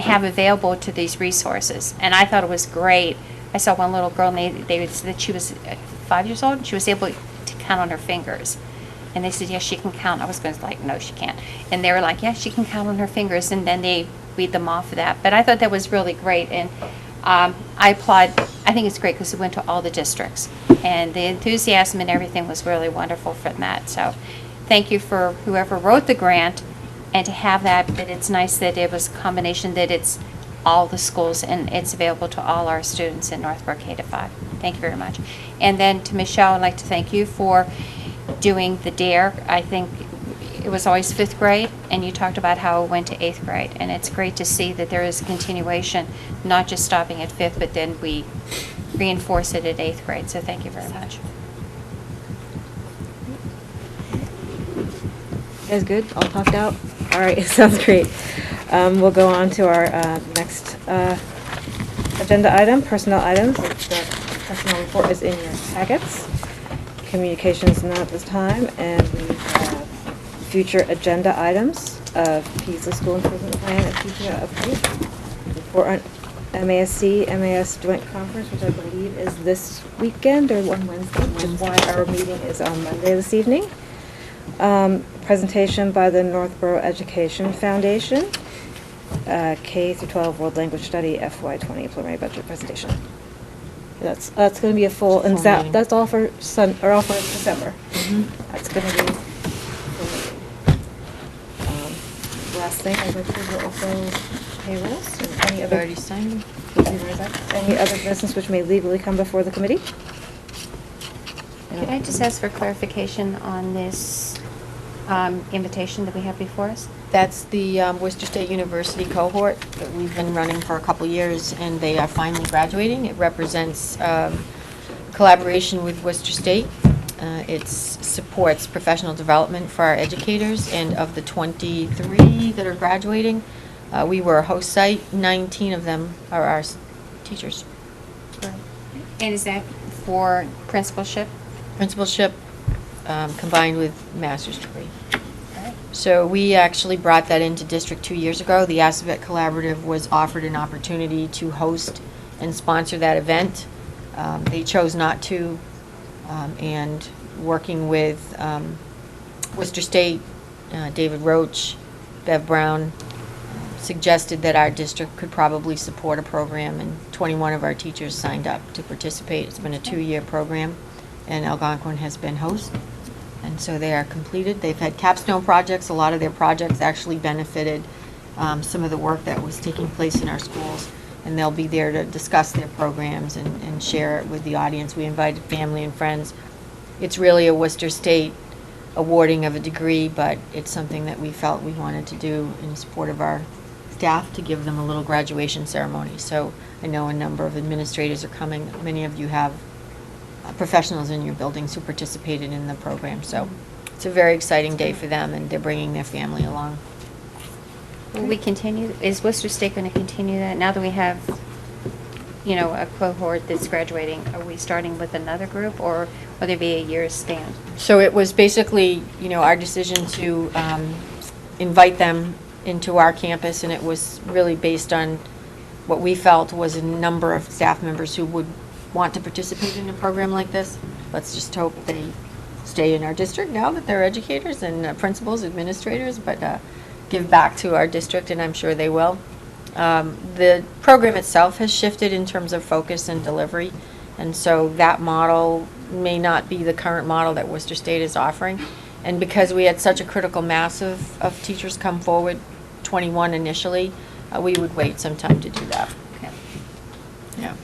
F: have available to these resources. And I thought it was great. I saw one little girl, and they said that she was 5 years old, and she was able to count on her fingers. And they said, yes, she can count. I was going to like, no, she can't. And they were like, yes, she can count on her fingers. And then they read them off of that. But I thought that was really great. And I applaud. I think it's great because it went to all the districts. And the enthusiasm and everything was really wonderful from that. So thank you for whoever wrote the grant. And to have that, but it's nice that it was a combination, that it's all the schools and it's available to all our students in Northborough K-5. Thank you very much. And then to Michelle, I'd like to thank you for doing the DARE. I think it was always 5th grade, and you talked about how it went to 8th grade. And it's great to see that there is a continuation, not just stopping at 5th, but then we reinforce it at 8th grade. So thank you very much.
A: You guys good? All talked out? All right, sounds great. We'll go on to our next agenda item, personnel items. The personnel report is in your packets. Communications not at this time, and we have future agenda items of Peasley School Improvement Plan and PTO update. Report on MAS Joint Conference, which I believe is this weekend or on Wednesday, which is why our meeting is on Monday this evening. Presentation by the Northborough Education Foundation, K-12 World Language Study FY20 preliminary budget presentation. That's going to be a full, and that's all for all for December. That's going to be. Last thing, I go through the also payrolls and any other.
C: Already signed.
A: Any other business which may legally come before the committee.
F: Could I just ask for clarification on this invitation that we have before us?
C: That's the Worcester State University cohort that we've been running for a couple years, and they are finally graduating. It represents collaboration with Worcester State It supports professional development for our educators, and of the 23 that are graduating, we were a host site. 19 of them are our teachers.
F: And is that for principalship?
C: Principalship combined with master's degree. So we actually brought that into district 2 years ago. The ASVET Collaborative was offered an opportunity to host and sponsor that event. They chose not to, and working with Worcester State, David Roach, Bev Brown, suggested that our district could probably support a program, and 21 of our teachers signed up to participate. It's been a 2-year program, and Algonquin has been host, and so they are completed. They've had capstone projects. A lot of their projects actually benefited some of the work that was taking place in our schools, and they'll be there to discuss their programs and share it with the audience. We invited family and friends. It's really a Worcester State awarding of a degree, but it's something that we felt we wanted to do in support of our staff, to give them a little graduation ceremony. So I know a number of administrators are coming. Many of you have professionals in your buildings who participated in the program. So it's a very exciting day for them, and they're bringing their family along.
F: Will we continue, is Worcester State going to continue that? Now that we have, a cohort that's graduating, are we starting with another group, or will there be a year's span?
C: So it was basically, our decision to invite them into our campus, and it was really based on what we felt was a number of staff members who would want to participate in a program like this. Let's just hope they stay in our district now that they're educators and principals, administrators, but give back to our district, and I'm sure they will. The program itself has shifted in terms of focus and delivery, and so that model may not be the current model that Worcester State is offering. And because we had such a critical mass of teachers come forward, 21 initially, we would wait some time to do that.
F: Okay.
C: Yeah.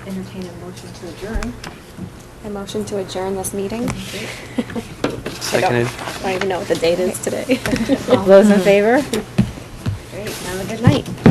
F: Entertain a motion to adjourn.
L: I motion to adjourn this meeting.
M: Seconded.
L: I don't even know what the date is today.
A: All those in favor?
L: Great, have a good night.